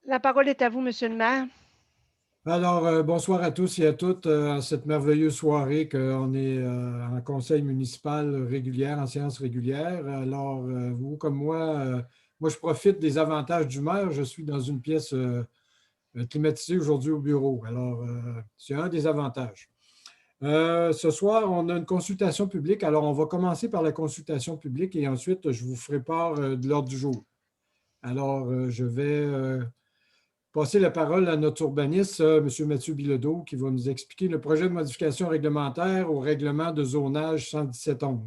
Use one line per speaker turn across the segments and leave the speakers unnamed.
La parole est à vous, Monsieur le maire.
Alors, bonsoir à tous et à toutes à cette merveilleuse soirée qu'on est en conseil municipal régulière, en séance régulière. Alors, vous comme moi, je profite des avantages du maire. Je suis dans une pièce climatisée aujourd'hui au bureau. Alors, c'est un des avantages. Ce soir, on a une consultation publique. Alors, on va commencer par la consultation publique et ensuite, je vous ferai part de l'ordre du jour. Alors, je vais passer la parole à notre urbaniste, M. Mathieu Bilodeau, qui va nous expliquer le projet de modification réglementaire au règlement de zonage 117-11.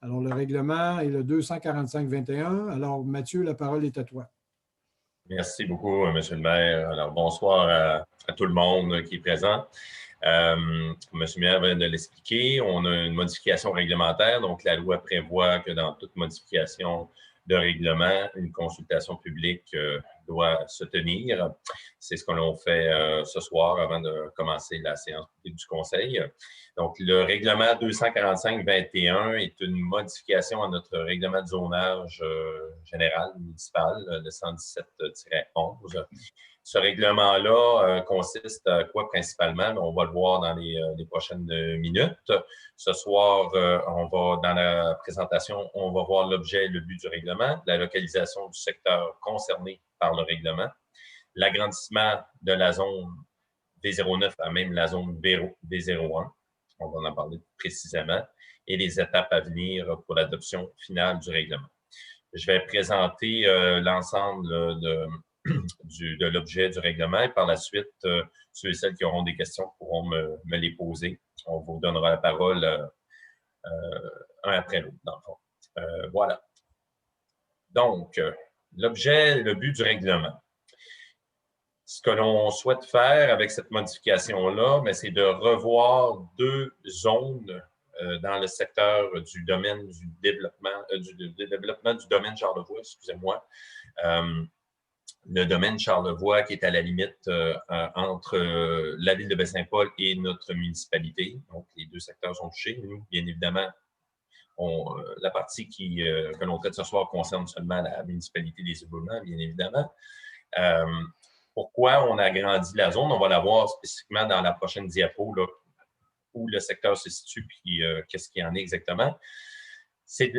Alors, le règlement est le 245-21. Alors, Mathieu, la parole est à toi.
Merci beaucoup, M. le maire. Alors, bonsoir à tout le monde qui est présent. Comme M. le maire vient de l'expliquer, on a une modification réglementaire. Donc, la loi prévoit que dans toute modification de règlement, une consultation publique doit se tenir. C'est ce que l'on fait ce soir avant de commencer la séance du Conseil. Donc, le règlement 245-21 est une modification à notre règlement de zonage général municipal, le 117-11. Ce règlement-là consiste à quoi principalement? On va le voir dans les prochaines minutes. Ce soir, dans la présentation, on va voir l'objet et le but du règlement, la localisation du secteur concerné par le règlement, l'agrandissement de la zone V09 à même la zone V01, on va en parler précisément, et les étapes à venir pour l'adoption finale du règlement. Je vais présenter l'ensemble de l'objet du règlement et par la suite, ceux et celles qui auront des questions pourront me les poser. On vous donnera la parole un après l'autre, dans le fond. Voilà. Donc, l'objet, le but du règlement. Ce que l'on souhaite faire avec cette modification-là, c'est de revoir deux zones dans le secteur du domaine du développement, du domaine Charlevoix, excusez-moi. Le domaine Charlevoix qui est à la limite entre la ville de Baie-Saint-Paul et notre municipalité. Donc, les deux secteurs sont touchés. Nous, bien évidemment, la partie que l'on traite ce soir concerne seulement la municipalité des Éboulements, bien évidemment. Pourquoi on a agrandi la zone? On va la voir spécifiquement dans la prochaine diapo, là, où le secteur se situe puis qu'est-ce qu'il y en est exactement.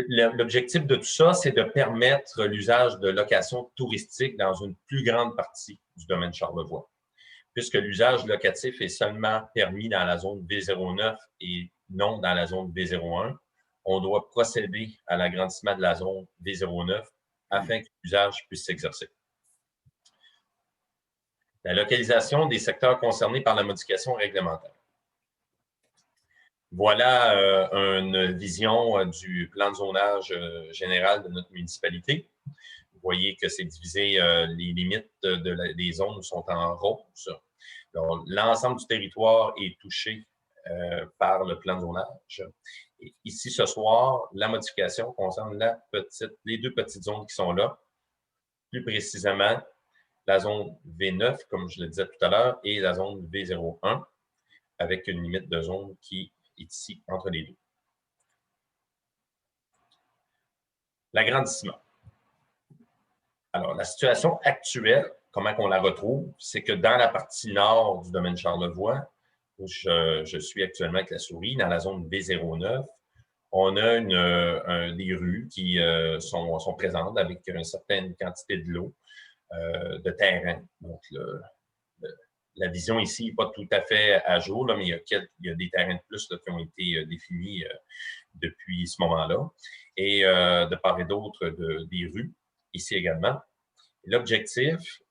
L'objectif de tout ça, c'est de permettre l'usage de location touristique dans une plus grande partie du domaine Charlevoix. Puisque l'usage locatif est seulement permis dans la zone V09 et non dans la zone V01, on doit procéder à l'agrandissement de la zone V09 afin que l'usage puisse s'exercer. La localisation des secteurs concernés par la modification réglementaire. Voilà une vision du plan de zonage général de notre municipalité. Vous voyez que c'est divisé, les limites des zones sont en rose. L'ensemble du territoire est touché par le plan de zonage. Et ici, ce soir, la modification concerne les deux petites zones qui sont là. Plus précisément, la zone V9, comme je le disais tout à l'heure, et la zone V01, avec une limite de zone qui est ici, entre les deux. L'agrandissement. Alors, la situation actuelle, comment on la retrouve, c'est que dans la partie nord du domaine Charlevoix, où je suis actuellement avec la souris, dans la zone V09, on a des rues qui sont présentes avec une certaine quantité de l'eau, de terrain. Donc, la vision ici n'est pas tout à fait à jour, là, mais il y a des terrains de plus là, qui ont été définis depuis ce moment-là. Et de part et d'autre des rues, ici également. L'objectif,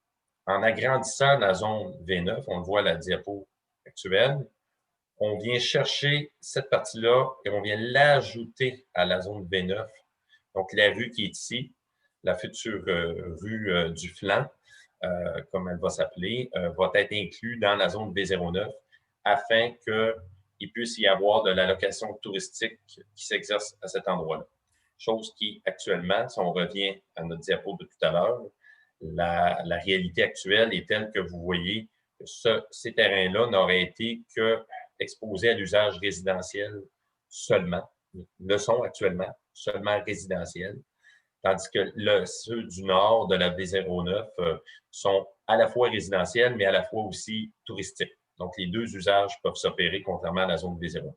en agrandissant la zone V9, on le voit à la diapo actuelle, on vient chercher cette partie-là et on vient l'ajouter à la zone V9. Donc, la rue qui est ici, la future rue du flanc, comme elle va s'appeler, va être inclus dans la zone V09 afin qu'il puisse y avoir de la location touristique qui s'exerce à cet endroit-là. Chose qui, actuellement, si on revient à notre diapo de tout à l'heure, la réalité actuelle est telle que vous voyez que ces terrains-là n'auraient été qu'exposés à l'usage résidentiel seulement. Le sont actuellement seulement résidentiels. Tandis que ceux du nord de la V09 sont à la fois résidentielle, mais à la fois aussi touristique. Donc, les deux usages peuvent s'opérer contrairement à la zone V0.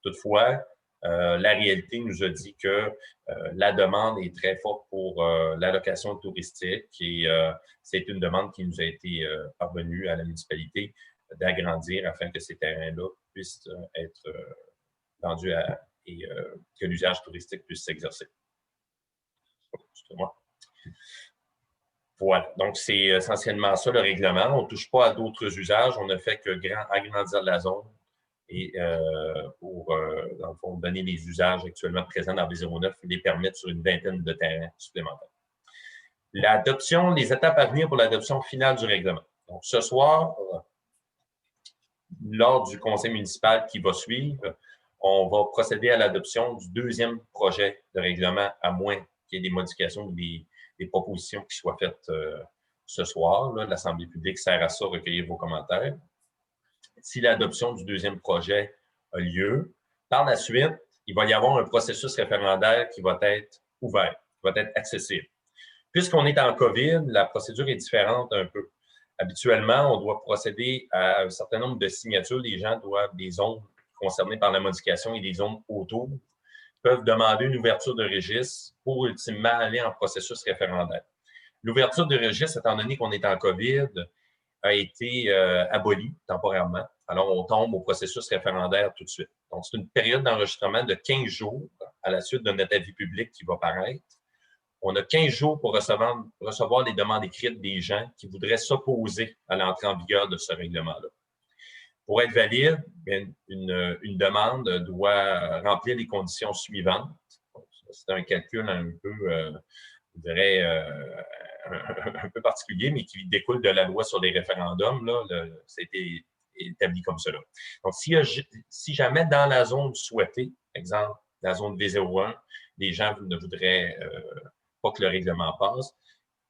Toutefois, la réalité nous a dit que la demande est très forte pour la location touristique et c'est une demande qui nous a été parvenue à la municipalité d'agrandir afin que ces terrains-là puissent être vendus et que l'usage touristique puisse s'exercer. Excusez-moi. Voilà, donc c'est essentiellement ça le règlement. On ne touche pas à d'autres usages, on ne fait que agrandir la zone et pour, dans le fond, donner les usages actuellement présents dans V09 et les permettre sur une vingtaine de terrains supplémentaires. L'adoption, les étapes à venir pour l'adoption finale du règlement. Donc, ce soir, lors du conseil municipal qui va suivre, on va procéder à l'adoption du deuxième projet de règlement, à moins qu'il y ait des modifications ou des propositions qui soient faites ce soir. L'Assemblée publique sert à ça, recueillir vos commentaires. Si l'adoption du deuxième projet a lieu, par la suite, il va y avoir un processus référendaire qui va être ouvert, qui va être accessible. Puisqu'on est en COVID, la procédure est différente un peu. Habituellement, on doit procéder à un certain nombre de signatures. Les gens doivent, des zones concernées par la modification et des zones autour, peuvent demander une ouverture de registre pour ultimement aller en processus référendaire. L'ouverture de registre, étant donné qu'on est en COVID, a été abolie temporairement. Alors, on tombe au processus référendaire tout de suite. Donc, c'est une période d'enregistrement de 15 jours à la suite de notre avis public qui va paraître. On a 15 jours pour recevoir les demandes écrites des gens qui voudraient s'opposer à l'entrée en vigueur de ce règlement-là. Pour être valide, une demande doit remplir les conditions suivantes. C'est un calcul un peu, je dirais, un peu particulier, mais qui découle de la loi sur les référendums. C'était établi comme cela. Donc, si jamais dans la zone souhaitée, exemple, la zone V01, les gens ne voudraient pas que le règlement passe,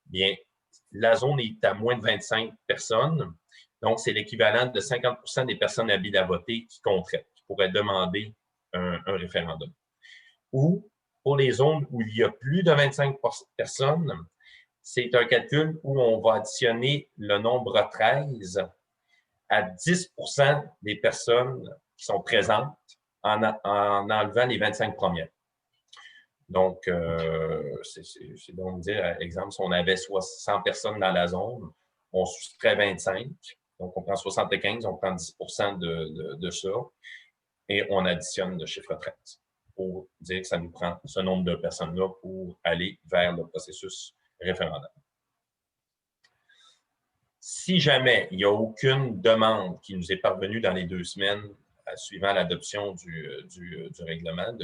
bien, la zone est à moins de 25 personnes. Donc, c'est l'équivalent de 50% des personnes habiles à voter qui compteraient, qui pourraient demander un référendum. Ou, pour les zones où il y a plus de 25 personnes, c'est un calcul où on va additionner le nombre 13 à 10% des personnes qui sont présentes en enlevant les 25 premières. Donc, c'est donc dire, exemple, si on avait 100 personnes dans la zone, on soustrait 25. Donc, on prend 75, on prend 10% de ça et on additionne le chiffre 13 pour dire que ça nous prend ce nombre de personnes-là pour aller vers le processus référendaire. Si jamais il n'y a aucune demande qui nous est parvenue dans les 2 semaines suivant l'adoption du règlement,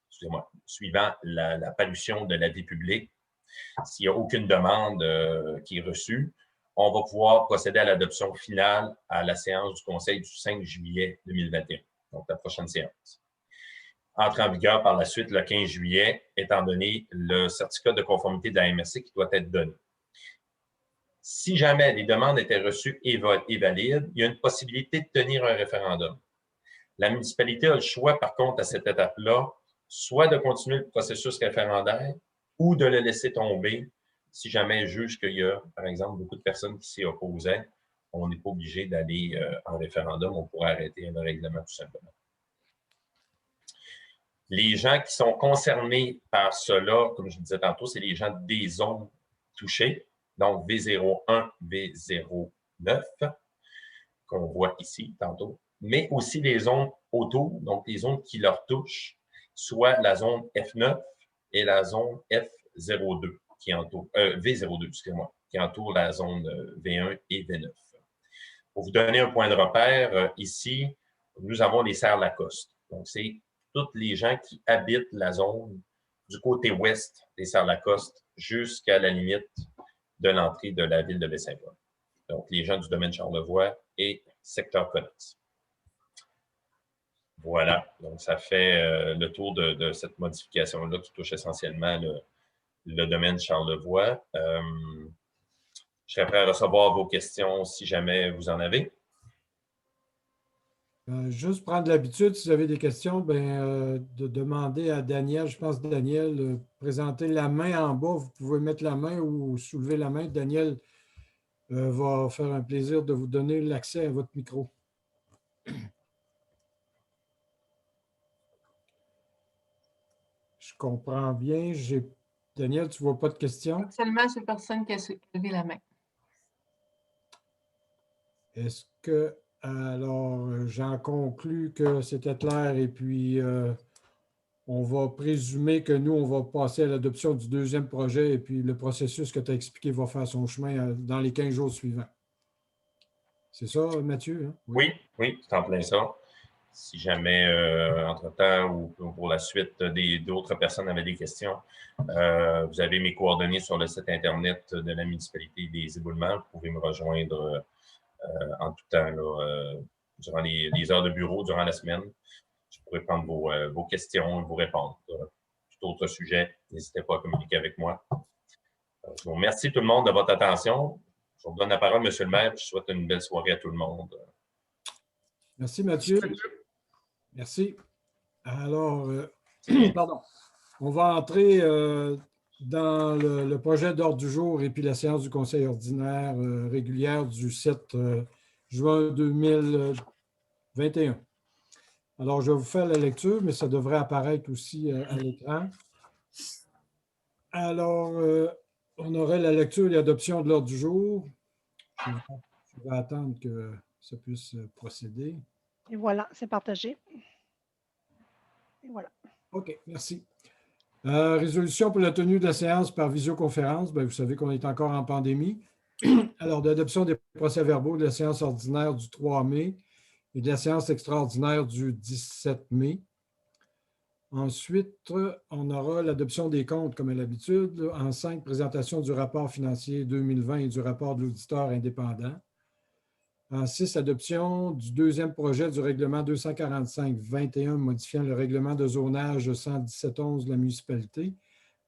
excusez-moi, suivant la parution de l'avis public, s'il n'y a aucune demande qui est reçue, on va pouvoir procéder à l'adoption finale à la séance du Conseil du 5 juillet 2021, donc la prochaine séance. Entre en vigueur par la suite le 15 juillet, étant donné le certificat de conformité de la MRC qui doit être donné. Si jamais les demandes étaient reçues et valides, il y a une possibilité de tenir un référendum. La municipalité a le choix, par contre, à cette étape-là, soit de continuer le processus référendaire ou de le laisser tomber si jamais elle juge qu'il y a, par exemple, beaucoup de personnes qui s'y opposaient. On n'est pas obligé d'aller en référendum, on pourrait arrêter le règlement tout simplement. Les gens qui sont concernés par cela, comme je disais tantôt, c'est les gens des zones touchées, donc V01, V09, qu'on voit ici tantôt, mais aussi les zones autour, donc les zones qui leur touchent, soit la zone F9 et la zone F02, qui entoure, V02, excusez-moi, qui entoure la zone V1 et V9. Pour vous donner un point de repère, ici, nous avons les Serres-Lacoste. Donc, c'est tous les gens qui habitent la zone du côté ouest des Serres-Lacoste jusqu'à la limite de l'entrée de la ville de Baie-Saint-Paul. Donc, les gens du domaine Charlevoix et secteur Connex. Voilà, donc ça fait le tour de cette modification-là qui touche essentiellement le domaine Charlevoix. Je serais prêt à recevoir vos questions si jamais vous en avez.
Juste prendre l'habitude, si vous avez des questions, de demander à Daniel, je pense Daniel, présenter la main en bas. Vous pouvez mettre la main ou soulever la main. Daniel va faire un plaisir de vous donner l'accès à votre micro. Je comprends bien. Daniel, tu ne vois pas de questions?
Seulement ces personnes qui ont levé la main.
Est-ce que, alors, j'en conclus que c'était clair et puis on va présumer que nous, on va passer à l'adoption du deuxième projet et puis le processus que tu as expliqué va faire son chemin dans les 15 jours suivants. C'est ça, Mathieu? Hein?
Oui, c'est en plein ça. Si jamais, entre-temps ou pour la suite, d'autres personnes avaient des questions, vous avez mes coordonnées sur le site Internet de la municipalité des Éboulements. Vous pouvez me rejoindre en tout temps là, durant les heures de bureau, durant la semaine. Je pourrais prendre vos questions et vous répondre. Tout autre sujet, n'hésitez pas à communiquer avec moi. Je vous remercie tout le monde de votre attention. Je vous donne la parole, M. le maire. Je souhaite une belle soirée à tout le monde.
Merci, Mathieu. Merci. Alors, pardon. On va entrer dans le projet d'ordre du jour et puis la séance du Conseil ordinaire régulière du 7 juin 2021. Alors, je vais vous faire la lecture, mais ça devrait apparaître aussi à l'écran. Alors, on aurait la lecture et l'adoption de l'ordre du jour. Je vais attendre que ça puisse procéder.
Et voilà, c'est partagé. Et voilà.
OK, merci. Résolution pour la tenue de la séance par visioconférence. Bien, vous savez qu'on est encore en pandémie. Alors, d'adoption des procès-verbaux de la séance ordinaire du 3 mai et de la séance extraordinaire du 17 mai. Ensuite, on aura l'adoption des comptes, comme à l'habitude. En 5, présentation du rapport financier 2020 et du rapport de l'auditeur indépendant. En 6, adoption du deuxième projet du règlement 245-21 modifiant le règlement de zonage 117-11 de la municipalité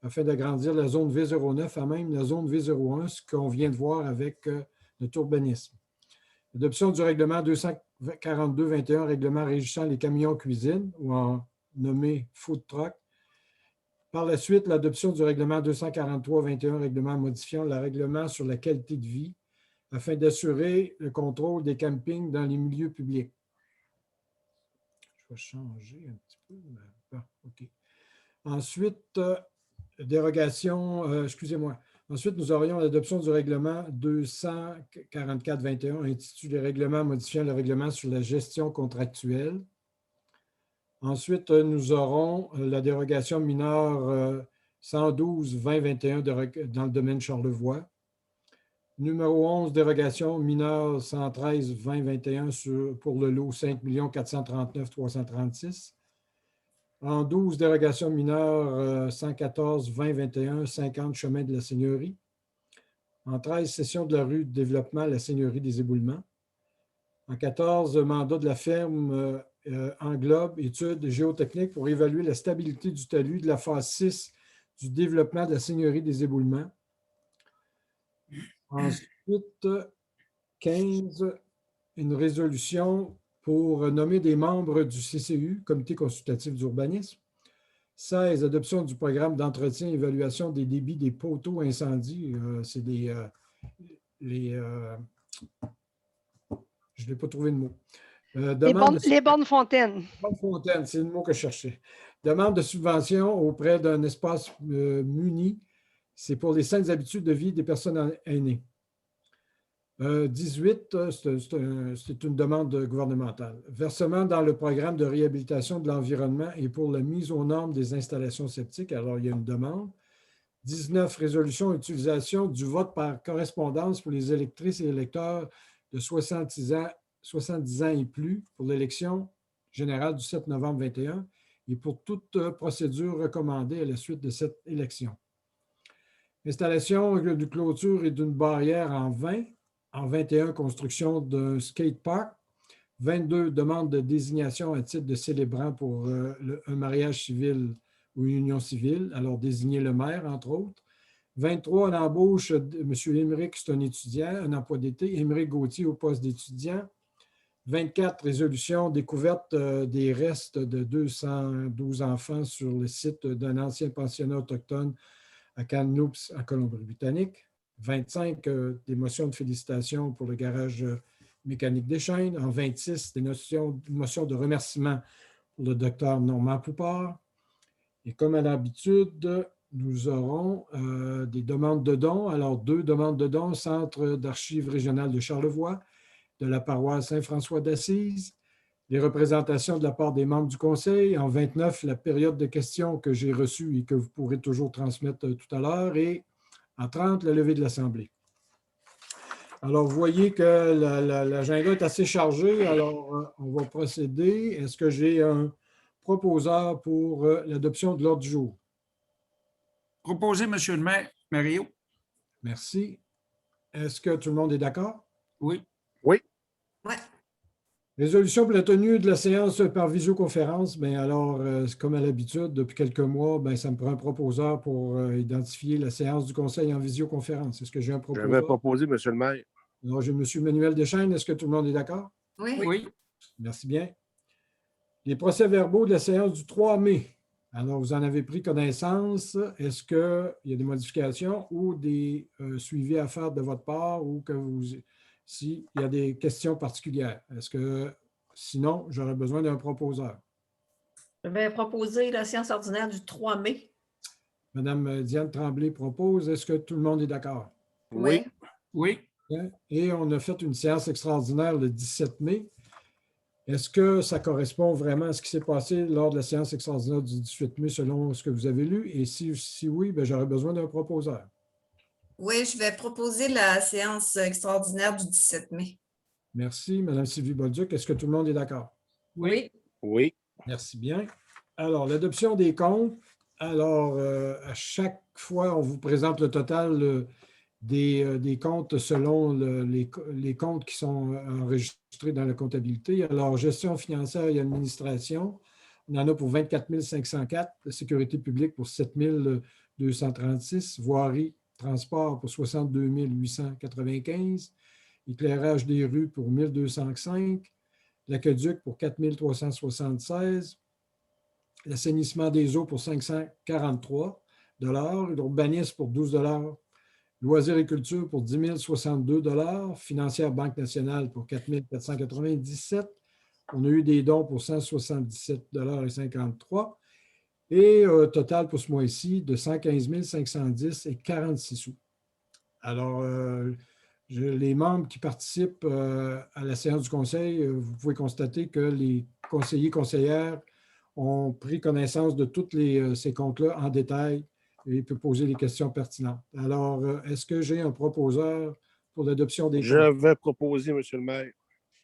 afin d'agrandir la zone V09 à même la zone V01, ce qu'on vient de voir avec notre urbanisme. Adoption du règlement 242-21, règlement régissant les camions cuisine, ou en nommé food truck. Par la suite, l'adoption du règlement 243-21, règlement modifiant le règlement sur la qualité de vie, afin d'assurer le contrôle des campings dans les milieux publics. Je vais changer un petit peu. Bon, OK. Ensuite, dérogation, excusez-moi. Ensuite, nous aurions l'adoption du règlement 244-21, intitulé Règlement modifiant le règlement sur la gestion contractuelle. Ensuite, nous aurons la dérogation mineure 112-2021 dans le domaine Charlevoix. Numéro 11, dérogation mineure 113-2021 pour le lot 5 439 336. En 12, dérogation mineure 114-2021, 50 chemin de la Seigneurie. En 13, cession de la rue de développement, la Seigneurie des Éboulements. En 14, mandat de la ferme englobe études géotechniques pour évaluer la stabilité du talus de la phase 6 du développement de la Seigneurie des Éboulements. Ensuite, 15, une résolution pour nommer des membres du CCU, Comité consultatif d'urbanisme. 16, adoption du programme d'entretien et évaluation des débits des poteaux incendies. C'est je n'ai pas trouvé de mot.
Les bornes fontaines.
Bornes fontaines, c'est le mot que je cherchais. Demande de subvention auprès d'un espace muni. C'est pour les saines habitudes de vie des personnes aînées. 18, c'est une demande gouvernementale. Versement dans le programme de réhabilitation de l'environnement et pour la mise aux normes des installations septiques. Alors, il y a une demande. 19, résolution utilisation du vote par correspondance pour les électrices et électeurs de 70 ans et plus pour l'élection générale du 7 novembre 2021 et pour toute procédure recommandée à la suite de cette élection. Installation de clôture et d'une barrière en 20. En 21, construction d'un skatepark. 22, demande de désignation à titre de célébrant pour un mariage civil ou une union civile. Alors, désigner le maire, entre autres. 23, l'embauche de M. Émeric, c'est un étudiant, un emploi d'été. Émeric Gauthier au poste d'étudiant. 24, résolution découverte des restes de 212 enfants sur le site d'un ancien pensionnat autochtone à Kamloops, en Colombie-Britannique. 25, des motions de félicitations pour le garage mécanique des Chênes. En 26, des motions de remerciement pour le docteur Normand Poupard. Et comme à l'habitude, nous aurons des demandes de dons. Alors, 2 demandes de dons, Centre d'archives régional de Charlevoix, de la paroisse Saint-François d'Assise, les représentations de la part des membres du Conseil. En 29, la période de questions que j'ai reçue et que vous pourrez toujours transmettre tout à l'heure. Et en 30, la levée de l'Assemblée. Alors, vous voyez que l'agenda est assez chargé. Alors, on va procéder. Est-ce que j'ai un proposeur pour l'adoption de l'ordre du jour?
Proposé, Monsieur le maire, Mario.
Merci. Est-ce que tout le monde est d'accord?
Oui.
Oui.
Ouais.
Résolution pour la tenue de la séance par visioconférence. Bien, alors, comme à l'habitude, depuis quelques mois, bien, ça me prend un proposeur pour identifier la séance du Conseil en visioconférence. Est-ce que j'ai un
Je
proposeur?
vais proposer, Monsieur le maire.
Alors, j'ai M. Manuel Deschênes. Est-ce que tout le monde est d'accord?
Oui.
Oui.
Merci bien. Les procès-verbaux de la séance du 3 mai. Alors, vous en avez pris connaissance. Est-ce qu'il y a des modifications ou des suivis à faire de votre part ou que s'il y a des questions particulières? Est-ce que, sinon, j'aurais besoin d'un proposeur?
Je vais proposer la séance ordinaire du 3 mai.
Madame Diane Tremblay propose. Est-ce que tout le monde est d'accord?
Oui.
Oui.
Et on a fait une séance extraordinaire le 17 mai. Est-ce que ça correspond vraiment à ce qui s'est passé lors de la séance extraordinaire du 18 mai selon ce que vous avez lu? Et si oui, bien, j'aurais besoin d'un proposeur.
Oui, je vais proposer la séance extraordinaire du 17 mai.
Merci. Madame Sylvie Bolduc, est-ce que tout le monde est d'accord?
Oui.
Oui.
Merci bien. Alors, l'adoption des comptes. Alors, à chaque fois, on vous présente le total des comptes selon les comptes qui sont enregistrés dans la comptabilité. Alors, gestion financière et administration, on en a pour 24 504, sécurité publique pour 7 236, voirie, transport pour 62 895, éclairage des rues pour 1 205, l'aqueduc pour 4 376, l'assainissement des eaux pour 543 $, l'urbanisme pour 12 $, loisirs et culture pour 10 062 $, financière Banque nationale pour 4 497 $. On a eu des dons pour 177,53 $ et total pour ce mois-ci de 115 510 et 46 sous. Alors, les membres qui participent à la séance du Conseil, vous pouvez constater que les conseillers et conseillères ont pris connaissance de tous ces comptes-là en détail et peut poser les questions pertinentes. Alors, est-ce que j'ai un proposeur pour l'adoption des comptes?
Je vais proposer, Monsieur le maire.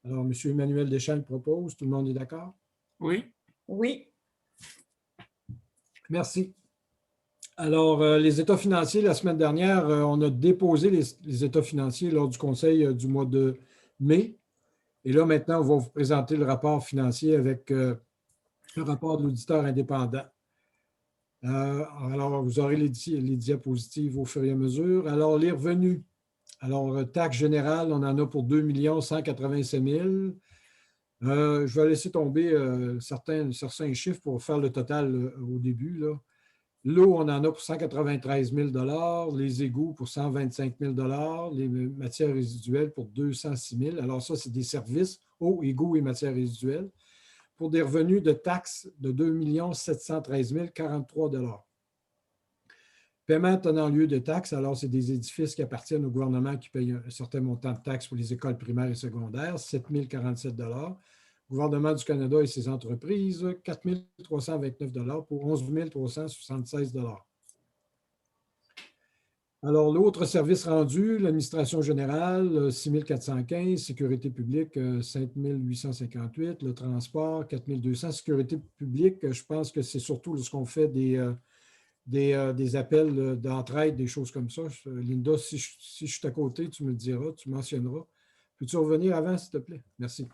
Alors, M. Emmanuel Deschênes propose. Tout le monde est d'accord?
Oui.
Oui.
Merci. Alors, les états financiers, la semaine dernière, on a déposé les états financiers lors du Conseil du mois de mai. Et là, maintenant, on va vous présenter le rapport financier avec le rapport de l'auditeur indépendant. Alors, vous aurez les diapositives au fur et à mesure. Alors, les revenus. Alors, taxe générale, on en a pour 2 187 000. Je vais laisser tomber certains chiffres pour faire le total au début. L'eau, on en a pour 193 000 $, les égouts pour 125 000 $, les matières résiduelles pour 206 000 $. Alors, ça, c'est des services, eau, égouts et matières résiduelles, pour des revenus de taxes de 2 713 043 $. Paiement tenant lieu de taxes, alors c'est des édifices qui appartiennent au gouvernement qui payent un certain montant de taxes pour les écoles primaires et secondaires, 7 047 $. Gouvernement du Canada et ses entreprises, 4 329 $ pour 11 376 $. Alors, l'autre service rendu, l'administration générale, 6 415, sécurité publique, 5 858, le transport, 4 200. Sécurité publique, je pense que c'est surtout lorsqu'on fait des appels d'entraide, des choses comme ça. Linda, si je suis à côté, tu me le diras, tu mentionneras. Peux-tu revenir avant, s'il te plaît? Merci.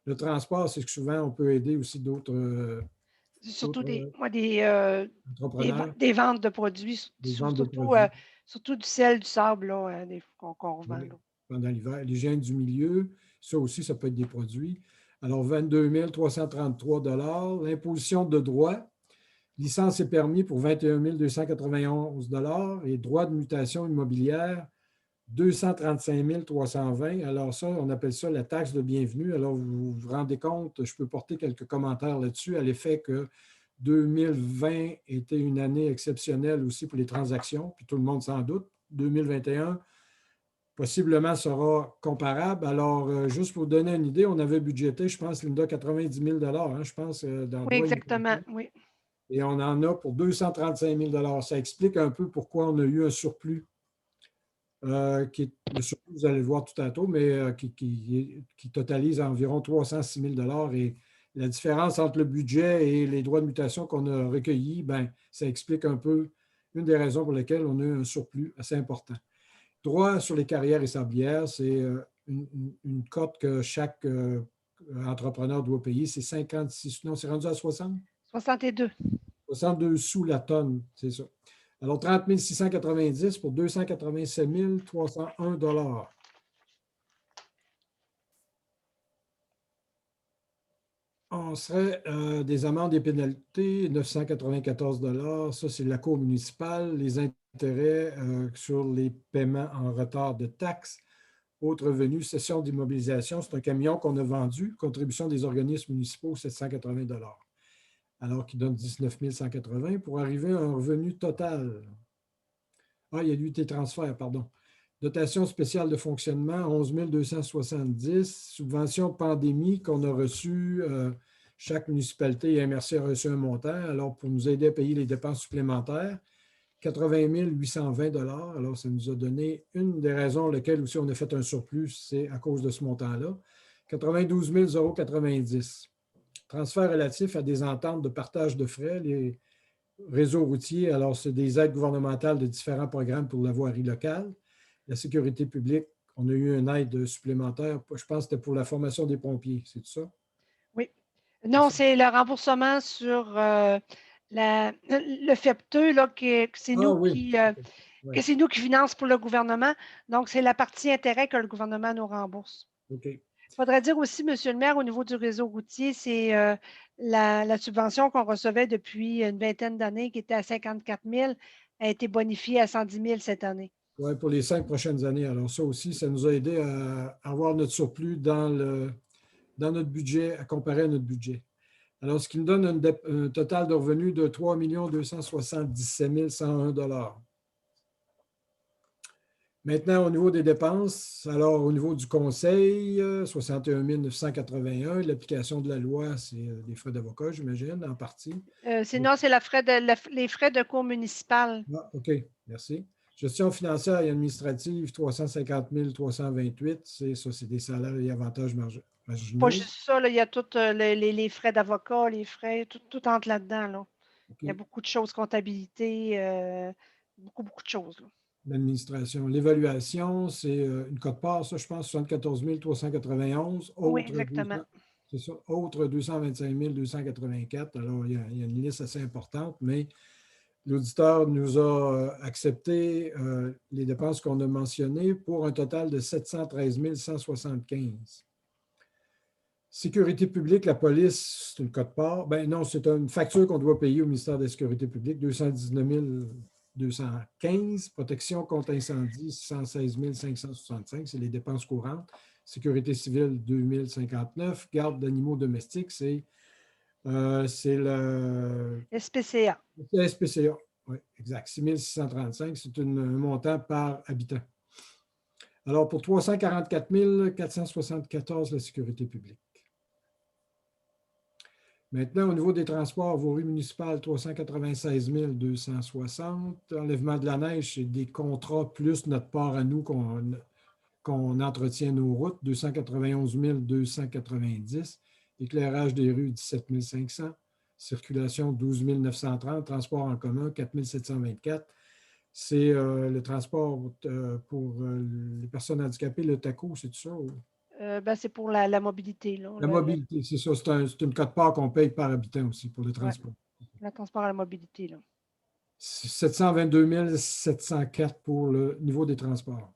Le transport, c'est que souvent, on peut aider aussi d'autres
Surtout des
entrepreneurs.
des ventes de produits,
Des ventes de
surtout,
produits.
surtout du sel, du sable là, qu'on revend.
Oui,
Là.
pendant l'hiver. L'hygiène du milieu, ça aussi, ça peut être des produits. Alors, 22 333 $. L'imposition de droit, licence et permis pour 21 291 $ et droit de mutation immobilière 235 320. Alors ça, on appelle ça la taxe de bienvenue. Alors, vous vous rendez compte, je peux porter quelques commentaires là-dessus à l'effet que 2020 était une année exceptionnelle aussi pour les transactions, puis tout le monde s'en doute. 2021, possiblement, sera comparable. Alors, juste pour vous donner une idée, on avait budgété, je pense, Linda, 90 000 hein, je pense, dans
Oui,
droit
exactement.
immobilier.
Oui.
Et on en a pour 235 000 Ça explique un peu pourquoi on a eu un surplus, le surplus, vous allez le voir tout tantôt, mais qui totalise environ 306 000 Et la différence entre le budget et les droits de mutation qu'on a recueillis, ben, ça explique un peu une des raisons pour lesquelles on a eu un surplus assez important. Droit sur les carrières et sablières, c'est une cote que chaque entrepreneur doit payer. C'est 56, non, c'est rendu à 60?
62.
62 sous la tonne, c'est ça. Alors, 30 690 pour 287 301 On serait des amendes et pénalités, 994 Ça, c'est la Cour municipale. Les intérêts sur les paiements en retard de taxes. Autre revenu, cession d'immobilisation. C'est un camion qu'on a vendu. Contribution des organismes municipaux, 780 alors qu'il donne 19 180 pour arriver à un revenu total. Ah, il y a eu tes transferts, pardon. Dotation spéciale de fonctionnement, 11 270. Subvention pandémie qu'on a reçue, chaque municipalité et MRC a reçu un montant. Alors, pour nous aider à payer les dépenses supplémentaires, 80 820 Alors, ça nous a donné une des raisons pour lesquelles aussi on a fait un surplus, c'est à cause de ce montant-là. 92 090. Transfert relatif à des ententes de partage de frais, les réseaux routiers. Alors, c'est des aides gouvernementales de différents programmes pour la voirie locale. La sécurité publique, on a eu une aide supplémentaire. Je pense que c'était pour la formation des pompiers. C'est tout ça?
Oui. Non, c'est le remboursement sur le FEPTE, là, que c'est nous
oui.
que c'est nous qui finançons pour le gouvernement. Donc, c'est la partie intérêt que le gouvernement nous rembourse.
OK.
Il faudrait dire aussi, M. le maire, au niveau du réseau routier, c'est la subvention qu'on recevait depuis une vingtaine d'années, qui était à 54 000, a été bonifiée à 110 000 cette année.
Oui, pour les 5 prochaines années. Alors, ça aussi, ça nous a aidé à avoir notre surplus dans notre budget, à comparer à notre budget. Alors, ce qui nous donne un total de revenus de 3 277 101 Maintenant, au niveau des dépenses, alors au niveau du conseil, 61 981. L'application de la loi, c'est des frais d'avocat, j'imagine, en partie.
Sinon, c'est les frais de cours municipal.
Ah, OK, merci. Gestion financière et administrative, 350 328. C'est des salaires et avantages marginaux.
Pas juste ça, là, il y a tous les frais d'avocat, les frais, tout entre là-dedans. Là.
Okay.
Il y a beaucoup de choses, comptabilité, beaucoup de choses. Là.
L'administration. L'évaluation, c'est une cote-part, ça, je pense, 74 391.
Oui, exactement.
C'est ça. Autre 225 284. Alors, il y a une liste assez importante, mais l'auditeur nous a accepté les dépenses qu'on a mentionnées pour un total de 713 175. Sécurité publique, la police, c'est une cote-part. Ben non, c'est une facture qu'on doit payer au ministère de la Sécurité publique, 219 215. Protection contre incendie, 116 565. C'est les dépenses courantes. Sécurité civile, 2059. Garde d'animaux domestiques, c'est le
SPCA.
Le SPCA, oui, exact. 6 635, c'est un montant par habitant. Alors, pour 344 474, la sécurité publique. Maintenant, au niveau des transports, voirie municipale, 396 260. Enlèvement de la neige, c'est des contrats plus notre part à nous qu'on entretient nos routes, 291 290. Éclairage des rues, 17 500. Circulation, 12 930. Transport en commun, 4 724. C'est le transport pour les personnes handicapées, le TACO, c'est tout ça?
C'est pour la mobilité. Là,
la mobilité, c'est ça. C'est une quote-part qu'on paye par habitant aussi pour le transport.
Ouais, le transport à la mobilité. Là.
722 704 pour le niveau des transports.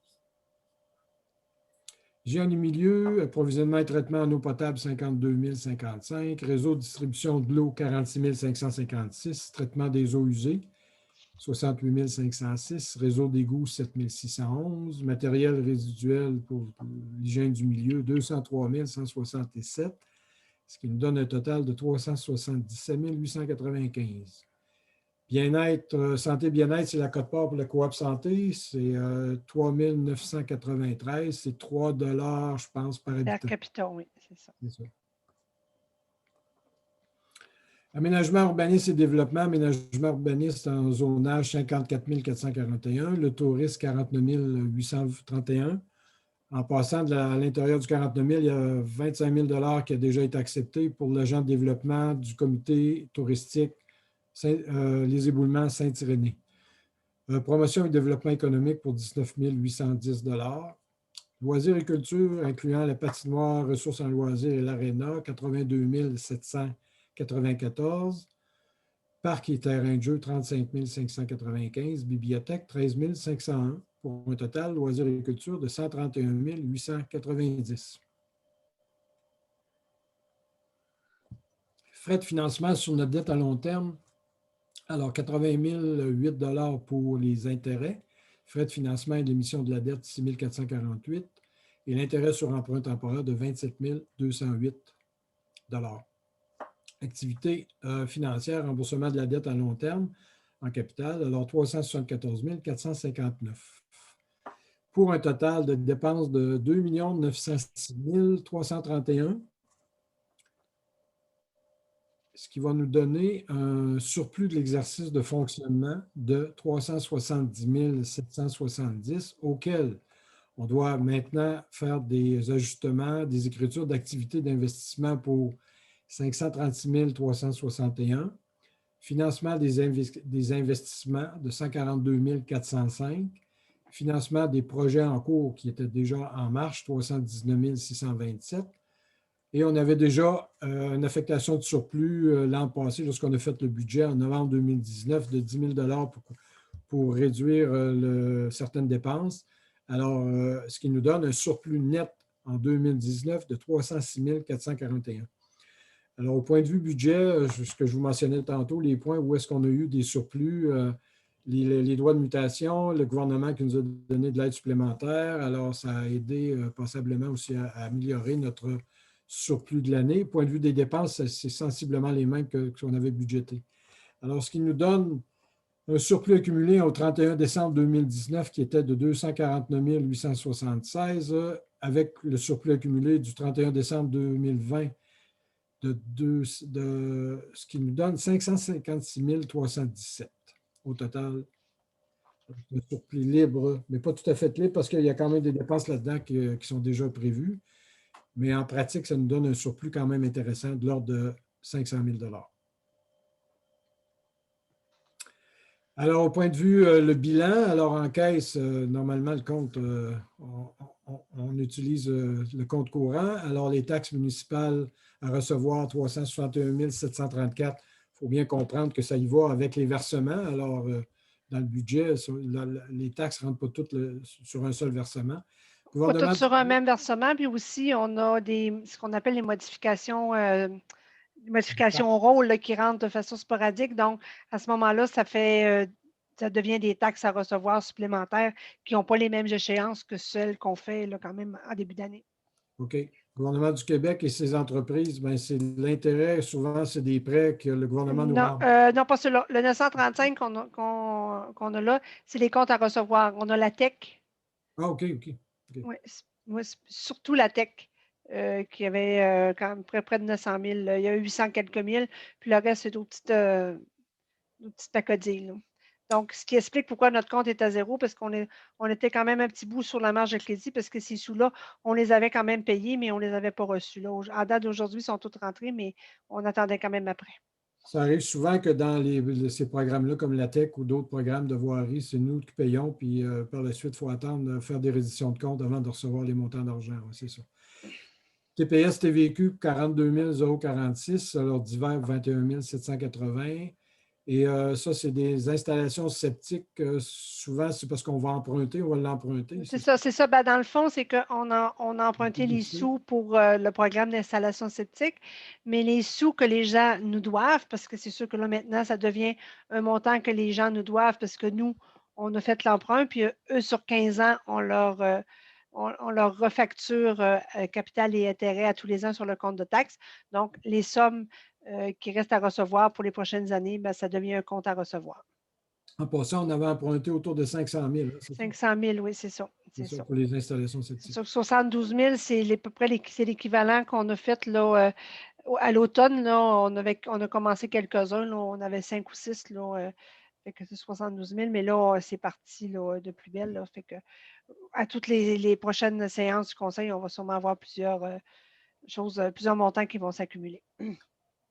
Hygiène et milieu, approvisionnement et traitement en eau potable, 52 055. Réseau de distribution de l'eau, 46 556. Traitement des eaux usées, 68 506. Réseau d'égouts, 7 611. Matériel résiduel pour l'hygiène du milieu, 203 167. Ce qui nous donne un total de 377 895. Bien-être, santé bien-être, c'est la quote-part pour la coop santé, c'est 3 993, c'est 3 $, je pense, par
Per
habitant.
capita, oui, c'est ça.
C'est ça. Aménagement urbaniste et développement. Aménagement urbaniste en zonage 54 441. Le tourisme 49 831. En passant à l'intérieur du 49 000, il y a 25 000 qui a déjà été accepté pour l'agent de développement du comité touristique Les Éboulements Saint-Irénée. Promotion et développement économique pour 19 810 $. Loisirs et culture, incluant la patinoire, ressources en loisirs et l'aréna, 82 794. Parc et terrain de jeu, 35 595. Bibliothèque, 13 501. Pour un total, loisirs et culture, de 131 890. Frais de financement sur notre dette à long terme. Alors, 80 008 $ pour les intérêts. Frais de financement et l'émission de la dette, 6 448. Et l'intérêt sur emprunt temporaire de 27 208 $. Activité financière, remboursement de la dette à long terme en capital, alors 374 459. Pour un total de dépenses de 2 906 331, ce qui va nous donner un surplus de l'exercice de fonctionnement de 370 770, auquel on doit maintenant faire des ajustements, des écritures d'activités d'investissement pour 536 361, financement des investissements de 142 405, financement des projets en cours qui étaient déjà en marche, 319 627. Et on avait déjà une affectation de surplus l'an passé, lorsqu'on a fait le budget en novembre 2019, de 10 000 pour réduire certaines dépenses. Alors, ce qui nous donne un surplus net en 2019 de 306 441. Alors, au point de vue budget, ce que je vous mentionnais tantôt, les points où est-ce qu'on a eu des surplus, les droits de mutation, le gouvernement qui nous a donné de l'aide supplémentaire. Alors, ça a aidé passablement aussi à améliorer notre surplus de l'année. Point de vue des dépenses, c'est sensiblement les mêmes que ce qu'on avait budgété. Alors, ce qui nous donne un surplus accumulé au 31 décembre 2019 qui était de 249 876, avec le surplus accumulé du 31 décembre 2020 ce qui nous donne 556 317 au total. Un surplus libre, mais pas tout à fait libre parce qu'il y a quand même des dépenses là-dedans qui sont déjà prévues. Mais en pratique, ça nous donne un surplus quand même intéressant de l'ordre de 500 000 $. Alors, au point de vue, le bilan, alors en caisse, normalement, le compte, on utilise le compte courant. Alors, les taxes municipales à recevoir, 361 734. Il faut bien comprendre que ça y va avec les versements. Alors, dans le budget, les taxes ne rentrent pas toutes sur un seul versement.
Pas toutes sur un même versement, puis aussi, on a ce qu'on appelle les modifications au rôle là, qui rentrent de façon sporadique. Donc, à ce moment-là, ça devient des taxes à recevoir supplémentaires qui n'ont pas les mêmes échéances que celles qu'on fait là, quand même en début d'année.
OK. Le gouvernement du Québec et ses entreprises, bien, c'est l'intérêt, souvent, c'est des prêts que le gouvernement nous rend.
Non, pas celui-là. Le 935 qu'on a là, c'est les comptes à recevoir. On a la tech.
Ah, OK.
Oui, surtout la tech. Qui avait quand même près de 900 000. Il y a 800 quelques mille, puis le reste, c'est d'autres petites pacodilles. Donc, ce qui explique pourquoi notre compte est à zéro, parce qu'on était quand même un petit bout sur la marge de crédit, parce que ces sous-là, on les avait quand même payés, mais on ne les avait pas reçus. Là. À date d'aujourd'hui, ils sont tous rentrés, mais on attendait quand même après.
Ça arrive souvent que dans ces programmes-là, comme la TEC ou d'autres programmes de voirie, c'est nous qui payons, puis par la suite, il faut attendre, faire des redditions de compte avant de recevoir les montants d'argent. Ouais, c'est ça. TPS TVQ, 42 046, alors divers 21 780. Et ça, c'est des installations septiques. Souvent, c'est parce qu'on va emprunter, on va l'emprunter.
C'est ça, c'est ça. Ben, dans le fond, c'est qu'on on a emprunté les
Merci.
sous pour le programme d'installation septique, mais les sous que les gens nous doivent, parce que c'est sûr que là, maintenant, ça devient un montant que les gens nous doivent parce que nous, on a fait l'emprunt, puis eux, sur 15 ans, on leur refacture capital et intérêt à tous les ans sur le compte de taxes. Donc, les sommes qui restent à recevoir pour les prochaines années, ben, ça devient un compte à recevoir.
En passant, on avait emprunté autour de 500 000. Hein,
500 000, oui, c'est ça.
c'est
C'est
ça
ça.
pour les installations
C'est
septiques.
sûr que 72 000, c'est à peu près c'est l'équivalent qu'on a fait là, à l'automne. Là, on a commencé quelques-uns. Là, on avait 5 ou 6. Là, fait que c'est 72 000, mais là, c'est parti là, de plus belle. Là, fait que à toutes les prochaines séances du Conseil, on va sûrement avoir plusieurs choses, plusieurs montants qui vont s'accumuler.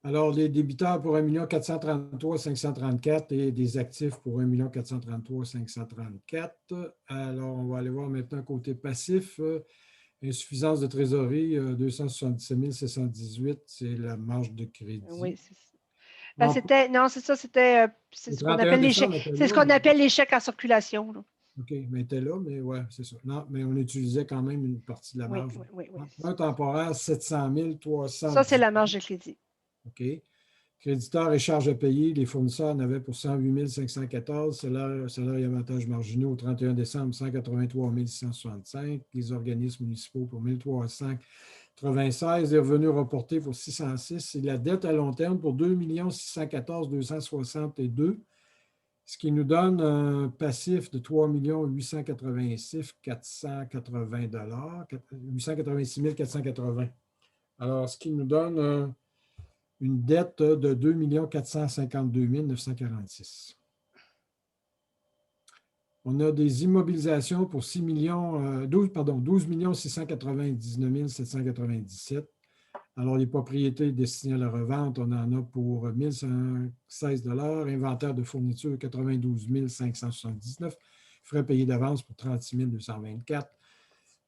Alors, les débiteurs pour 1 433 534 et des actifs pour 1 433 534. Alors, on va aller voir maintenant côté passif. Insuffisance de trésorerie, 277 718, c'est la marge de crédit.
Oui, c'est ça. Ben, non, c'est ça, c'est ce qu'on appelle les chèques. C'est ce qu'on appelle les chèques en circulation. Là.
OK, mais était là, mais ouais, c'est ça. Non, mais on utilisait quand même une partie de la marge.
Oui.
Un temporaire, 700 300.
Ça, c'est la marge de crédit.
OK. Créditeurs et charges à payer, les fournisseurs en avaient pour 108 514. Salaires et avantages marginaux au 31 décembre, 183 665. Les organismes municipaux pour 1 396. Les revenus reportés pour 606. Et la dette à long terme pour 2 614 262. Ce qui nous donne un passif de 3 886 480 886 480. Alors, ce qui nous donne une dette de 2 452 946. On a des immobilisations pour 12 699 797. Alors, les propriétés destinées à la revente, on en a pour 1 116 $. Inventaire de fourniture, 92 579. Frais payés d'avance pour 36 224.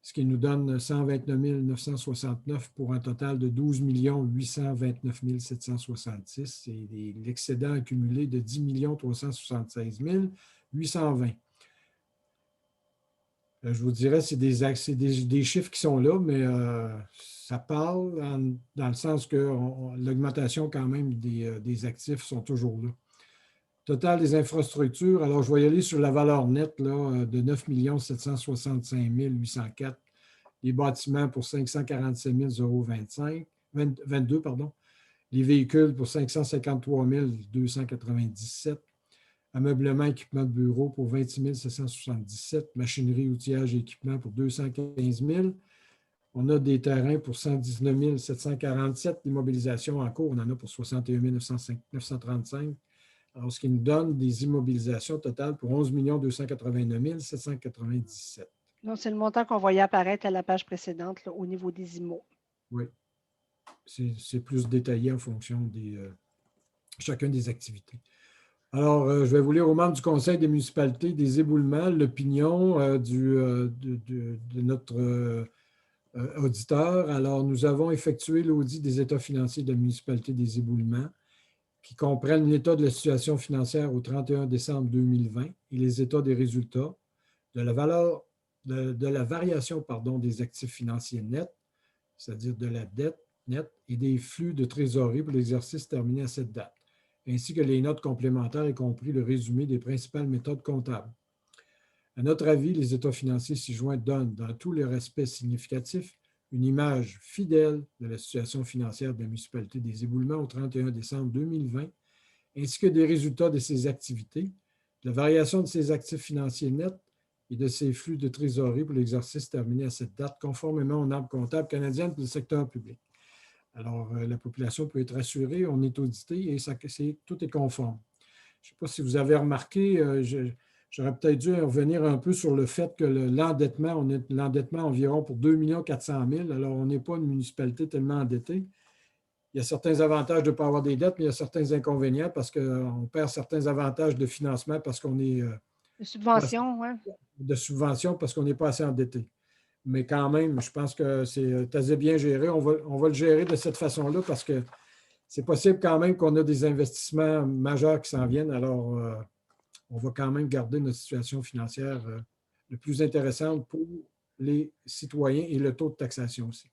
Ce qui nous donne 129 969 pour un total de 12 829 766 et l'excédent accumulé de 10 376 820. Je vous dirais, c'est des chiffres qui sont là, mais ça parle dans le sens que l'augmentation quand même des actifs sont toujours là. Total des infrastructures, alors je vais y aller sur la valeur nette là, de 9 765 804. Les bâtiments pour 547 022, pardon. Les véhicules pour 553 297. Ameublement, équipement de bureau pour 26 777. Machinerie, outillage et équipement pour 215 000. On a des terrains pour 119 747. L'immobilisation en cours, on en a pour 61 935. Alors, ce qui nous donne des immobilisations totales pour 11 289 797.
Donc, c'est le montant qu'on voyait apparaître à la page précédente là, au niveau des IMO.
Oui. C'est plus détaillé en fonction de chacune des activités. Alors, je vais vous lire aux membres du Conseil des municipalités des éboulements, l'opinion de notre auditeur. Alors, nous avons effectué l'audit des états financiers de la municipalité des éboulements qui comprennent l'état de la situation financière au 31 décembre 2020 et les états des résultats, de la valeur, de la variation des actifs financiers nets, c'est-à-dire de la dette nette et des flux de trésorerie pour l'exercice terminé à cette date, ainsi que les notes complémentaires, y compris le résumé des principales méthodes comptables. À notre avis, les états financiers ci-joints donnent, dans tous les respects significatifs, une image fidèle de la situation financière de la municipalité des éboulements au 31 décembre 2020, ainsi que des résultats de ses activités, de la variation de ses actifs financiers nets et de ses flux de trésorerie pour l'exercice terminé à cette date, conformément aux normes comptables canadiennes pour le secteur public. Alors, la population peut être assurée, on est audité et tout est conforme. Je ne sais pas si vous avez remarqué, j'aurais peut-être dû revenir un peu sur le fait que l'endettement, on est l'endettement environ pour 2 400 000. Alors, on n'est pas une municipalité tellement endettée. Il y a certains avantages de ne pas avoir des dettes, mais il y a certains inconvénients parce qu'on perd certains avantages de financement parce qu'on est…
de subvention, oui.
De subvention parce qu'on n'est pas assez endetté. Mais quand même, je pense que c'est assez bien géré. On va le gérer de cette façon-là parce que c'est possible quand même qu'on a des investissements majeurs qui s'en viennent. Alors, on va quand même garder notre situation financière le plus intéressante pour les citoyens et le taux de taxation aussi.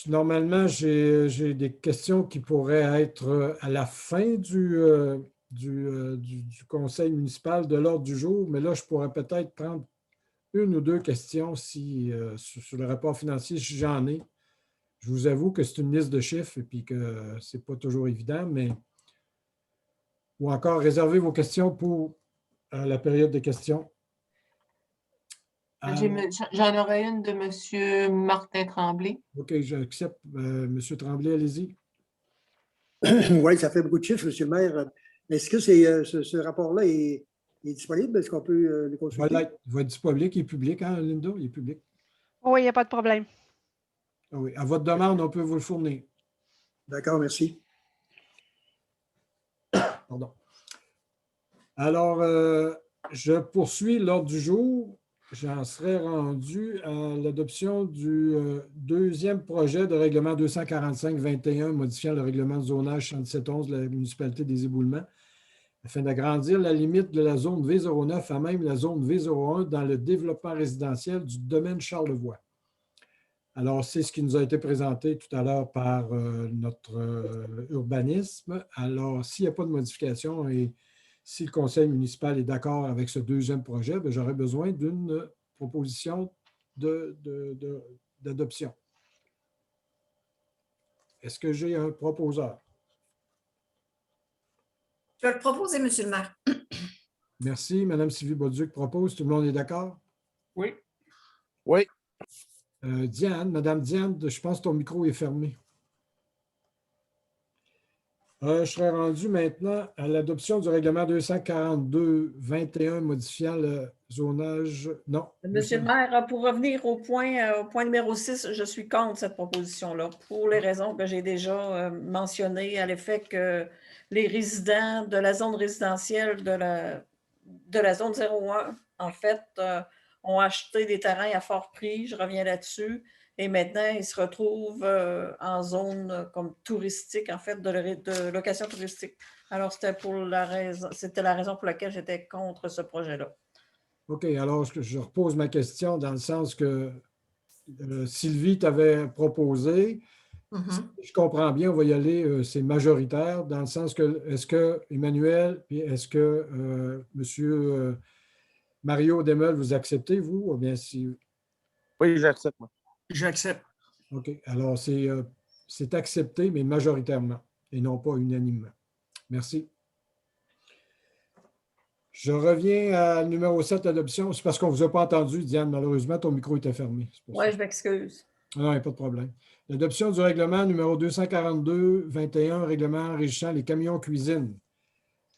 Normalement, j'ai des questions qui pourraient être à la fin du conseil municipal de l'ordre du jour, mais là, je pourrais peut-être prendre une ou deux questions sur le rapport financier, si j'en ai. Je vous avoue que c'est une liste de chiffres et puis que ce n'est pas toujours évident, mais ou encore réservez vos questions pour la période de questions.
J'en aurais une de M. Martin Tremblay.
OK, j'accepte. M. Tremblay, allez-y.
Oui, ça fait beaucoup de chiffres, M. le maire. Est-ce que ce rapport-là est disponible? Est-ce qu'on peut le consulter?
Voilà, il va être disponible, il est public, hein, Linda? Il est public.
Oui, il n'y a pas de problème.
Ah oui, à votre demande, on peut vous le fournir.
D'accord, merci.
Pardon. Alors, je poursuis l'ordre du jour. J'en serais rendu à l'adoption du deuxième projet de règlement 245-21 modifiant le règlement de zonage 11711 de la municipalité des Éboulements afin d'agrandir la limite de la zone V09 à même la zone V01 dans le développement résidentiel du domaine Charlevoix. Alors, c'est ce qui nous a été présenté tout à l'heure par notre urbanisme. Alors, s'il n'y a pas de modification et si le conseil municipal est d'accord avec ce deuxième projet, j'aurais besoin d'une proposition d'adoption. Est-ce que j'ai un proposeur?
Je vais le proposer, M. le maire.
Merci. Mme Sylvie Bolduc propose. Tout le monde est d'accord?
Oui.
Oui.
Diane, Mme Diane, je pense que ton micro est fermé. Je serais rendu maintenant à l'adoption du règlement 242-21 modifiant le zonage. Non.
Monsieur le maire, pour revenir au point numéro 6, je suis contre cette proposition-là pour les raisons que j'ai déjà mentionnées, à l'effet que les résidents de la zone résidentielle de la zone 01, en fait, ont acheté des terrains à fort prix. Je reviens là-dessus. Et maintenant, ils se retrouvent en zone comme touristique, en fait, de location touristique. Alors, c'était la raison pour laquelle j'étais contre ce projet-là.
OK. Alors, je repose ma question dans le sens que Sylvie t'avait proposé. Si je comprends bien, on va y aller, c'est majoritaire, dans le sens que, est-ce que Emmanuel, puis est-ce que M. Mario Demel, vous acceptez, vous? Ou bien si...
Oui, j'accepte, moi.
J'accepte.
OK. Alors, c'est accepté, mais majoritairement, et non pas unanimement. Merci. Je reviens à numéro 7, adoption. C'est parce qu'on ne vous a pas entendu, Diane. Malheureusement, ton micro était fermé.
Oui, je m'excuse.
Non, il n'y a pas de problème. L'adoption du règlement numéro 242-21, règlement régissant les camions cuisine.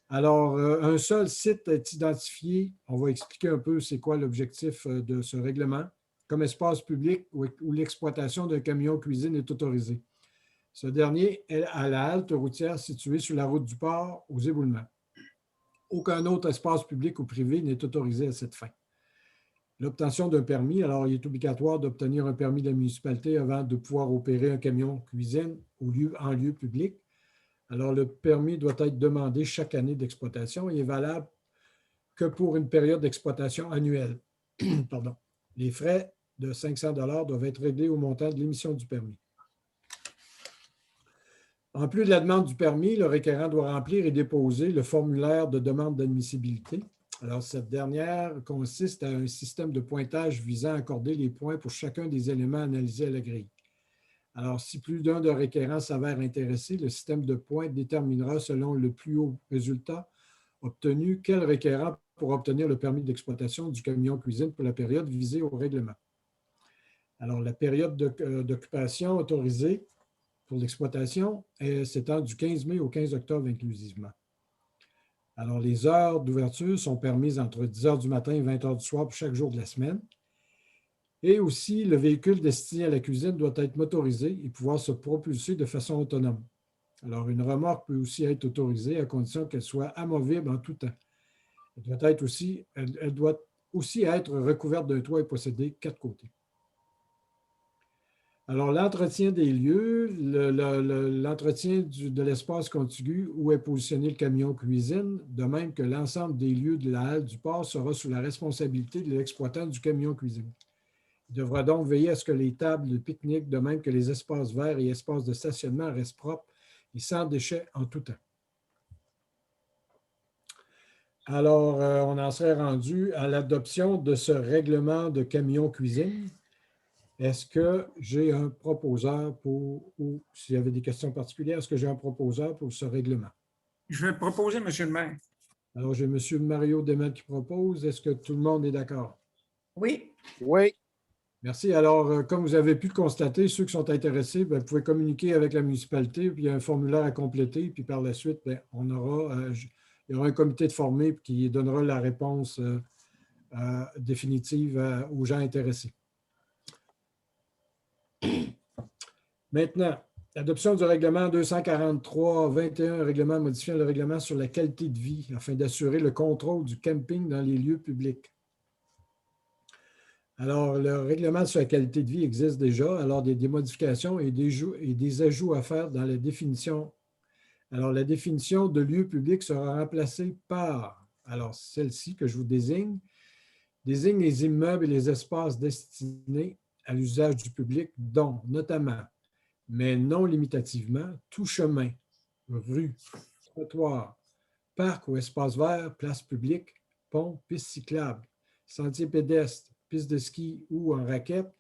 Alors, un seul site est identifié. On va expliquer un peu c'est quoi l'objectif de ce règlement. Comme espace public où l'exploitation d'un camion cuisine est autorisée. Ce dernier est à la halte routière située sur la route du port aux Éboulements. Aucun autre espace public ou privé n'est autorisé à cette fin. L'obtention d'un permis, alors il est obligatoire d'obtenir un permis de la municipalité avant de pouvoir opérer un camion cuisine en lieu public. Alors le permis doit être demandé chaque année d'exploitation et est valable que pour une période d'exploitation annuelle. Pardon. Les frais de 500 $ doivent être réglés au montant de l'émission du permis. En plus de la demande du permis, le requérant doit remplir et déposer le formulaire de demande d'admissibilité. Alors, cette dernière consiste à un système de pointage visant à accorder les points pour chacun des éléments analysés à la grille. Alors, si plus d'un de requérants s'avère intéressé, le système de points déterminera, selon le plus haut résultat obtenu, quel requérant pourra obtenir le permis d'exploitation du camion cuisine pour la période visée au règlement. Alors, la période d'occupation autorisée pour l'exploitation s'étend du 15 mai au 15 octobre inclusivement. Alors, les heures d'ouverture sont permises entre 10 h du matin et 20 h du soir pour chaque jour de la semaine. Et aussi, le véhicule destiné à la cuisine doit être motorisé et pouvoir se propulser de façon autonome. Alors, une remorque peut aussi être autorisée à condition qu'elle soit amovible en tout temps. Elle doit aussi être recouverte d'un toit et posséder 4 côtés. Alors, l'entretien des lieux, l'entretien de l'espace contigu où est positionné le camion cuisine, de même que l'ensemble des lieux de la halle du port sera sous la responsabilité de l'exploitant du camion cuisine. Il devra donc veiller à ce que les tables de pique-nique, de même que les espaces verts et espaces de stationnement restent propres et sans déchets en tout temps. Alors, on en serait rendu à l'adoption de ce règlement de camion cuisine. Est-ce que j'ai un proposeur pour, ou s'il y avait des questions particulières, est-ce que j'ai un proposeur pour ce règlement?
Je vais proposer, M. le maire.
Alors, j'ai M. Mario Demel qui propose. Est-ce que tout le monde est d'accord?
Oui.
Oui.
Merci. Alors, comme vous avez pu le constater, ceux qui sont intéressés, bien, vous pouvez communiquer avec la municipalité, puis il y a un formulaire à compléter, puis par la suite, bien, il y aura un comité de formés qui donnera la réponse définitive aux gens intéressés. Maintenant, l'adoption du règlement 243-21, règlement modifiant le règlement sur la qualité de vie afin d'assurer le contrôle du camping dans les lieux publics. Alors, le règlement sur la qualité de vie existe déjà. Alors, des modifications et des ajouts à faire dans la définition. Alors, la définition de lieu public sera remplacée par, alors celle-ci que je vous désigne les immeubles et les espaces destinés à l'usage du public, dont notamment, mais non limitativement, tout chemin, rue, trottoir, parc ou espace vert, place publique, pont, piste cyclable, sentier pédestre, piste de ski ou en raquette,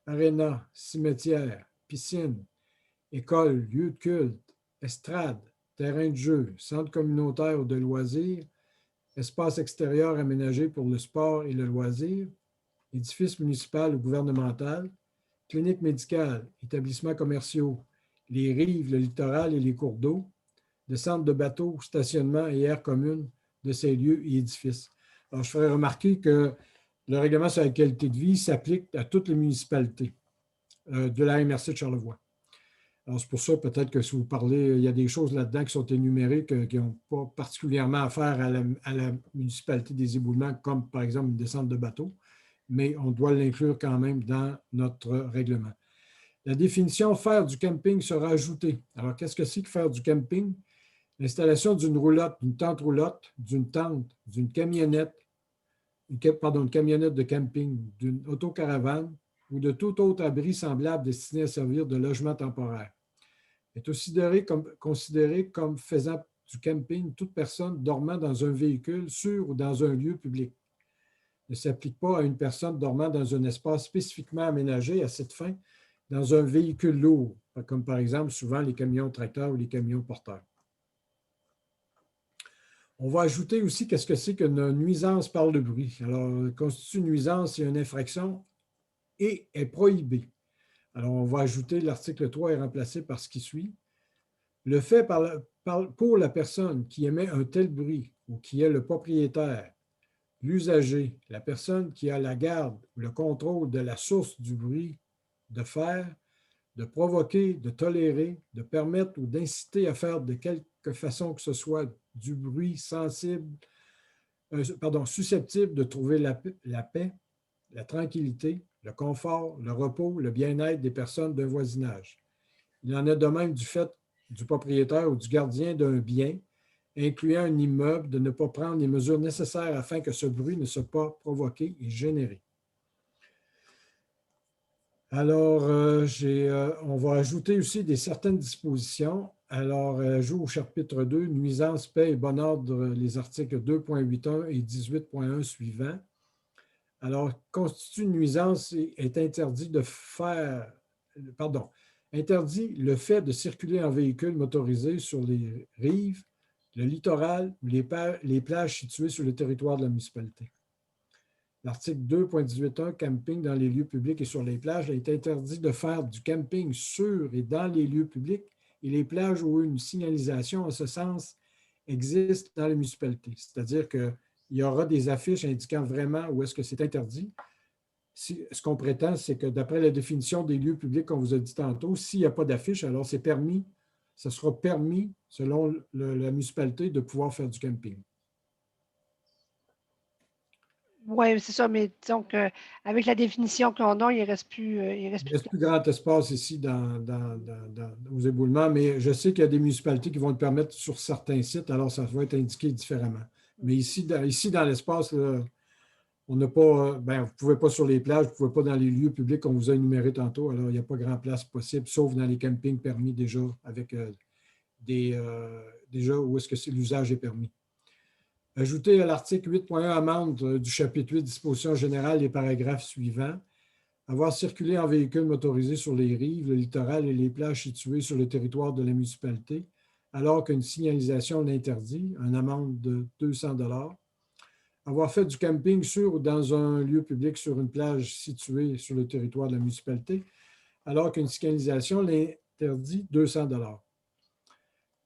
aréna, cimetière, piscine, école, lieu de culte, estrade, terrain de jeu, centre communautaire ou de loisirs, espace extérieur aménagé pour le sport et le loisir, édifice municipal ou gouvernemental, clinique médicale, établissements commerciaux, les rives, le littoral et les cours d'eau, de centres de bateaux, stationnement et aires communes de ces lieux et édifices. Alors, je ferai remarquer que le règlement sur la qualité de vie s'applique à toutes les municipalités de la MRC de Charlevoix. Alors, c'est pour ça peut-être que si vous parlez, il y a des choses là-dedans qui sont énumérées qui n'ont pas particulièrement affaire à la municipalité des éboulements, comme par exemple une descente de bateau, mais on doit l'inclure quand même dans notre règlement. La définition « faire du camping » sera ajoutée. Alors, qu'est-ce que c'est que faire du camping? L'installation d'une roulotte, d'une tente roulotte, d'une tente, d'une camionnette, une camionnette de camping, d'une autocaravane ou de tout autre abri semblable destiné à servir de logement temporaire. Est aussi considéré comme faisant du camping toute personne dormant dans un véhicule sur ou dans un lieu public. Ne s'applique pas à une personne dormant dans un espace spécifiquement aménagé à cette fin dans un véhicule lourd, comme par exemple souvent les camions tracteurs ou les camions porteurs. On va ajouter aussi qu'est-ce que c'est qu'une nuisance par le bruit. Alors, constitue une nuisance et une infraction et est prohibée. Alors, on va ajouter l'article 3 est remplacé par ce qui suit. Le fait pour la personne qui émet un tel bruit ou qui est le propriétaire, l'usager, la personne qui a la garde ou le contrôle de la source du bruit, de faire, de provoquer, de tolérer, de permettre ou d'inciter à faire de quelque façon que ce soit du bruit susceptible de trouver la paix, la tranquillité, le confort, le repos, le bien-être des personnes d'un voisinage. Il en est de même du fait du propriétaire ou du gardien d'un bien, incluant un immeuble, de ne pas prendre les mesures nécessaires afin que ce bruit ne soit pas provoqué et généré. Alors, on va ajouter aussi certaines dispositions. Alors, ajout au chapitre 2, nuisance, paix et bon ordre, les articles 2.81 et 18.1 suivants. Alors, constitue une nuisance est interdit interdit le fait de circuler en véhicule motorisé sur les rives, le littoral ou les plages situées sur le territoire de la municipalité. L'article 2.18.1, camping dans les lieux publics et sur les plages, est interdit de faire du camping sur et dans les lieux publics et les plages où une signalisation en ce sens existe dans les municipalités. C'est-à-dire qu'il y aura des affiches indiquant vraiment où est-ce que c'est interdit. Ce qu'on prétend, c'est que d'après la définition des lieux publics qu'on vous a dit tantôt, s'il n'y a pas d'affiche, alors c'est permis, ce sera permis, selon la municipalité, de pouvoir faire du camping.
Oui, c'est ça, mais disons qu'avec la définition qu'on a, il ne reste plus.
Il ne reste plus grand espace ici aux éboulements, mais je sais qu'il y a des municipalités qui vont le permettre sur certains sites, alors ça va être indiqué différemment. Mais ici, dans l'espace, là, on n'a pas, ben, vous ne pouvez pas sur les plages, vous ne pouvez pas dans les lieux publics qu'on vous a énumérés tantôt, alors il n'y a pas grand place possible, sauf dans les campings permis déjà, avec déjà où est-ce que l'usage est permis. Ajouter à l'article 8.1 amende du chapitre 8, dispositions générales, les paragraphes suivants. Avoir circulé en véhicule motorisé sur les rives, le littoral et les plages situées sur le territoire de la municipalité, alors qu'une signalisation l'interdit, une amende de 200 $. Avoir fait du camping sur ou dans un lieu public sur une plage située sur le territoire de la municipalité, alors qu'une signalisation l'interdit, 200 $.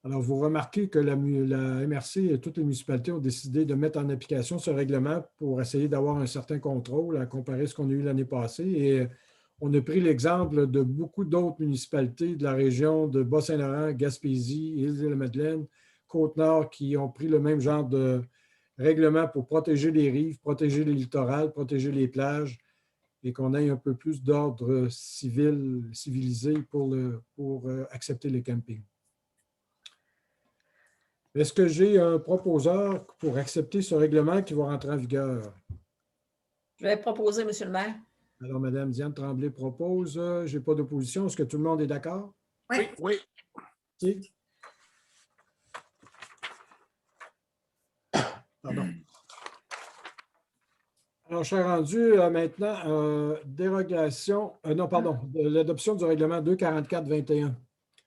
Alors, vous remarquez que la MRC et toutes les municipalités ont décidé de mettre en application ce règlement pour essayer d'avoir un certain contrôle à comparer à ce qu'on a eu l'année passée. Et on a pris l'exemple de beaucoup d'autres municipalités de la région de Bas-Saint-Laurent, Gaspésie, Île-de-la-Madeleine, Côte-Nord qui ont pris le même genre de règlement pour protéger les rives, protéger les littorales, protéger les plages et qu'on ait un peu plus d'ordre civilisé pour accepter le camping. Est-ce que j'ai un proposeur pour accepter ce règlement qui va rentrer en vigueur?
Je vais proposer, Monsieur le maire.
Alors, Mme Diane Tremblay propose. Je n'ai pas d'opposition. Est-ce que tout le monde est d'accord?
Oui.
Oui.
Oui. Pardon. Alors, je suis rendu maintenant dérogation, l'adoption du règlement 244-21.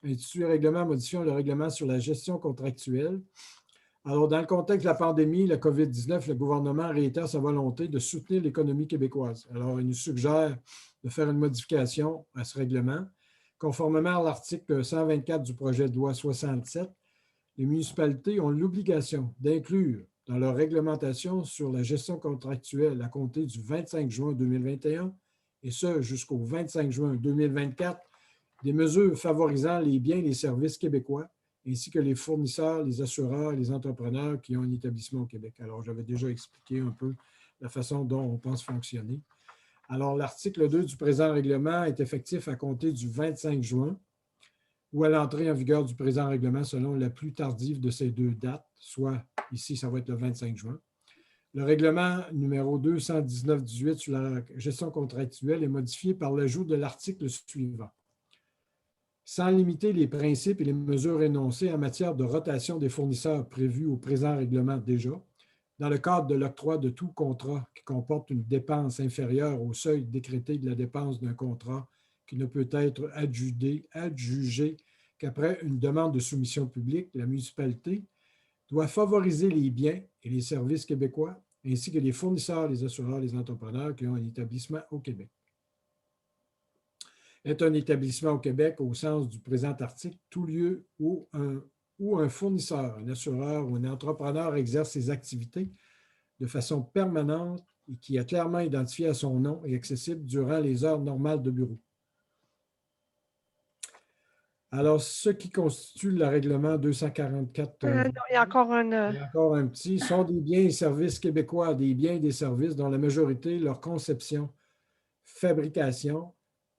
Intitulé Règlement modifiant le règlement sur la gestion contractuelle. Alors, dans le contexte de la pandémie, la COVID-19, le gouvernement réitère sa volonté de soutenir l'économie québécoise. Alors, il nous suggère de faire une modification à ce règlement. Conformément à l'article 124 du projet de loi 67, les municipalités ont l'obligation d'inclure dans leur réglementation sur la gestion contractuelle à compter du 25 juin 2021 et ce jusqu'au 25 juin 2024, des mesures favorisant les biens et les services québécois, ainsi que les fournisseurs, les assureurs et les entrepreneurs qui ont un établissement au Québec. Alors, j'avais déjà expliqué un peu la façon dont on pense fonctionner. Alors, l'article 2 du présent règlement est effectif à compter du 25 juin ou à l'entrée en vigueur du présent règlement selon la plus tardive de ces deux dates, soit ici, ça va être le 25 juin. Le règlement numéro 219-18 sur la gestion contractuelle est modifié par l'ajout de l'article suivant. Sans limiter les principes et les mesures énoncées en matière de rotation des fournisseurs prévus au présent règlement déjà, dans le cadre de l'octroi de tout contrat qui comporte une dépense inférieure au seuil décrété de la dépense d'un contrat qui ne peut être adjugé qu'après une demande de soumission publique, la municipalité doit favoriser les biens et les services québécois, ainsi que les fournisseurs, les assureurs, les entrepreneurs qui ont un établissement au Québec. Est un établissement au Québec au sens du présent article tout lieu où un fournisseur, un assureur ou un entrepreneur exerce ses activités de façon permanente et qui est clairement identifié à son nom et accessible durant les heures normales de bureau. Alors, ce qui constitue le règlement 244...
il y a encore
il y a encore un petit. Sont des biens et services québécois, des biens et des services dont la majorité, leur conception, fabrication,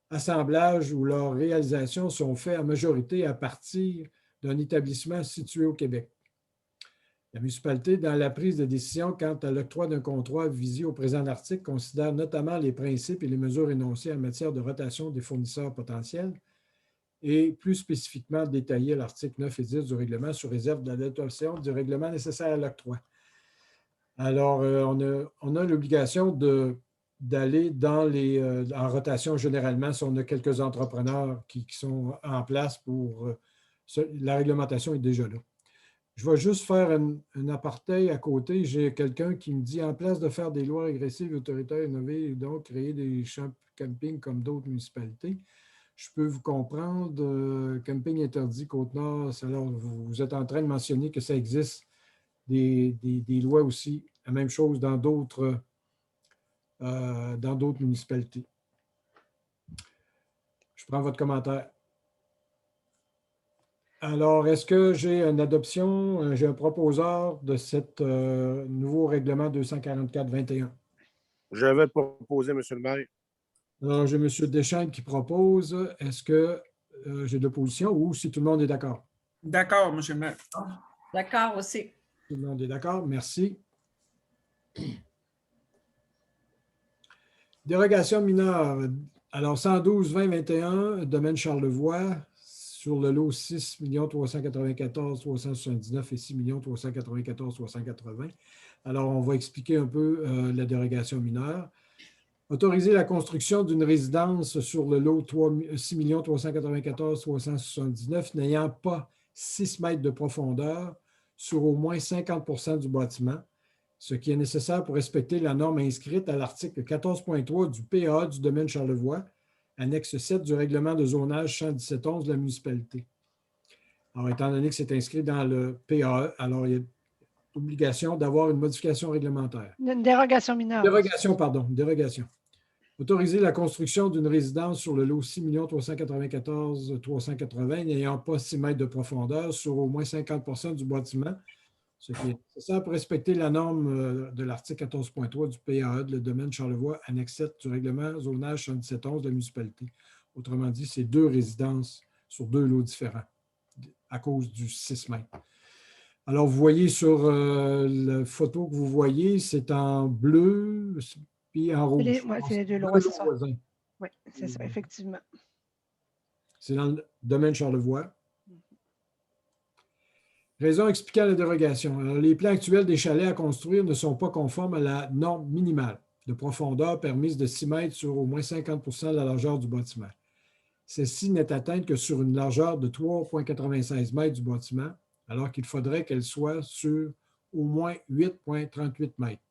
assemblage ou leur réalisation sont faits en majorité à partir d'un établissement situé au Québec. La municipalité, dans la prise de décision quant à l'octroi d'un contrat visé au présent article, considère notamment les principes et les mesures énoncées en matière de rotation des fournisseurs potentiels et plus spécifiquement détaillé à l'article 9 et 10 du règlement sous réserve de l'adoption du règlement nécessaire à l'octroi. Alors, on a l'obligation d'aller en rotation généralement si on a quelques entrepreneurs qui sont en place pour... la réglementation est déjà là. Je vais juste faire un aparté à côté. J'ai quelqu'un qui me dit, en place de faire des lois régressives et autoritaires innovées et donc créer des champs camping comme d'autres municipalités, je peux vous comprendre. Camping interdit Côte-Nord, alors vous êtes en train de mentionner que ça existe des lois aussi. La même chose dans d'autres municipalités. Je prends votre commentaire. Alors, est-ce que j'ai une adoption, j'ai un proposeur de ce nouveau règlement 244-21?
Je vais le proposer, M. le maire.
Alors, j'ai M. Deschênes qui propose. Est-ce que j'ai de l'opposition ou si tout le monde est d'accord?
D'accord, M. le maire.
D'accord aussi.
Tout le monde est d'accord. Merci. Dérogation mineure. Alors, 112-2021, domaine Charlevoix, sur le lot 6 394 379 et 6 394 380. Alors, on va expliquer un peu la dérogation mineure. Autoriser la construction d'une résidence sur le lot 6 394 379 n'ayant pas 6 mètres de profondeur sur au moins 50 du bâtiment, ce qui est nécessaire pour respecter la norme inscrite à l'article 14.3 du PA du domaine Charlevoix, annexe 7 du règlement de zonage 117.11 de la municipalité. Alors, étant donné que c'est inscrit dans le PA, alors il y a obligation d'avoir une modification réglementaire.
Une dérogation mineure.
Dérogation, pardon, dérogation. Autoriser la construction d'une résidence sur le lot 6 394 380 n'ayant pas 6 mètres de profondeur sur au moins 50 du bâtiment, ce qui est nécessaire pour respecter la norme de l'article 14.3 du PAE de le domaine Charlevoix, annexe 7 du règlement zonage 117.11 de la municipalité. Autrement dit, c'est 2 résidences sur 2 lots différents à cause du 6 mètres. Alors, vous voyez sur la photo que vous voyez, c'est en bleu puis en rouge.
Oui, c'est les 2 lots, c'est ça. Oui, c'est ça, effectivement.
C'est dans le domaine Charlevoix. Raison expliquant la dérogation. Alors, les plans actuels des chalets à construire ne sont pas conformes à la norme minimale de profondeur permise de 6 mètres sur au moins 50 de la largeur du bâtiment. Celle-ci n'est atteinte que sur une largeur de 3,96 mètres du bâtiment, alors qu'il faudrait qu'elle soit sur au moins 8,38 mètres.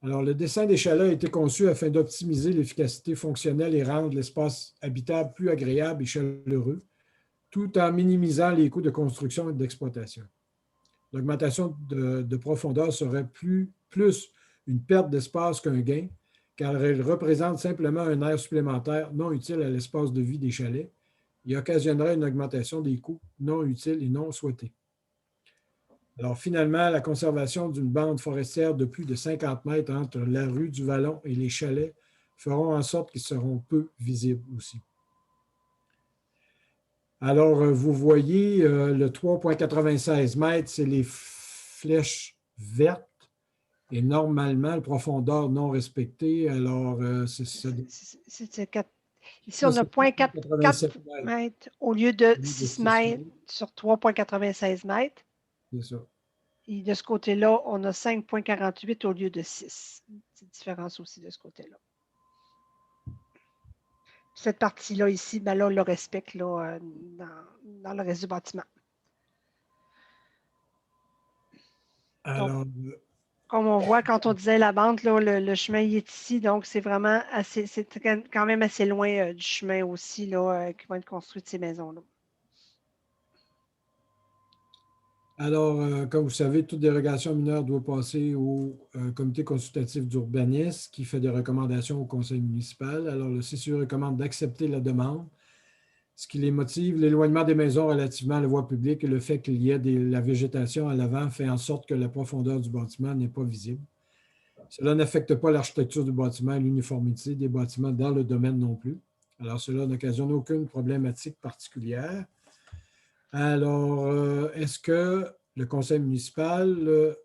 Alors, le dessin des chalets a été conçu afin d'optimiser l'efficacité fonctionnelle et rendre l'espace habitable plus agréable et chaleureux, tout en minimisant les coûts de construction et d'exploitation. L'augmentation de profondeur serait plus une perte d'espace qu'un gain, car elle représente simplement un aire supplémentaire non utile à l'espace de vie des chalets et occasionnerait une augmentation des coûts non utiles et non souhaités. Alors, finalement, la conservation d'une bande forestière de plus de 50 mètres entre la rue du Vallon et les chalets feront en sorte qu'ils seront peu visibles aussi. Alors, vous voyez, le 3,96 mètres, c'est les flèches vertes et normalement, la profondeur non respectée. Alors, c'est ça.
Ici, on a 0,4 mètres au lieu de 6 mètres sur 3,96 mètres.
C'est ça.
Et de ce côté-là, on a 5,48 au lieu de 6. C'est une différence aussi de ce côté-là. Cette partie-là ici, ben là, on le respecte là, dans le reste du bâtiment.
Alors,
donc, comme on voit quand on disait la bande, là, le chemin il est ici, donc c'est vraiment assez, c'est quand même assez loin du chemin aussi là, qui va être construit de ces maisons-là.
Alors, comme vous savez, toute dérogation mineure doit passer au comité consultatif d'urbanisme qui fait des recommandations au conseil municipal. Alors, le CCU recommande d'accepter la demande. Ce qui les motive, l'éloignement des maisons relativement à la voie publique et le fait qu'il y ait la végétation à l'avant fait en sorte que la profondeur du bâtiment n'est pas visible. Cela n'affecte pas l'architecture du bâtiment et l'uniformité des bâtiments dans le domaine non plus. Alors, cela n'occasionne aucune problématique particulière. Alors, est-ce que le conseil municipal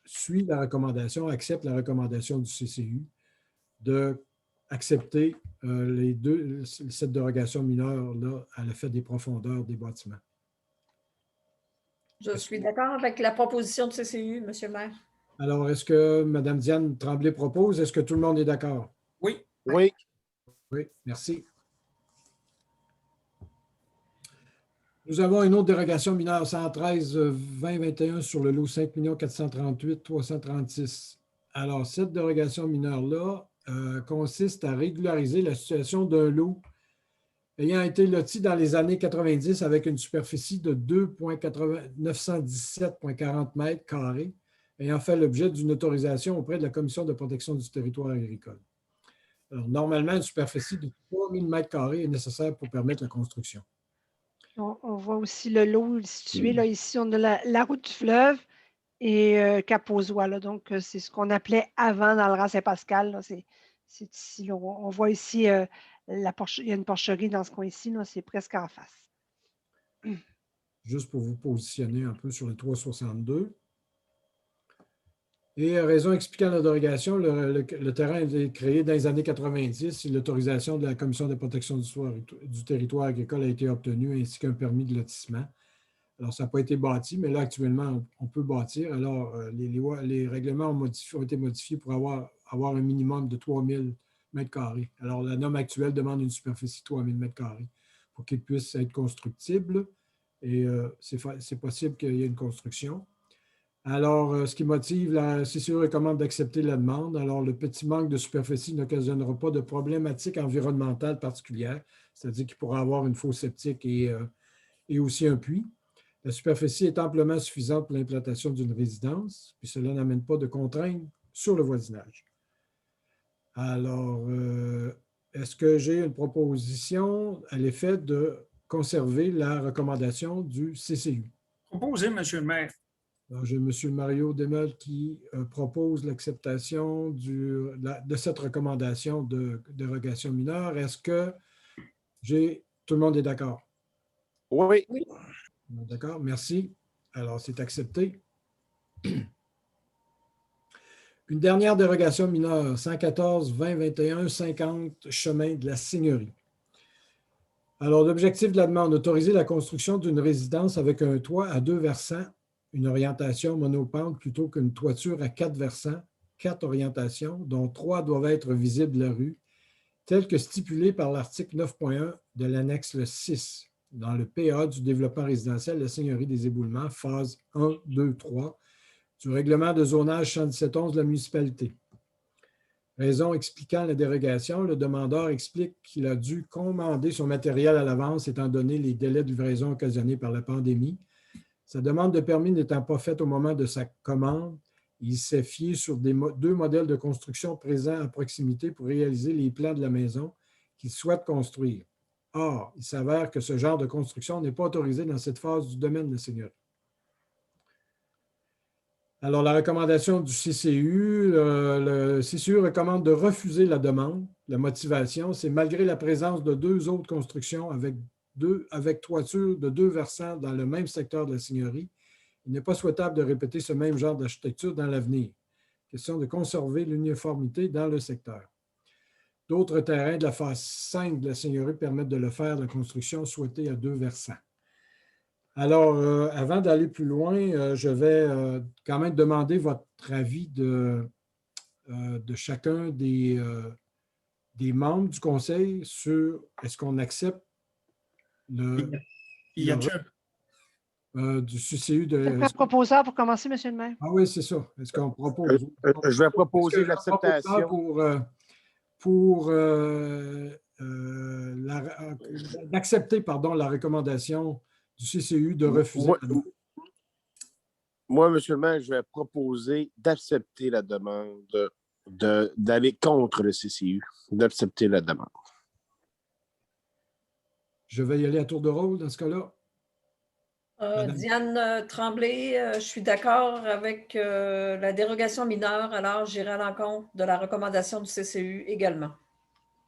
suit la recommandation, accepte la recommandation du CCU d'accepter cette dérogation mineure-là à l'effet des profondeurs des bâtiments?
Je suis d'accord avec la proposition de CCU, M. le maire.
Alors, est-ce que Mme Diane Tremblay propose? Est-ce que tout le monde est d'accord?
Oui.
Oui.
Oui, merci. Nous avons une autre dérogation mineure 113-2021 sur le lot 5 438 336. Alors, cette dérogation mineure-là consiste à régulariser la situation d'un lot ayant été loti dans les années 90 avec une superficie de 917,40 mètres carrés ayant fait l'objet d'une autorisation auprès de la Commission de protection du territoire agricole. Alors, normalement, une superficie de 3000 mètres carrés est nécessaire pour permettre la construction.
On voit aussi le lot situé là, ici. On a la route du fleuve et Cap-aux-Oies, là. Donc, c'est ce qu'on appelait avant dans le rang Saint-Pascal, là. C'est ici, là. On voit ici, il y a une porcherie dans ce coin-ci, là. C'est presque en face.
Juste pour vous positionner un peu sur les 362. Et raison expliquant la dérogation, le terrain a été créé dans les années 90 et l'autorisation de la Commission de protection du territoire agricole a été obtenue, ainsi qu'un permis de lotissement. Alors, ça n'a pas été bâti, mais là, actuellement, on peut bâtir. Alors, les règlements ont été modifiés pour avoir un minimum de 3000 m². Alors, la norme actuelle demande une superficie de 3000 m² pour qu'il puisse être constructible. Et c'est possible qu'il y ait une construction. Alors, ce qui motive, la CCE recommande d'accepter la demande. Alors, le petit manque de superficie n'occasionnera pas de problématiques environnementales particulières, c'est-à-dire qu'il pourra avoir une fosse septique et aussi un puits. La superficie est amplement suffisante pour l'implantation d'une résidence, puis cela n'amène pas de contraintes sur le voisinage. Alors, est-ce que j'ai une proposition à l'effet de conserver la recommandation du CCU?
Proposé, M. le maire.
Alors, j'ai M. Mario Demel qui propose l'acceptation de cette recommandation de dérogation mineure. Est-ce que tout le monde est d'accord?
Oui.
D'accord, merci. Alors, c'est accepté. Une dernière dérogation mineure, 114 20 21 50 chemin de la Seigneurie. Alors, l'objectif de la demande, autoriser la construction d'une résidence avec un toit à 2 versants, une orientation monopente plutôt qu'une toiture à 4 versants, 4 orientations, dont 3 doivent être visibles de la rue, tel que stipulé par l'article 9.1 de l'annexe 6 dans le PA du développement résidentiel de la Seigneurie des Éboulements, phase 1, 2, 3, du règlement de zonage 117.11 de la municipalité. Raison expliquant la dérogation, le demandeur explique qu'il a dû commander son matériel à l'avance étant donné les délais de livraison occasionnés par la pandémie. Sa demande de permis n'étant pas faite au moment de sa commande, il s'est fié sur 2 modèles de construction présents à proximité pour réaliser les plans de la maison qu'il souhaite construire. Or, il s'avère que ce genre de construction n'est pas autorisé dans cette phase du domaine de la Seigneurie. Alors, la recommandation du CCU, le CCU recommande de refuser la demande. La motivation, c'est malgré la présence de 2 autres constructions avec toiture de 2 versants dans le même secteur de la Seigneurie, il n'est pas souhaitable de répéter ce même genre d'architecture dans l'avenir. Question de conserver l'uniformité dans le secteur. D'autres terrains de la phase 5 de la Seigneurie permettent de le faire, la construction souhaitée à 2 versants. Alors, avant d'aller plus loin, je vais quand même demander votre avis de chacun des membres du conseil sur est-ce qu'on accepte du CCU de...
C'est quoi le proposeur pour commencer, M. le maire?
Ah oui, c'est ça. Est-ce qu'on propose?
Je vais proposer l'acceptation.
D'accepter la recommandation du CCU de refuser.
Moi, M. le maire, je vais proposer d'accepter la demande, d'aller contre le CCU, d'accepter la demande.
Je vais y aller à tour de rôle dans ce cas-là.
Diane Tremblay, je suis d'accord avec la dérogation mineure, alors j'irai à l'encontre de la recommandation du CCU également.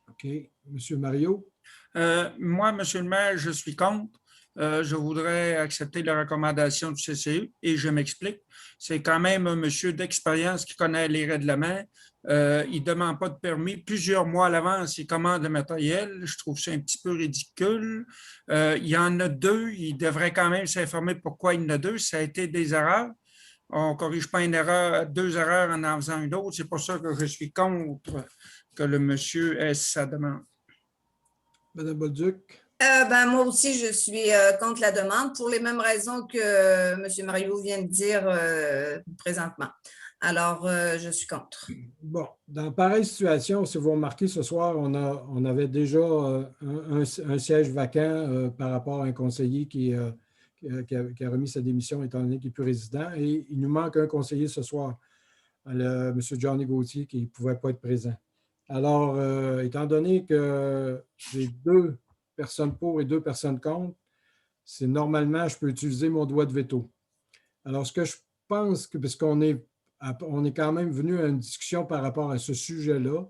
OK. M. Mario?
Moi, M. le maire, je suis contre. Je voudrais accepter la recommandation du CCU et je m'explique. C'est quand même un monsieur d'expérience qui connaît les règlements. Il ne demande pas de permis. Plusieurs mois à l'avance, il commande le matériel. Je trouve ça un petit peu ridicule. Il y en a 2. Il devrait quand même s'informer pourquoi il y en a 2. Ça a été des erreurs. On ne corrige pas une erreur, 2 erreurs en faisant une autre. C'est pour ça que je suis contre que le monsieur ait sa demande.
Mme Bolduc?
Moi aussi, je suis contre la demande pour les mêmes raisons que M. Mario vient de dire présentement. Alors, je suis contre.
Bon, dans pareille situation, si vous remarquez, ce soir, on avait déjà un siège vacant par rapport à un conseiller qui a remis sa démission étant donné qu'il n'est plus résident. Et il nous manque un conseiller ce soir, M. Johnny Gauthier, qui ne pouvait pas être présent. Alors, étant donné que j'ai 2 personnes pour et 2 personnes contre, c'est normalement, je peux utiliser mon droit de veto. Alors, ce que je pense que, parce qu'on est quand même venu à une discussion par rapport à ce sujet-là,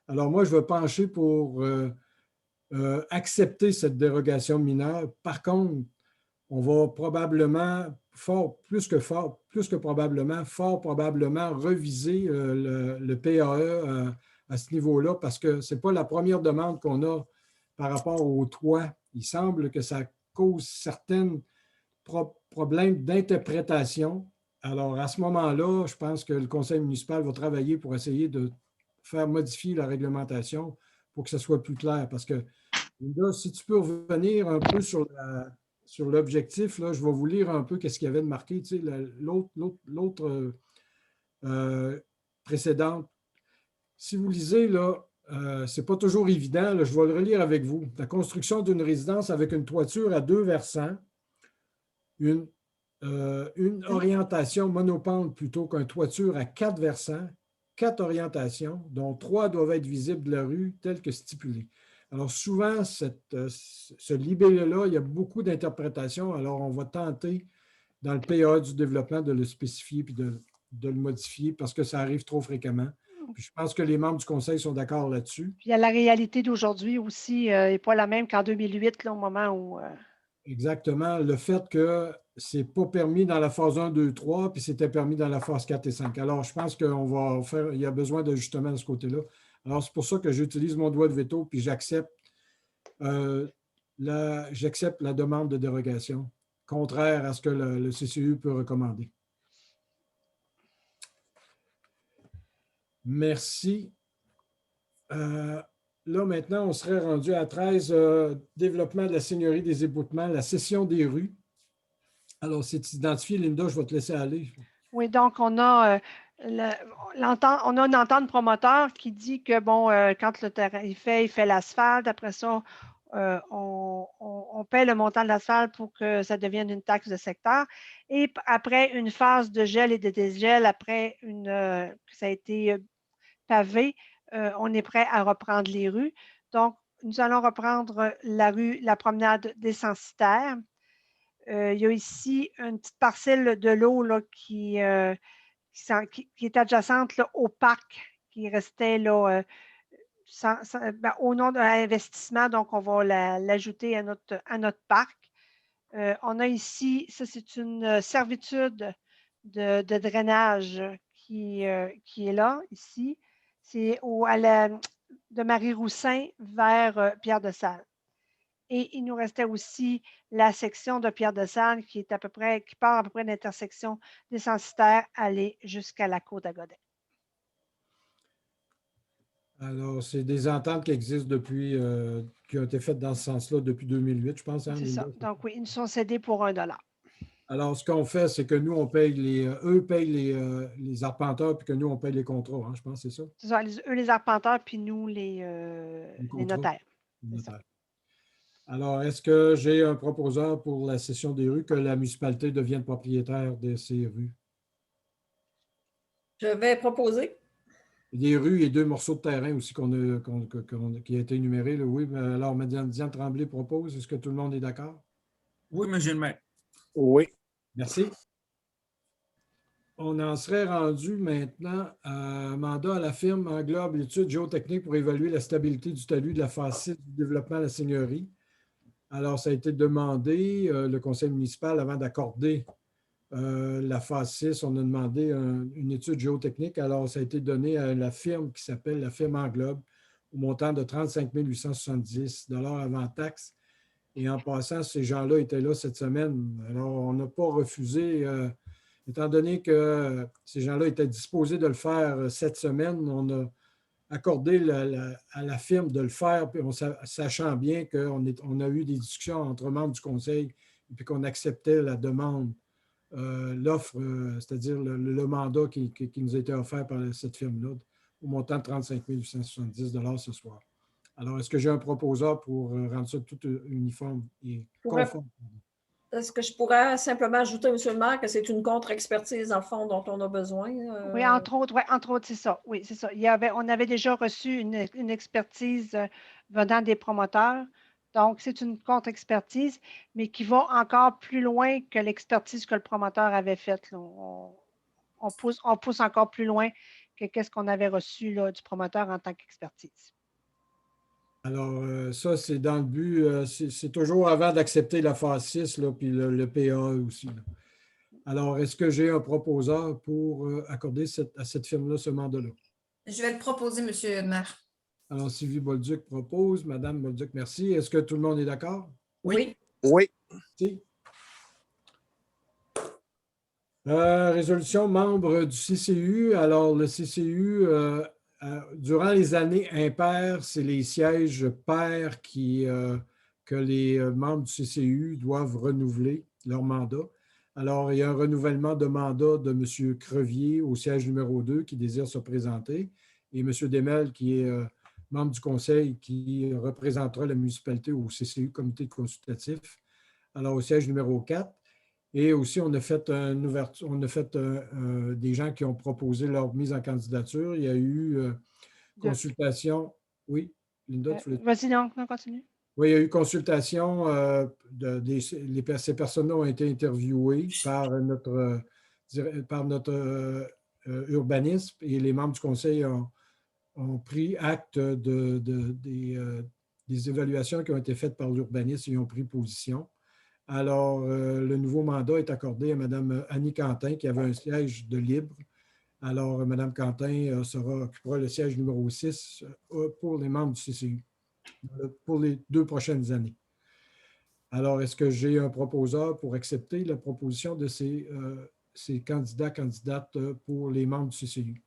alors moi, je vais pencher pour accepter cette dérogation mineure. Par contre, on va probablement, fort probablement reviser le PAE à ce niveau-là, parce que ce n'est pas la première demande qu'on a par rapport au toit. Il semble que ça cause certains problèmes d'interprétation. Alors, à ce moment-là, je pense que le conseil municipal va travailler pour essayer de faire modifier la réglementation pour que ce soit plus clair. Parce que, Linda, si tu peux revenir un peu sur l'objectif, là, je vais vous lire un peu ce qu'il y avait de marqué. Tu sais, l'autre précédente. Si vous lisez, là, ce n'est pas toujours évident. Là, je vais le relire avec vous. La construction d'une résidence avec une toiture à 2 versants, une orientation monopente plutôt qu'une toiture à 4 versants, 4 orientations, dont 3 doivent être visibles de la rue, tel que stipulé. Alors, souvent, ce libellé-là, il y a beaucoup d'interprétations. Alors, on va tenter, dans le PA du développement, de le spécifier puis de le modifier parce que ça arrive trop fréquemment. Puis je pense que les membres du conseil sont d'accord là-dessus.
Puis il y a la réalité d'aujourd'hui aussi, n'est pas la même qu'en 2008, là, au moment où…
Exactement. Le fait que ce n'est pas permis dans la phase 1, 2, 3, puis c'était permis dans la phase 4 et 5. Alors, je pense il y a besoin d'ajustement de ce côté-là. Alors, c'est pour ça que j'utilise mon droit de veto, puis j'accepte la demande de dérogation, contraire à ce que le CCU peut recommander. Merci. Là, maintenant, on serait rendu à 13, développement de la seigneurie des éboutements, la cession des rues. Alors, c'est identifié, Linda, je vais te laisser aller.
Oui, donc on a, une entente promoteur qui dit que, bon, quand le terrain il fait l'asphalte, après ça, on paie le montant de l'asphalte pour que ça devienne une taxe de secteur. Et après une phase de gel et de dégel, après que ça a été pavé, on est prêt à reprendre les rues. Donc, nous allons reprendre la promenade des Censitaires. Il y a ici une petite parcelle de l'eau qui est adjacente là, au parc, qui restait là, au nom d'un investissement, donc on va l'ajouter à notre parc. On a ici, ça c'est une servitude de drainage qui est là, ici. C'est de Marie-Roussin vers Pierre-de-Salle. Et il nous restait aussi la section de Pierre-de-Salle qui part à peu près de l'intersection des Censitaires, aller jusqu'à la côte à Godet.
Alors, c'est des ententes qui existent depuis, qui ont été faites dans ce sens-là depuis 2008, je pense. Hein,
c'est ça. Donc, oui, ils nous sont cédés pour $1.
Alors, ce qu'on fait, c'est que nous, on paye eux payent les arpenteurs, puis que nous, on paye les contrats, hein, je pense, c'est ça?
C'est ça, eux, les arpenteurs, puis nous, les notaires.
Alors, est-ce que j'ai un proposeur pour la cession des rues, que la municipalité devienne propriétaire de ces rues?
Je vais proposer.
Des rues et 2 morceaux de terrain aussi qui a été énuméré. Là. Oui, alors, Diane Tremblay propose. Est-ce que tout le monde est d'accord?
Oui, monsieur le maire.
Oui.
Merci. On en serait rendu maintenant à un mandat à la firme englobe l'étude géotechnique pour évaluer la stabilité du talus de la phase 6 du développement de la seigneurie. Alors, ça a été demandé, le conseil municipal, avant d'accorder la phase 6, on a demandé une étude géotechnique. Alors, ça a été donné à la firme qui s'appelle la firme Englobe au montant de 35 870 $ avant taxe. Et en passant, ces gens-là étaient là cette semaine. Alors, on n'a pas refusé, étant donné que ces gens-là étaient disposés de le faire cette semaine, on a accordé à la firme de le faire, puis sachant bien qu'on a eu des discussions entre membres du conseil et puis qu'on acceptait la demande. L'offre, c'est-à-dire le mandat qui nous a été offert par cette firme-là, au montant de 35 870 $ ce soir. Alors, est-ce que j'ai un proposeur pour rendre ça tout uniforme et conforme?
Est-ce que je pourrais simplement ajouter, M. le maire, que c'est une contre-expertise, en fond, dont on a besoin?
Oui, entre autres, c'est ça. Oui, c'est ça. On avait déjà reçu une expertise venant des promoteurs. Donc, c'est une contre-expertise, mais qui va encore plus loin que l'expertise que le promoteur avait faite. on pousse encore plus loin que qu'est-ce qu'on avait reçu là, du promoteur en tant qu'expertise.
Alors, ça, c'est dans le but, c'est toujours avant d'accepter la phase 6, là, puis le PA aussi, là. Alors, est-ce que j'ai un proposeur pour accorder à cette firme-là ce mandat-là?
Je vais le proposer, Monsieur le maire.
Alors, Sylvie Bolduc propose. Madame Bolduc, merci. Est-ce que tout le monde est d'accord?
Oui.
Oui.
Merci. Résolution membre du CCU. Alors, le CCU, durant les années impaires, c'est les sièges pairs que les membres du CCU doivent renouveler leur mandat. Alors, il y a un renouvellement de mandat de M. Crevier au siège numéro 2 qui désire se présenter et M. Desmel qui est membre du conseil qui représentera la municipalité au CCU, comité consultatif, alors au siège numéro 4. Et aussi, on a fait des gens qui ont proposé leur mise en candidature. Il y a eu consultation. Oui, Linda, tu voulais...
Vas-y, donc, on continue.
Oui, il y a eu consultation. Ces personnes-là ont été interviewées par notre urbanisme et les membres du conseil ont pris acte des évaluations qui ont été faites par l'urbanisme et ont pris position. Alors, le nouveau mandat est accordé à Mme Annie Quentin, qui avait un siège de libre. Alors, Mme Quentin occupera le siège numéro 6 pour les membres du CCU pour les 2 prochaines années. Alors, est-ce que j'ai un proposeur pour accepter la proposition de ces candidates pour les membres du CCU?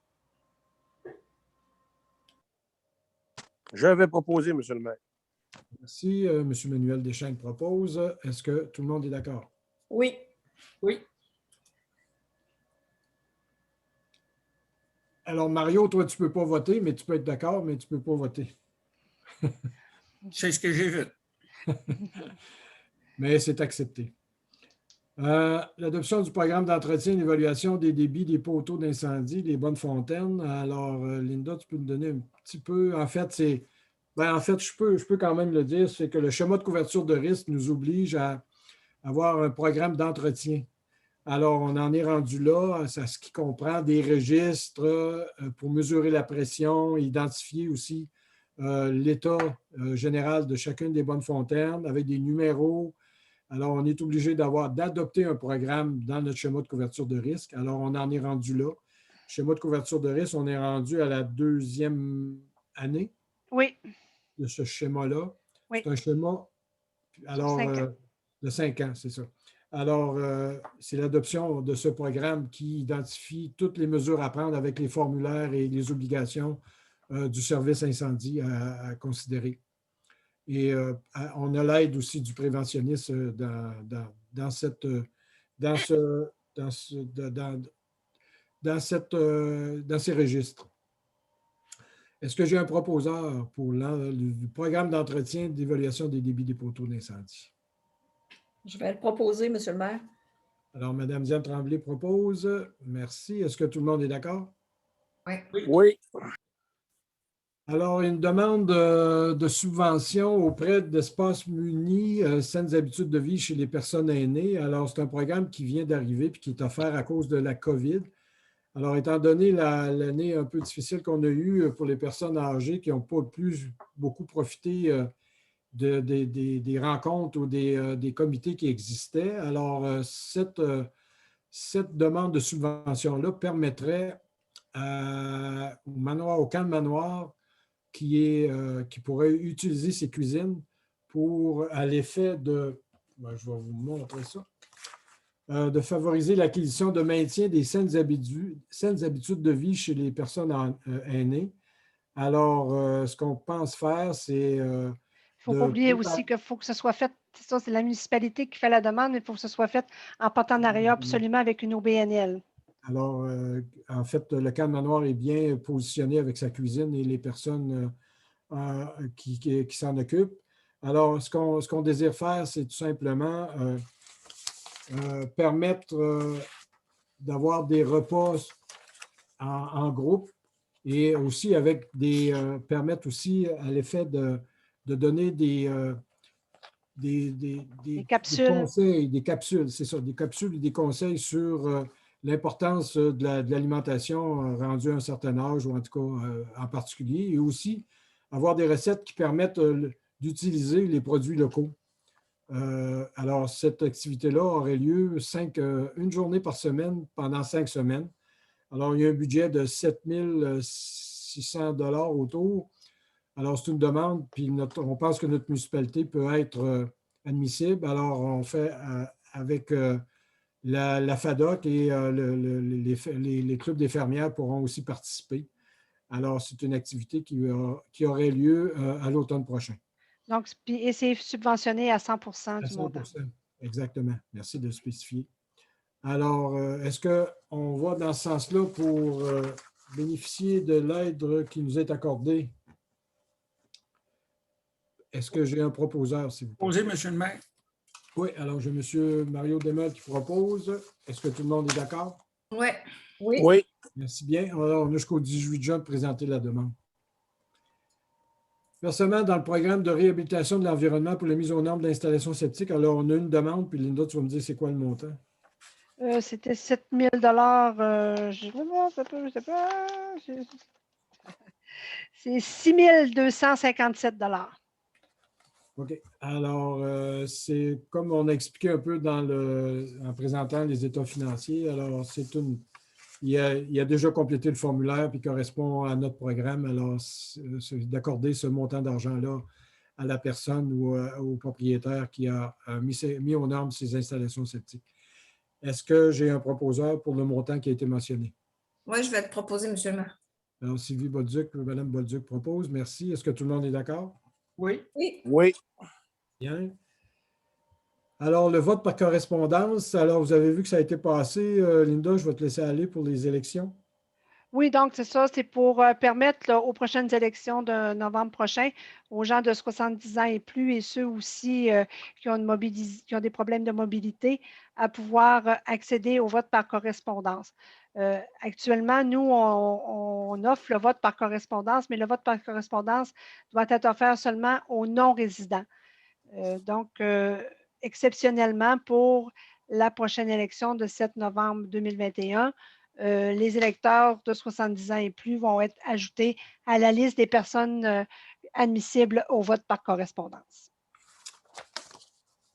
Je vais proposer, Monsieur le maire.
Merci. M. Manuel Deschênes propose. Est-ce que tout le monde est d'accord?
Oui.
Oui.
Alors, Mario, toi, tu ne peux pas voter, mais tu peux être d'accord, mais tu ne peux pas voter.
C'est ce que j'ai vu.
Mais c'est accepté. L'adoption du programme d'entretien et d'évaluation des débits des poteaux d'incendie, des bonnes fontaines. Alors, Linda, tu peux me donner un petit peu. En fait, je peux quand même le dire, c'est que le schéma de couverture de risque nous oblige à avoir un programme d'entretien. Alors, on en est rendu là, c'est ce qui comprend des registres pour mesurer la pression, identifier aussi l'état général de chacune des bonnes fontaines avec des numéros. Alors, on est obligé d'adopter un programme dans notre schéma de couverture de risque. Alors, on en est rendu là. Schéma de couverture de risque, on est rendu à la 2e année de ce schéma-là.
Oui.
C'est un schéma de 5 ans, c'est ça. Alors, c'est l'adoption de ce programme qui identifie toutes les mesures à prendre avec les formulaires et les obligations du service incendie à considérer. Et on a l'aide aussi du préventionniste dans ces registres. Est-ce que j'ai un proposeur pour le programme d'entretien d'évaluation des débits des poteaux d'incendie?
Je vais le proposer, Monsieur le maire.
Alors, Mme Diane Tremblay propose. Merci. Est-ce que tout le monde est d'accord?
Oui.
Oui.
Alors, une demande de subvention auprès d'Espace Muni, saines habitudes de vie chez les personnes aînées. Alors, c'est un programme qui vient d'arriver et qui est offert à cause de la COVID. Alors, étant donné l'année un peu difficile qu'on a eue pour les personnes âgées qui n'ont pas beaucoup profité des rencontres ou des comités qui existaient, alors cette demande de subvention-là permettrait au camp de manoir qui pourrait utiliser ces cuisines à l'effet de, je vais vous montrer ça, de favoriser l'acquisition de maintien des saines habitudes de vie chez les personnes aînées. Alors, ce qu'on pense faire, c'est...
Il ne faut pas oublier aussi qu'il faut que ce soit fait, c'est la municipalité qui fait la demande, mais il faut que ce soit fait en partenariat absolument avec une OBNL.
Alors, en fait, le camp de manoir est bien positionné avec sa cuisine et les personnes qui s'en occupent. Alors, ce qu'on désire faire, c'est tout simplement permettre d'avoir des repas en groupe et aussi permettre aussi à l'effet de donner des
capsules.
conseils, des capsules, c'est ça, des capsules et des conseils sur l'importance de l'alimentation rendue à un certain âge, ou en tout cas en particulier, et aussi avoir des recettes qui permettent d'utiliser les produits locaux. Alors, cette activité-là aurait lieu une journée par semaine pendant 5 semaines. Alors, il y a un budget de 7 600 $ autour. Alors, c'est une demande, puis on pense que notre municipalité peut être admissible. Alors, on fait avec la FADOC et les clubs des fermières pourront aussi participer. Alors, c'est une activité qui aurait lieu à l'automne prochain.
Donc, et c'est subventionné à 100
À
du
100
montant.
exactement. Merci de spécifier. Alors, est-ce qu'on va dans ce sens-là pour bénéficier de l'aide qui nous est accordée? Est-ce que j'ai un proposeur, s'il vous plaît?
Posez, monsieur le maire.
Oui, alors j'ai M. Mario Demel qui propose. Est-ce que tout le monde est d'accord?
Oui.
Oui.
Oui.
Merci bien. Alors, on a jusqu'au 18 juin de présenter la demande. Versement dans le programme de réhabilitation de l'environnement pour la mise aux normes de l'installation septique. Alors, on a une demande, puis Linda, tu vas me dire c'est quoi le montant?
C'était 7 000 je sais pas. C'est 6 257 $.
OK. Alors, c'est comme on a expliqué un peu en présentant les états financiers. Alors, il a déjà complété le formulaire qui correspond à notre programme. Alors, c'est d'accorder ce montant d'argent-là à la personne ou au propriétaire qui a mis aux normes ses installations septiques. Est-ce que j'ai un proposeur pour le montant qui a été mentionné?
Oui, je vais te proposer, monsieur le maire.
Alors, Sylvie Bolduc, Mme Bolduc propose. Merci. Est-ce que tout le monde est d'accord?
Oui.
Oui.
Oui.
Bien. Alors, le vote par correspondance. Alors, vous avez vu que ça a été passé. Linda, je vais te laisser aller pour les élections.
Oui, donc c'est ça, c'est pour permettre là, aux prochaines élections de novembre prochain, aux gens de 70 ans et plus et ceux aussi qui ont des problèmes de mobilité, à pouvoir accéder au vote par correspondance. Actuellement, nous, on offre le vote par correspondance, mais le vote par correspondance doit être offert seulement aux non-résidents. Donc, exceptionnellement, pour la prochaine élection de 7 novembre 2021, les électeurs de 70 ans et plus vont être ajoutés à la liste des personnes admissibles au vote par correspondance.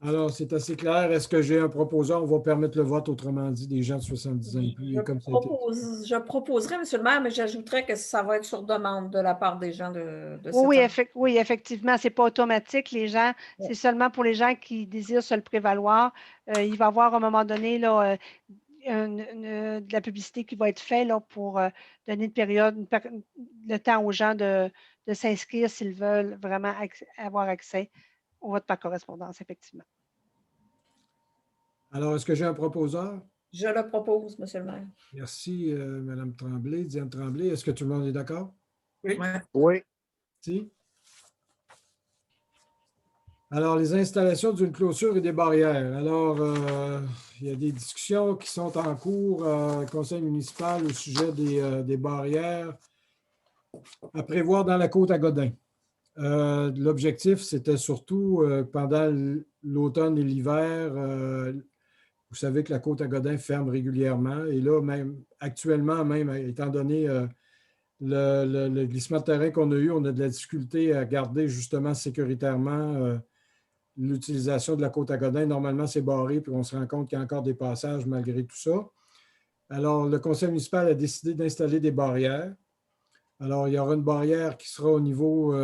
Alors, c'est assez clair. Est-ce que j'ai un proposeur? On va permettre le vote, autrement dit, des gens de 70 ans et plus.
Je proposerais, M. le maire, mais j'ajouterais que ça va être sur demande de la part des gens de
oui, effectivement, ce n'est pas automatique. Les gens, c'est seulement pour les gens qui désirent se le prévaloir. Il va y avoir à un moment donné là, de la publicité qui va être faite là, pour donner le temps aux gens de s'inscrire s'ils veulent vraiment avoir accès au vote par correspondance, effectivement.
Alors, est-ce que j'ai un proposeur?
Je le propose, M. le maire.
Merci, Mme Tremblay. Diane Tremblay, est-ce que tout le monde est d'accord?
Oui.
Oui.
Si. Alors, les installations d'une clôture et des barrières. Alors, il y a des discussions qui sont en cours au conseil municipal au sujet des barrières à prévoir dans la côte à Godin. L'objectif, c'était surtout pendant l'automne et l'hiver, vous savez que la côte à Godin ferme régulièrement. Et là, même actuellement, même étant donné le glissement de terrain qu'on a eu, on a de la difficulté à garder justement sécuritairement l'utilisation de la côte à Godin. Normalement, c'est barré, puis on se rend compte qu'il y a encore des passages malgré tout ça. Alors, le conseil municipal a décidé d'installer des barrières. Alors, il y aura une barrière qui sera au niveau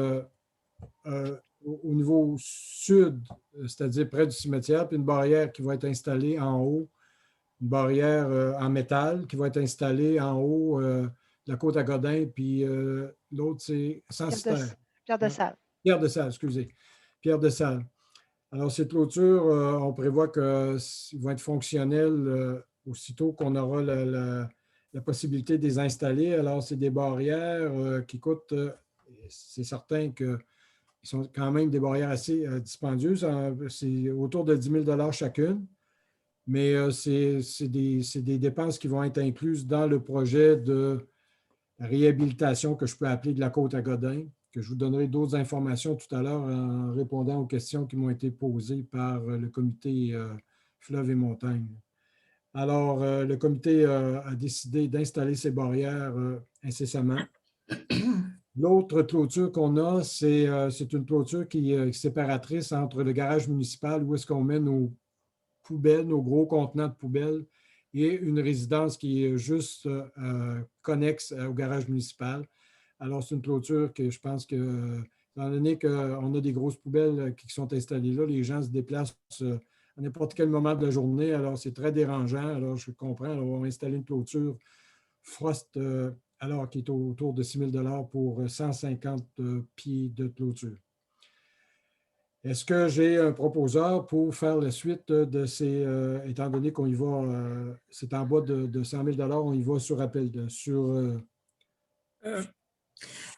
sud, c'est-à-dire près du cimetière, puis une barrière qui va être installée en haut, une barrière en métal qui va être installée en haut de la côte à Godin, puis l'autre, c'est censitaire.
Pierre de Salle.
Pierre de Salle, excusez. Pierre de Salle. Alors, ces clôtures, on prévoit qu'ils vont être fonctionnels aussitôt qu'on aura la possibilité de les installer. Alors, c'est des barrières qui coûtent, c'est certain qu'ils sont quand même des barrières assez dispendieuses. C'est autour de 10 000 $ chacune. Mais c'est des dépenses qui vont être incluses dans le projet de réhabilitation que je peux appeler de la côte à Godin, que je vous donnerai d'autres informations tout à l'heure en répondant aux questions qui m'ont été posées par le comité Fleuve et Montagne. Alors, le comité a décidé d'installer ces barrières incessamment. L'autre clôture qu'on a, c'est une clôture qui est séparatrice entre le garage municipal où est-ce qu'on met nos poubelles, nos gros contenants de poubelles, et une résidence qui est juste connexe au garage municipal. Alors, c'est une clôture que je pense que, étant donné qu'on a des grosses poubelles qui sont installées là, les gens se déplacent à n'importe quel moment de la journée, alors c'est très dérangeant. Alors, je comprends, alors on va installer une clôture Frost, alors qui est autour de 6 000 pour 150 pieds de clôture. Est-ce que j'ai un proposeur pour faire la suite de ces, étant donné qu'on y va, c'est en bas de 100 000 on y va sur appel,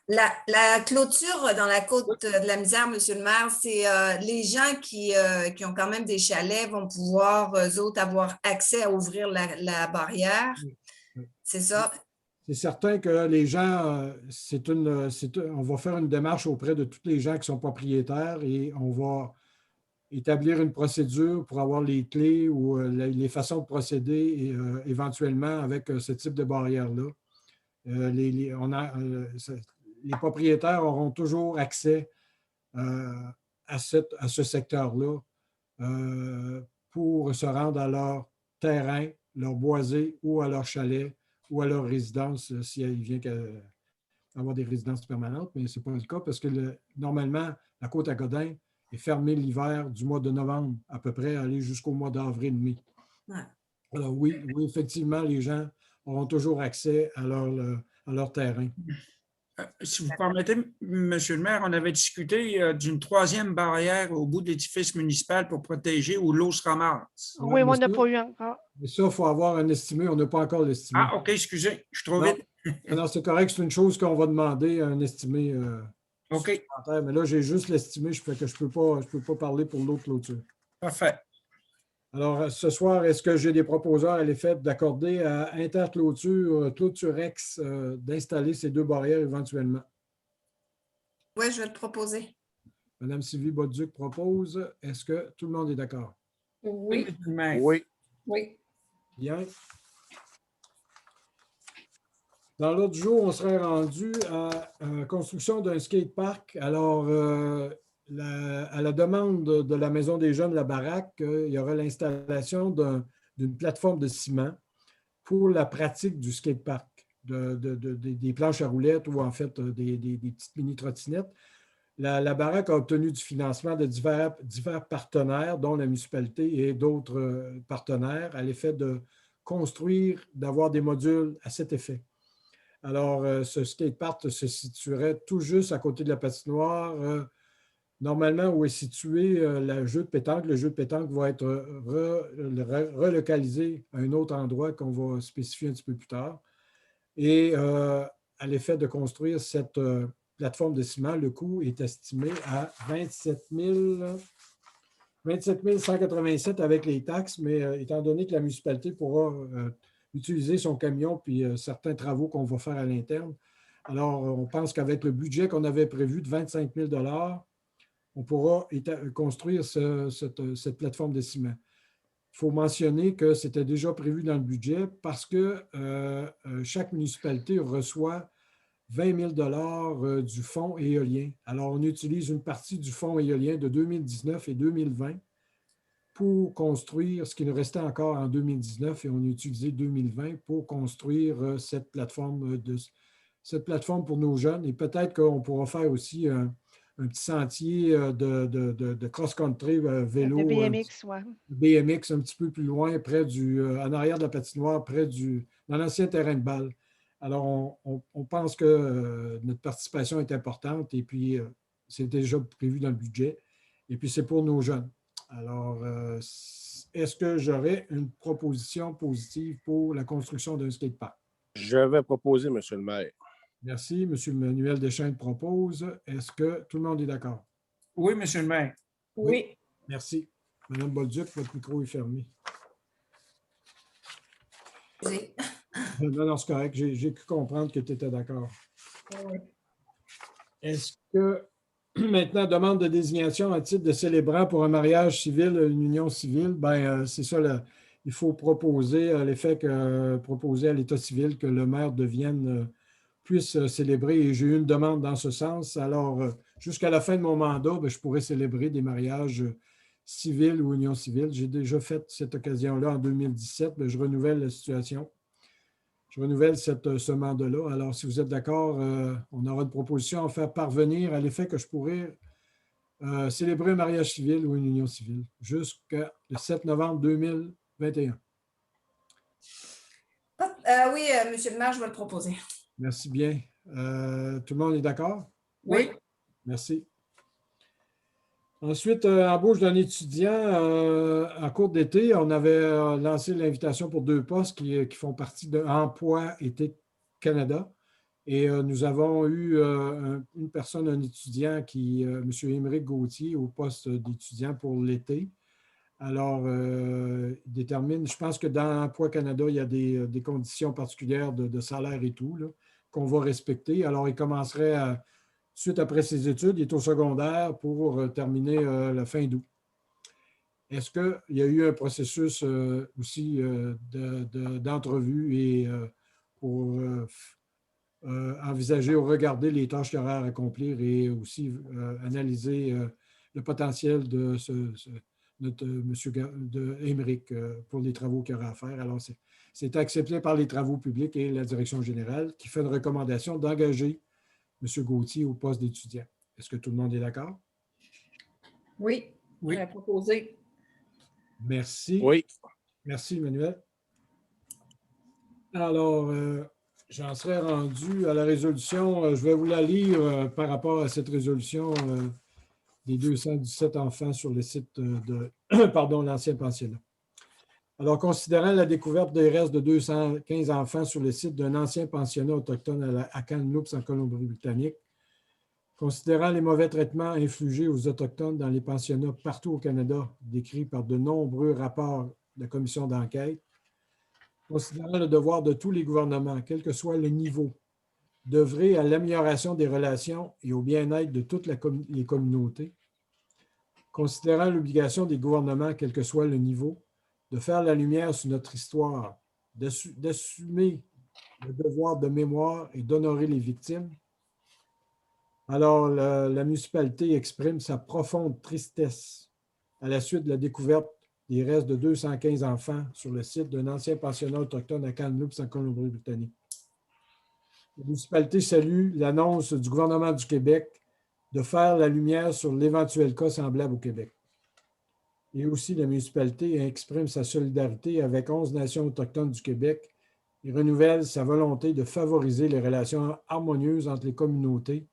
La clôture dans la côte de la Misère, Monsieur le maire, c'est les gens qui ont quand même des chalets vont pouvoir, eux autres, avoir accès à ouvrir la barrière. C'est ça?
C'est certain que les gens, on va faire une démarche auprès de tous les gens qui sont propriétaires et on va établir une procédure pour avoir les clés ou les façons de procéder éventuellement avec ce type de barrière-là. Les propriétaires auront toujours accès à ce secteur-là pour se rendre à leur terrain, leur boisé ou à leur chalet ou à leur résidence s'il vient avoir des résidences permanentes, mais ce n'est pas le cas parce que normalement, la côte à Godin est fermée l'hiver du mois de novembre à peu près, aller jusqu'au mois d'avril-mai. Ouais. Alors oui, effectivement, les gens auront toujours accès à leur terrain.
Si vous permettez, Monsieur le maire, on avait discuté d'une troisième barrière au bout de l'édifice municipal pour protéger où l'eau se ramasse.
Oui, mais on n'a pas eu encore.
Mais ça, il faut avoir un estimé. On n'a pas encore l'estimé.
Ah, OK, excusez, je suis trop vite.
Non, c'est correct. C'est une chose qu'on va demander, un estimé.
OK.
Mais là, j'ai juste l'estimé. Je ne peux pas parler pour l'autre clôture.
Parfait.
Alors, ce soir, est-ce que j'ai des proposeurs à l'effet d'accorder à Interclôture, Clôturex, d'installer ces deux barrières éventuellement?
Oui, je vais te proposer.
Madame Sylvie Bolduc propose. Est-ce que tout le monde est d'accord?
Oui.
Oui.
Oui.
Bien. Dans l'autre jour, on serait rendu à la construction d'un skatepark. Alors, à la demande de la Maison des Jeunes, la Baraque, il y aura l'installation d'une plateforme de ciment pour la pratique du skatepark, des planches à roulettes ou en fait des petites mini-trottinettes. La Baraque a obtenu du financement de divers partenaires, dont la municipalité et d'autres partenaires, à l'effet de construire, d'avoir des modules à cet effet. Alors, ce skatepark se situerait tout juste à côté de la patinoire. Normalement, où est situé le jeu de pétanque. Le jeu de pétanque va être relocalisé à un autre endroit qu'on va spécifier un petit peu plus tard. Et à l'effet de construire cette plateforme de ciment, le coût est estimé à 27 187 avec les taxes, mais étant donné que la municipalité pourra utiliser son camion puis certains travaux qu'on va faire à l'interne, alors on pense qu'avec le budget qu'on avait prévu de 25 000 on pourra construire cette plateforme de ciment. Il faut mentionner que c'était déjà prévu dans le budget parce que chaque municipalité reçoit 20 000 du fonds éolien. Alors, on utilise une partie du fonds éolien de 2019 et 2020 pour construire ce qui nous restait encore en 2019 et on a utilisé 2020 pour construire cette plateforme pour nos jeunes. Et peut-être qu'on pourra faire aussi un petit sentier de cross-country vélo.
De BMX, oui.
BMX un petit peu plus loin, en arrière de la patinoire, dans l'ancien terrain de balle. Alors, on pense que notre participation est importante et puis c'est déjà prévu dans le budget. Et puis, c'est pour nos jeunes. Alors, est-ce que j'aurais une proposition positive pour la construction d'un skatepark?
Je vais proposer, Monsieur le maire.
Merci. M. Manuel Deschênes propose. Est-ce que tout le monde est d'accord?
Oui, Monsieur le maire.
Oui.
Merci. Madame Bolduc, votre micro est fermé.
Oui.
Non, c'est correct. J'ai pu comprendre que tu étais d'accord.
Oui.
Est-ce que maintenant, demande de désignation à titre de célébrant pour un mariage civil, une union civile, bien, c'est ça, il faut proposer à l'effet que proposer à l'État civil que le maire puisse célébrer, et j'ai eu une demande dans ce sens. Alors, jusqu'à la fin de mon mandat, je pourrais célébrer des mariages civils ou unions civiles. J'ai déjà fait cette occasion-là en 2017, je renouvelle la situation. Je renouvelle ce mandat-là. Alors, si vous êtes d'accord, on aura une proposition à faire parvenir à l'effet que je pourrais célébrer un mariage civil ou une union civile jusqu'au 7 novembre 2021.
Oui, monsieur le maire, je vais le proposer.
Merci bien. Tout le monde est d'accord?
Oui.
Merci. Ensuite, embauche d'un étudiant en cours d'été. On avait lancé l'invitation pour 2 postes qui font partie de Emploi Été Canada. Et nous avons eu une personne, un étudiant, M. Émeric Gauthier, au poste d'étudiant pour l'été. Alors, il détermine, je pense que dans Emploi Canada, il y a des conditions particulières de salaire et tout qu'on va respecter. Alors, il commencerait suite après ses études, il est au secondaire pour terminer la fin d'août. Est-ce qu'il y a eu un processus aussi d'entrevue et pour envisager ou regarder les tâches qu'il y aura à accomplir et aussi analyser le potentiel de notre monsieur Émeric pour les travaux qu'il y aura à faire? Alors, c'est accepté par les travaux publics et la direction générale qui fait une recommandation d'engager M. Gauthier au poste d'étudiant. Est-ce que tout le monde est d'accord?
Oui.
Oui.
Proposé.
Merci.
Oui.
Merci, Emmanuel. Alors, j'en serais rendu à la résolution. Je vais vous la lire par rapport à cette résolution des 217 enfants sur le site de l'ancien pensionnat. Alors, considérant la découverte des restes de 215 enfants sur le site d'un ancien pensionnat autochtone à Kamloops, en Colombie-Britannique, considérant les mauvais traitements infligés aux Autochtones dans les pensionnats partout au Canada, décrits par de nombreux rapports de la commission d'enquête, considérant le devoir de tous les gouvernements, quel que soit le niveau, d'œuvrer à l'amélioration des relations et au bien-être de toutes les communautés, considérant l'obligation des gouvernements, quel que soit le niveau, de faire la lumière sur notre histoire, d'assumer le devoir de mémoire et d'honorer les victimes. Alors, la municipalité exprime sa profonde tristesse à la suite de la découverte des restes de 215 enfants sur le site d'un ancien pensionnat autochtone à Kamloops, en Colombie-Britannique. La municipalité salue l'annonce du gouvernement du Québec de faire la lumière sur l'éventuel cas semblable au Québec. Et aussi, la municipalité exprime sa solidarité avec 11 nations autochtones du Québec et renouvelle sa volonté de favoriser les relations harmonieuses entre les communautés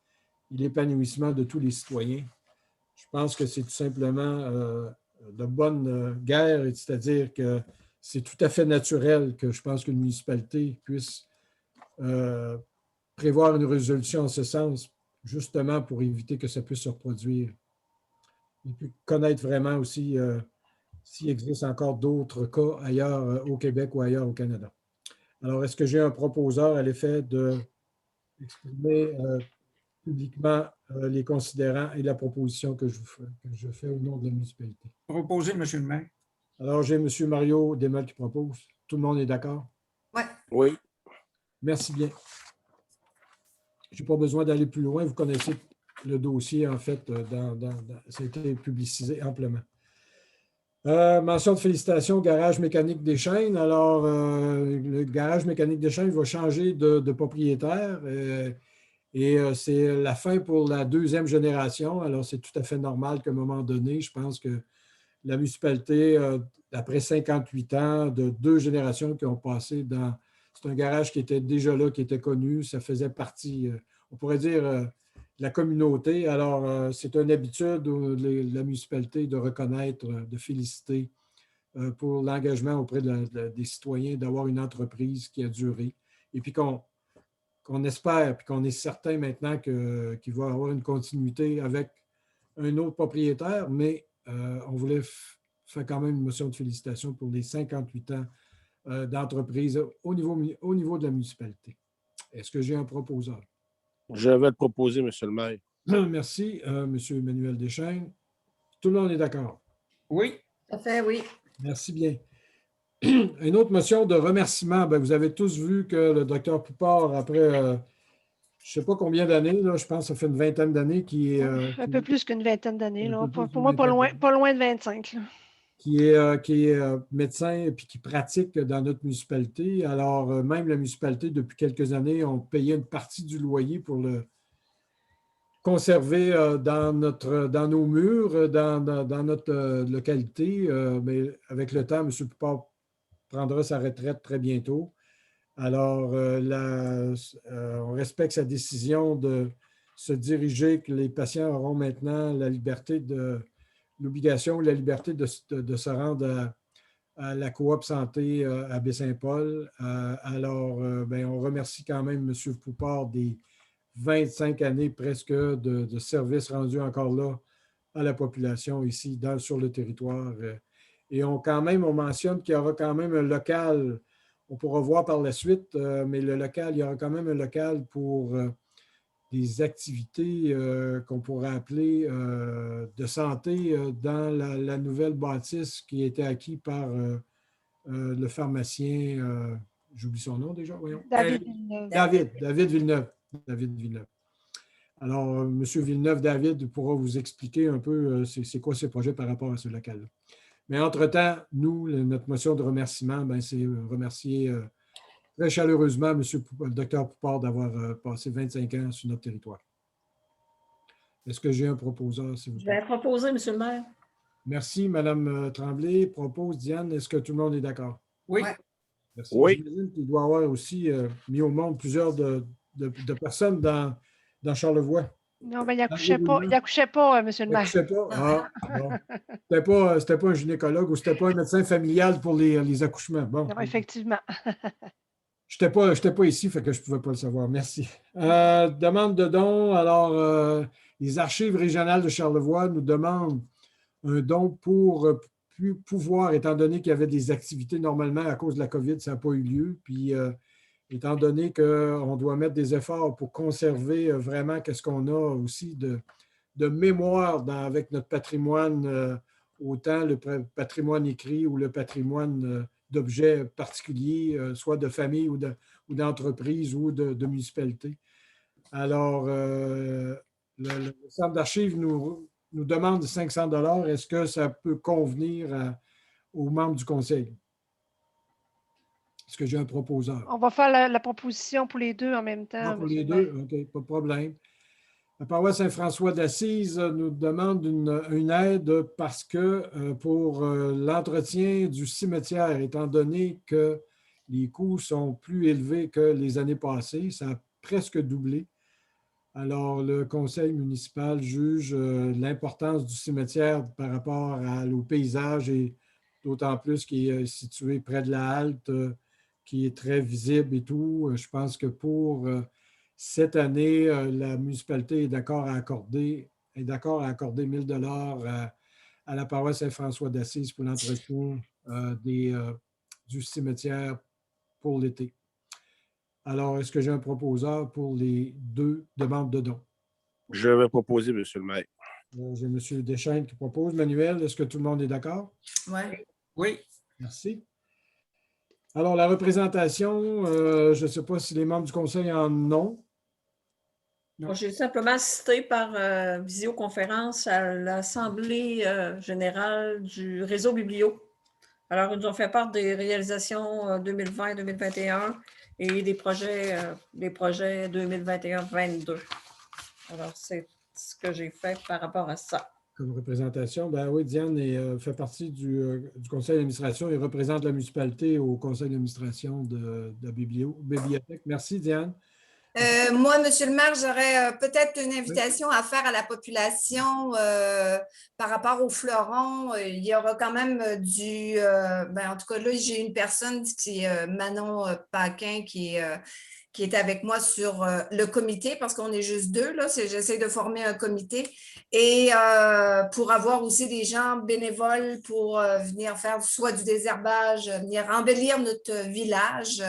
et l'épanouissement de tous les citoyens. Je pense que c'est tout simplement de bonne guerre, c'est-à-dire que c'est tout à fait naturel que je pense qu'une municipalité puisse prévoir une résolution en ce sens, justement pour éviter que ça puisse se reproduire. Et puis connaître vraiment aussi s'il existe encore d'autres cas ailleurs au Québec ou ailleurs au Canada. Alors, est-ce que j'ai un proposeur à l'effet d'exprimer publiquement les considérants et la proposition que je fais au nom de la municipalité?
Proposé, M. le maire.
Alors, j'ai M. Mario Desmel qui propose. Tout le monde est d'accord?
Oui.
Oui.
Merci bien. Je n'ai pas besoin d'aller plus loin. Vous connaissez le dossier, en fait, ça a été publicisé amplement. Mention de félicitations au garage mécanique des Chênes. Alors, le garage mécanique des Chênes va changer de propriétaire et c'est la fin pour la 2e génération. Alors, c'est tout à fait normal qu'à un moment donné, je pense que la municipalité, après 58 ans de 2 générations qui ont passé dans... C'est un garage qui était déjà là, qui était connu. Ça faisait partie, on pourrait dire, de la communauté. Alors, c'est une habitude de la municipalité de reconnaître, de féliciter pour l'engagement auprès des citoyens d'avoir une entreprise qui a duré. Et puis qu'on espère, puis qu'on est certain maintenant qu'il va y avoir une continuité avec un autre propriétaire, mais on voulait faire quand même une motion de félicitations pour les 58 ans d'entreprise au niveau de la municipalité. Est-ce que j'ai un proposeur?
Je vais le proposer, M. le maire.
Merci, M. Emmanuel Deschênes. Tout le monde est d'accord?
Oui.
Tout à fait, oui.
Merci bien. Une autre motion de remerciement. Ben, vous avez tous vu que le docteur Poupard, après je ne sais pas combien d'années, là, je pense que ça fait une vingtaine d'années qu'il est.
Un peu plus qu'une vingtaine d'années.
un peu plus
Pour moi,
qu'une
pas
vingtaine
loin de 25. Là.
qui est médecin et qui pratique dans notre municipalité. Alors, même la municipalité, depuis quelques années, ont payé une partie du loyer pour le conserver dans nos murs, dans notre localité. Mais avec le temps, M. Poupard prendra sa retraite très bientôt. Alors, on respecte sa décision de se diriger, que les patients auront maintenant la liberté l'obligation ou la liberté de se rendre à la coop santé à Baie-Saint-Paul. Alors, on remercie quand même M. Poupard des 25 années presque de services rendus encore là à la population ici sur le territoire. Et on mentionne qu'il y aura quand même un local, on pourra voir par la suite, mais il y aura quand même un local pour des activités qu'on pourrait appeler de santé dans la nouvelle bâtisse qui a été acquise par le pharmacien, j'oublie son nom déjà, voyons.
David Villeneuve.
David Villeneuve. David Villeneuve. Alors, M. Villeneuve-David pourra vous expliquer un peu c'est quoi ces projets par rapport à ce local-là. Mais entre-temps, nous, notre motion de remerciement, c'est remercier très chaleureusement le docteur Poupard d'avoir passé 25 ans sur notre territoire. Est-ce que j'ai un proposeur, s'il vous plaît?
Je vais proposer, M. le maire.
Merci, Mme Tremblay. Propose, Diane. Est-ce que tout le monde est d'accord?
Oui.
Ouais.
Merci.
Oui.
J'imagine qu'il doit y avoir aussi mis au monde plusieurs de personnes dans Charlevoix.
Non, mais il n'accouchait pas, M. le
Il
maire.
n'accouchait pas? Ah, bon. C'était pas un gynécologue ou c'était pas un médecin familial pour les accouchements. Bon.
Non, effectivement.
Je n'étais pas ici, fait que je ne pouvais pas le savoir. Merci. Demande de don. Alors, les archives régionales de Charlevoix nous demandent un don pour pouvoir, étant donné qu'il y avait des activités normalement à cause de la COVID, ça n'a pas eu lieu. Puis, étant donné qu'on doit mettre des efforts pour conserver vraiment qu'est-ce qu'on a aussi de mémoire avec notre patrimoine, autant le patrimoine écrit ou le patrimoine d'objets particuliers, soit de famille ou d'entreprise ou de municipalité. Alors, le centre d'archives nous demande 500 $. Est-ce que ça peut convenir aux membres du conseil? Est-ce que j'ai un proposeur?
On va faire la proposition pour les deux en même temps.
Pour les deux? OK, pas de problème. La paroisse Saint-François d'Assise nous demande une aide parce que pour l'entretien du cimetière, étant donné que les coûts sont plus élevés que les années passées, ça a presque doublé. Alors, le conseil municipal juge l'importance du cimetière par rapport au paysage et d'autant plus qu'il est situé près de la halte, qui est très visible et tout. Je pense que pour cette année, la municipalité est d'accord à accorder 1 000 $ à la paroisse Saint-François d'Assise pour l'entretien du cimetière pour l'été. Alors, est-ce que j'ai un proposeur pour les deux demandes de dons?
Je vais proposer, M. le maire.
J'ai M. Deschênes qui propose. Manuel, est-ce que tout le monde est d'accord?
Oui.
Oui.
Merci. Alors, la représentation, je ne sais pas si les membres du conseil en ont.
J'ai simplement assisté par visioconférence à l'Assemblée générale du réseau Biblio. Alors, ils nous ont fait part des réalisations 2020-2021 et des projets 2021-2022. Alors, c'est ce que j'ai fait par rapport à ça.
Comme représentation, ben oui, Diane fait partie du conseil d'administration et représente la municipalité au conseil d'administration de la bibliothèque. Merci, Diane.
Moi, M. le maire, j'aurais peut-être une invitation à faire à la population par rapport aux fleurons. Il y aura quand même en tout cas, là, j'ai une personne, qui est Manon Paquin, qui est avec moi sur le comité, parce qu'on est juste deux, là. J'essaie de former un comité. Et pour avoir aussi des gens bénévoles pour venir faire soit du désherbage, venir embellir notre village.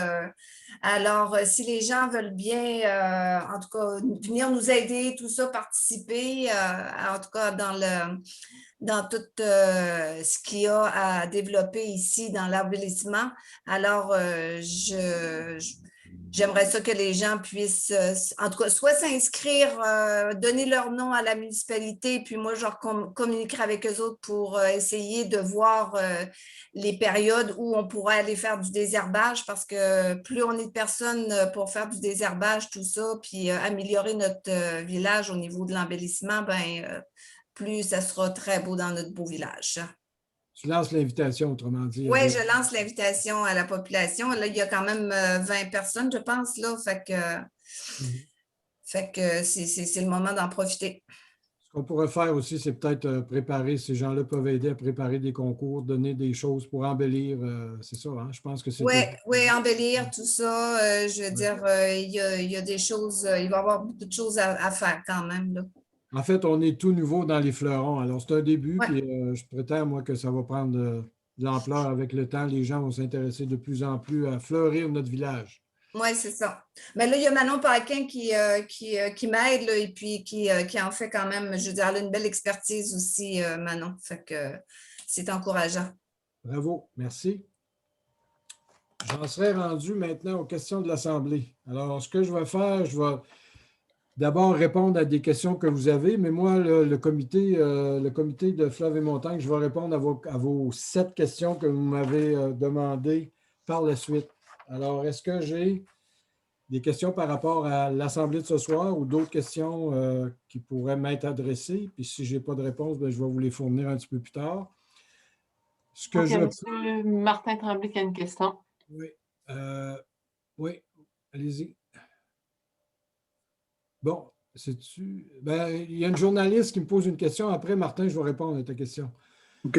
Alors, si les gens veulent bien, en tout cas, venir nous aider, tout ça, participer, en tout cas, dans tout ce qu'il y a à développer ici dans l'embellissement. Alors, j'aimerais ça que les gens puissent, en tout cas, soit s'inscrire, donner leur nom à la municipalité, puis moi, je communiquerai avec eux autres pour essayer de voir les périodes où on pourrait aller faire du désherbage, parce que plus on est de personnes pour faire du désherbage, tout ça, puis améliorer notre village au niveau de l'embellissement, ben plus ça sera très beau dans notre beau village.
Tu lances l'invitation, autrement dit.
Oui, je lance l'invitation à la population. Là, il y a quand même 20 personnes, je pense, là. Fait que c'est le moment d'en profiter.
Ce qu'on pourrait faire aussi, c'est peut-être préparer, ces gens-là peuvent aider à préparer des concours, donner des choses pour embellir. C'est ça, hein? Je pense que c'est...
Oui, embellir tout ça. Je veux dire, il y a des choses, il va y avoir beaucoup de choses à faire quand même, là.
En fait, on est tout nouveau dans les fleurons. Alors, c'est un début, puis je prétends, moi, que ça va prendre de l'ampleur avec le temps. Les gens vont s'intéresser de plus en plus à fleurir notre village.
Oui, c'est ça. Mais là, il y a Manon Paquin qui m'aide là, et puis qui en fait quand même, je veux dire, elle a une belle expertise aussi, Manon. Fait que c'est encourageant.
Bravo, merci. J'en serais rendu maintenant aux questions de l'Assemblée. Alors, ce que je vais faire, je vais d'abord répondre à des questions que vous avez, mais moi, le comité de Fleuves et Montagnes, je vais répondre à vos 7 questions que vous m'avez demandées par la suite. Alors, est-ce que j'ai des questions par rapport à l'Assemblée de ce soir ou d'autres questions qui pourraient m'être adressées? Puis si je n'ai pas de réponse, bien, je vais vous les fournir un petit peu plus tard.
Monsieur Martin Tremblay qui a une question.
Oui, oui, allez-y. Bon, sais-tu... Ben, il y a une journaliste qui me pose une question. Après, Martin, je vais répondre à ta question.
OK.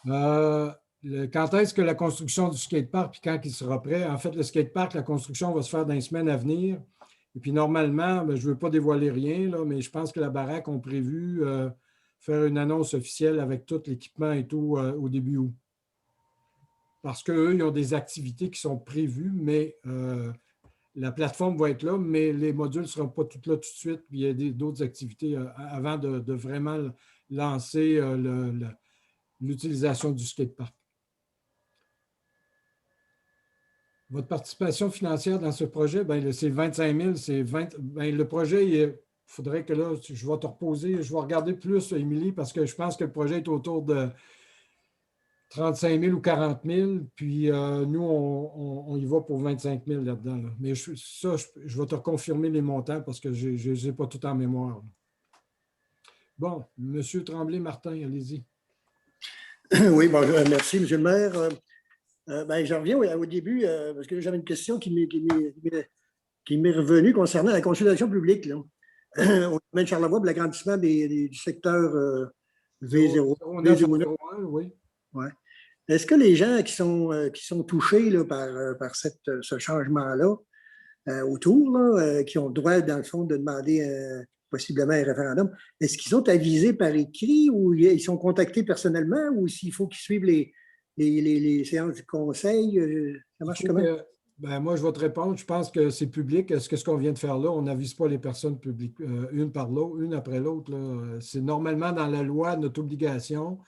Quand est-ce que la construction du skatepark, puis quand il sera prêt? En fait, le skatepark, la construction va se faire dans les semaines à venir. Et puis, normalement, ben, je ne veux pas dévoiler rien, là, mais je pense que la baraque a prévu faire une annonce officielle avec tout l'équipement et tout au début août. Parce qu'eux, ils ont des activités qui sont prévues, mais la plateforme va être là, mais les modules ne seront pas tous là tout de suite. Puis il y a d'autres activités avant de vraiment lancer l'utilisation du skatepark. Votre participation financière dans ce projet, c'est 25 000. Le projet, il faudrait que là, je vais te reposer, je vais regarder plus, Émilie, parce que je pense que le projet est autour de 35 000 ou 40 000, puis nous, on y va pour 25 000 là-dedans. Là. Mais je vais te confirmer les montants parce que je ne les ai pas tout en mémoire. Bon, M. Tremblay-Martin, allez-y.
Oui, bonjour, merci, M. le maire. Je reviens au début, parce que j'avais une question qui m'est revenue concernant la consultation publique. Là. Au domaine de Charlevoix, pour l'agrandissement du secteur V0.
Oui.
Ouais. Est-ce que les gens qui sont touchés là, par ce changement-là autour, là, qui ont le droit, dans le fond, de demander possiblement un référendum, est-ce qu'ils sont avisés par écrit ou ils sont contactés personnellement ou s'il faut qu'ils suivent les séances du conseil? Ça marche comment?
Moi, je vais te répondre. Je pense que c'est public. Est-ce que ce qu'on vient de faire là, on n'avise pas les personnes publiques une après l'autre? C'est normalement dans la loi notre obligation.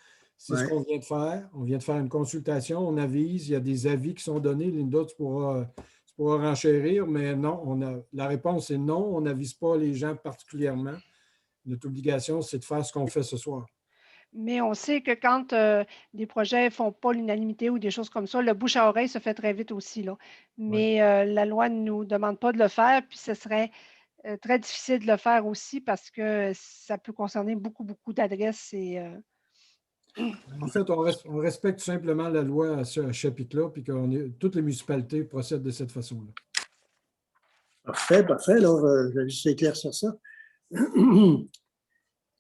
C'est ce qu'on vient de faire. On vient de faire une consultation, on avise, il y a des avis qui sont donnés. Linda, tu pourras renchérir, mais non, la réponse est non, on n'avise pas les gens particulièrement. Notre obligation, c'est de faire ce qu'on fait ce soir.
Mais on sait que quand des projets ne font pas l'unanimité ou des choses comme ça, le bouche à oreille se fait très vite aussi. Là. Mais la loi ne nous demande pas de le faire, puis ce serait très difficile de le faire aussi parce que ça peut concerner beaucoup, beaucoup d'adresses et...
En fait, on respecte tout simplement la loi à ce chapitre-là, puis que toutes les municipalités procèdent de cette façon-là.
Parfait. Alors, je vais juste éclaircir ça.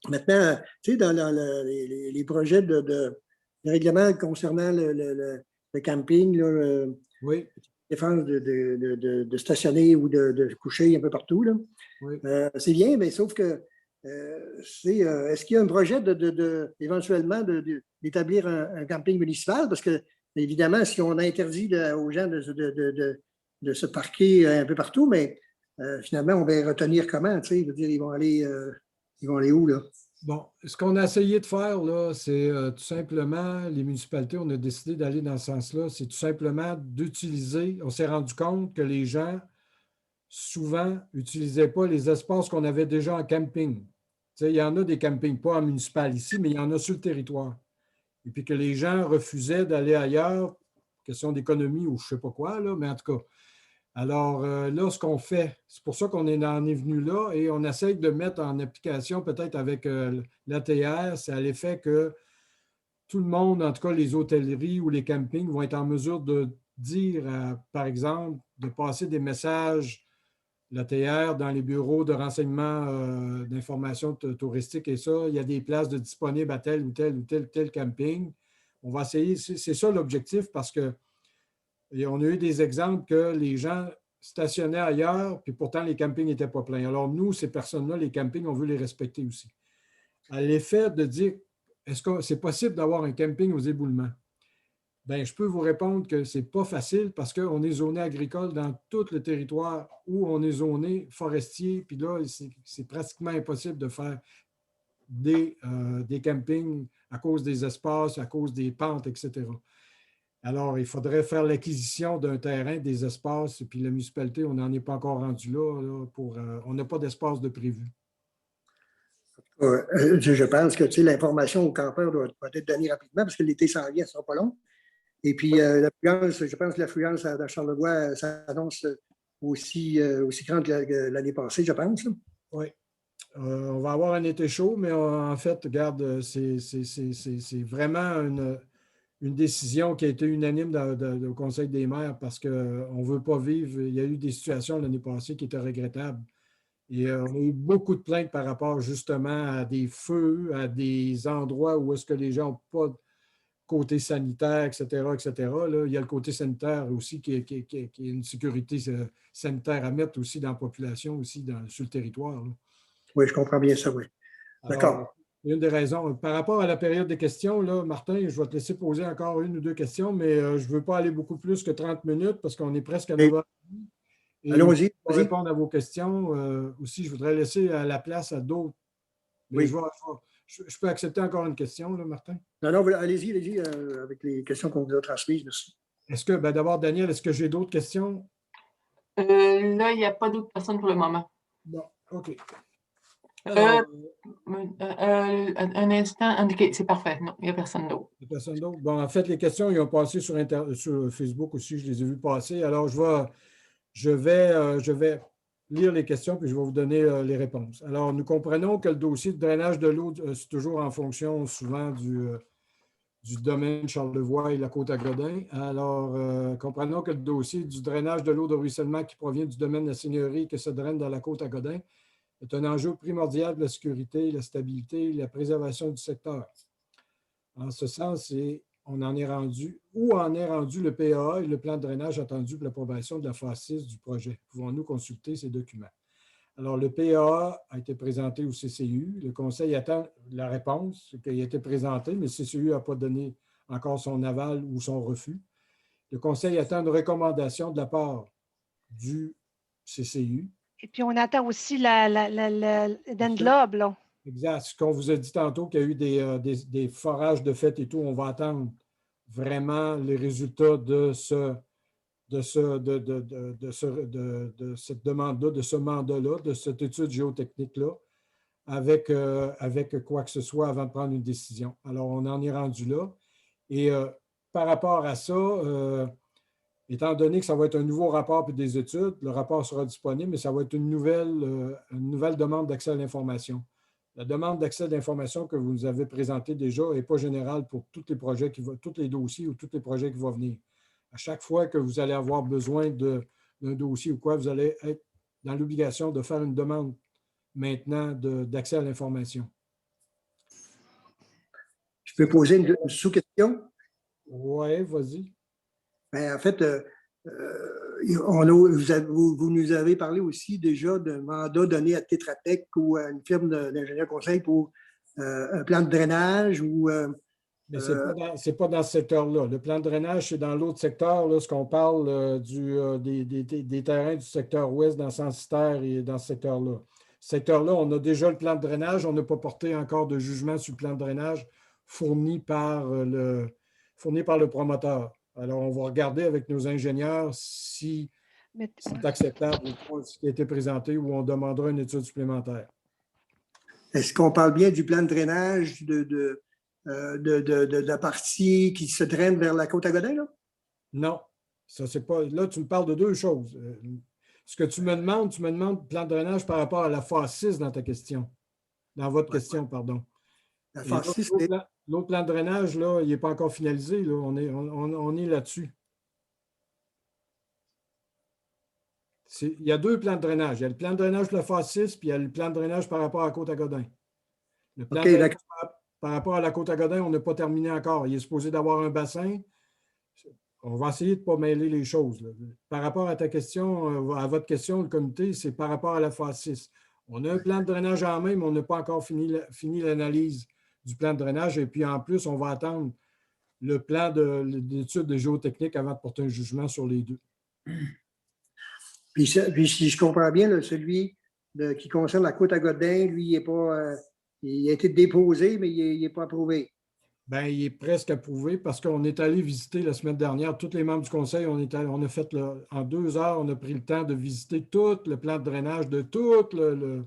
Maintenant, tu sais, dans les projets de règlement concernant le camping, là,
oui.
Défense de stationner ou de coucher un peu partout, là.
Oui.
C'est bien, mais sauf que est-ce qu'il y a un projet éventuellement d'établir un camping municipal? Parce que, évidemment, si on interdit aux gens de de se parquer un peu partout, mais finalement, on va les retenir comment? Je veux dire, ils vont aller où, là?
Bon, ce qu'on a essayé de faire, là, c'est tout simplement, les municipalités, on a décidé d'aller dans ce sens-là, c'est tout simplement d'utiliser, on s'est rendu compte que les gens, souvent, n'utilisaient pas les espaces qu'on avait déjà en camping. Il y en a des campings, pas en municipal ici, mais il y en a sur le territoire. Et puis que les gens refusaient d'aller ailleurs, question d'économie ou je ne sais pas quoi, là, mais en tout cas. Alors là, ce qu'on fait, c'est pour ça qu'on en est venu là et on essaye de mettre en application peut-être avec l'ATR, c'est à l'effet que tout le monde, en tout cas les hôtelleries ou les campings, vont être en mesure de dire, par exemple, de passer des messages l'ATR dans les bureaux de renseignement d'information touristique et ça, il y a des places de disponibles à tel ou tel camping. On va essayer, c'est ça l'objectif parce que et on a eu des exemples que les gens stationnaient ailleurs, puis pourtant les campings n'étaient pas pleins. Alors nous, ces personnes-là, les campings, on veut les respecter aussi. À l'effet de dire, est-ce que c'est possible d'avoir un camping aux éboulements? Bien, je peux vous répondre que ce n'est pas facile parce qu'on est zoné agricole dans tout le territoire où on est zoné forestier, puis là, c'est pratiquement impossible de faire des campings à cause des espaces, à cause des pentes, etc. Alors, il faudrait faire l'acquisition d'un terrain, des espaces, et puis la municipalité, on n'en est pas encore rendu là on n'a pas d'espace de prévu.
Je pense que l'information aux campeurs doit être donnée rapidement parce que l'été s'en vient, ce ne sera pas long. Et puis, je pense que l'affluence à Charlevoix s'annonce aussi grande que l'année passée, je pense.
Oui. On va avoir un été chaud, mais en fait, regarde, c'est vraiment une décision qui a été unanime au Conseil des maires parce qu'on ne veut pas vivre. Il y a eu des situations l'année passée qui étaient regrettables. Et on a eu beaucoup de plaintes par rapport justement à des feux, à des endroits où est-ce que les gens n'ont pas de côté sanitaire, etc., etc. Là, il y a le côté sanitaire aussi qui est une sécurité sanitaire à mettre aussi dans la population, aussi sur le territoire. Là.
Oui, je comprends bien ça, oui. D'accord.
Une des raisons. Par rapport à la période des questions, là, Martin, je vais te laisser poser encore une ou deux questions, mais je ne veux pas aller beaucoup plus que 30 minutes parce qu'on est presque à 9h.
Allons-y.
Pour répondre à vos questions, aussi, je voudrais laisser la place à d'autres. Mais
oui.
Je peux accepter encore une question, là, Martin?
Non, allez-y, avec les questions qu'on vous a transmises. Merci.
Est-ce que, d'abord, Daniel, est-ce que j'ai d'autres questions?
Là, il n'y a pas d'autres personnes pour le moment.
Bon, OK.
Alors, un instant, indiqué, c'est parfait. Non, il n'y a personne d'autre.
Il n'y a personne d'autre. Bon, en fait, les questions, ils ont passé sur Facebook aussi, je les ai vues passer. Alors, je vais lire les questions, puis je vais vous donner les réponses. Alors, nous comprenons que le dossier de drainage de l'eau, c'est toujours en fonction souvent du domaine Charlevoix et la Côte-à-Godin. Alors, comprenons que le dossier du drainage de l'eau de ruissellement qui provient du domaine de la seigneurie que se draine dans la Côte-à-Godin est un enjeu primordial de la sécurité, la stabilité et la préservation du secteur. En ce sens, on en est rendu le PAA et le plan de drainage attendu pour l'approbation de la phase 6 du projet. Pouvons-nous consulter ces documents? Alors, le PAA a été présenté au CCU. Le Conseil attend la réponse qui a été présentée, mais le CCU n'a pas donné encore son aval ou son refus. Le Conseil attend une recommandation de la part du CCU.
Et puis, on attend aussi l'ENDLOB, là.
Exact. Ce qu'on vous a dit tantôt, qu'il y a eu des forages de fait et tout, on va attendre vraiment les résultats de cette demande-là, de ce mandat-là, de cette étude géotechnique-là, avec quoi que ce soit avant de prendre une décision. Alors, on en est rendu là. Et par rapport à ça, étant donné que ça va être un nouveau rapport puis des études, le rapport sera disponible, mais ça va être une nouvelle demande d'accès à l'information. La demande d'accès à l'information que vous nous avez présentée déjà n'est pas générale pour tous les projets, tous les dossiers ou tous les projets qui vont venir. À chaque fois que vous allez avoir besoin d'un dossier ou quoi, vous allez être dans l'obligation de faire une demande maintenant d'accès à l'information.
Je peux poser une sous-question?
Oui, vas-y.
En fait, vous nous avez parlé aussi déjà d'un mandat donné à Tetra Tech ou à une firme d'ingénieurs conseil pour un plan de drainage ou
Mais ce n'est pas dans ce secteur-là. Le plan de drainage, c'est dans l'autre secteur, lorsqu'on parle des terrains du secteur ouest dans Censitaire et dans ce secteur-là. Ce secteur-là, on a déjà le plan de drainage. On n'a pas porté encore de jugement sur le plan de drainage fourni par le promoteur. Alors, on va regarder avec nos ingénieurs si c'est acceptable ou pas ce qui a été présenté ou on demandera une étude supplémentaire.
Est-ce qu'on parle bien du plan de drainage de la partie qui se draine vers la Côte-à-Godin, là?
Non. Ça, c'est pas. Là, tu me parles de deux choses. Ce que tu me demandes plan de drainage par rapport à la phase 6 dans ta question. Dans votre question, pardon.
La phase 6,
l'autre plan de drainage, là, il n'est pas encore finalisé. Là. On est là-dessus. Il y a deux plans de drainage. Il y a le plan de drainage de la phase 6, puis il y a le plan de drainage par rapport à Côte-à-Godin. Le plan de drainage par rapport à la Côte-à-Godin, on n'a pas terminé encore. Il est supposé d'avoir un bassin. On va essayer de ne pas mêler les choses. Là. Par rapport à ta question, à votre question, le comité, c'est par rapport à la phase 6. On a un plan de drainage en main, mais on n'a pas encore fini l'analyse du plan de drainage. Et puis, en plus, on va attendre le plan d'étude de géotechnique avant de porter un jugement sur les deux.
Puis si je comprends bien, là, celui qui concerne la Côte-à-Godin, lui, il a été déposé, mais il n'est pas approuvé.
Bien, il est presque approuvé parce qu'on est allé visiter la semaine dernière, tous les membres du conseil, on a fait en 2 heures, on a pris le temps de visiter tout le plan de drainage de tout le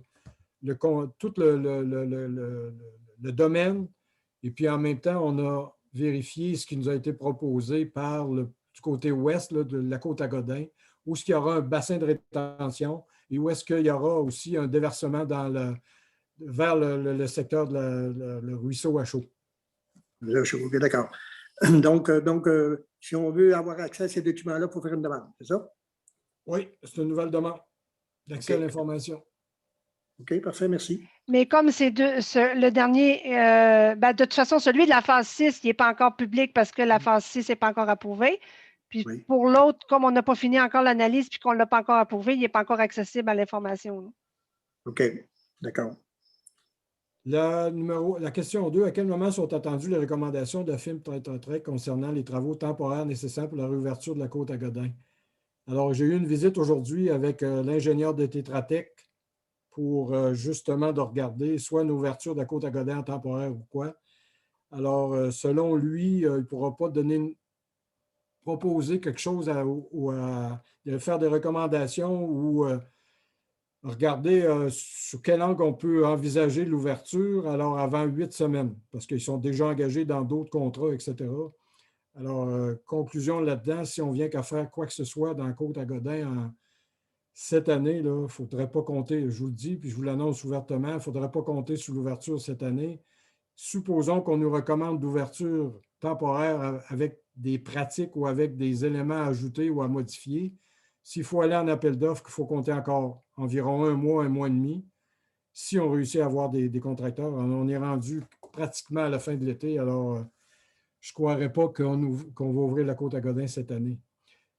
domaine. Et puis, en même temps, on a vérifié ce qui nous a été proposé du côté ouest là, de la Côte-à-Godin, où est-ce qu'il y aura un bassin de rétention et où est-ce qu'il y aura aussi un déversement vers le secteur le ruisseau à chaud.
OK, d'accord. Donc, si on veut avoir accès à ces documents-là, il faut faire une demande, c'est ça?
Oui, c'est une nouvelle demande d'accès à l'information.
OK, parfait, merci.
Mais comme c'est le dernier, de toute façon, celui de la phase 6, il n'est pas encore public parce que la phase 6 n'est pas encore approuvée. Puis pour l'autre, comme on n'a pas fini encore l'analyse puis qu'on ne l'a pas encore approuvé, il n'est pas encore accessible à l'information.
OK, d'accord.
La question 2, à quel moment sont attendues les recommandations de FIM concernant les travaux temporaires nécessaires pour la réouverture de la Côte-à-Godin? Alors, j'ai eu une visite aujourd'hui avec l'ingénieur de Tetra Tech pour justement de regarder soit une ouverture de la Côte-à-Godin en temporaire ou quoi. Alors, selon lui, il ne pourra pas proposer quelque chose de faire des recommandations ou regarder sur quel angle on peut envisager l'ouverture alors avant 8 semaines, parce qu'ils sont déjà engagés dans d'autres contrats, etc. Alors, conclusion là-dedans, si on vient qu'à faire quoi que ce soit dans Côte-à-Godin cette année, il ne faudrait pas compter, je vous le dis, puis je vous l'annonce ouvertement, il ne faudrait pas compter sur l'ouverture cette année. Supposons qu'on nous recommande d'ouverture temporaire avec des pratiques ou avec des éléments à ajouter ou à modifier. S'il faut aller en appel d'offres, il faut compter encore environ 1 mois, 1 mois et demi. Si on réussit à avoir des contracteurs, on est rendu pratiquement à la fin de l'été. Alors, je ne croirais pas qu'on va ouvrir la Côte-à-Godin cette année.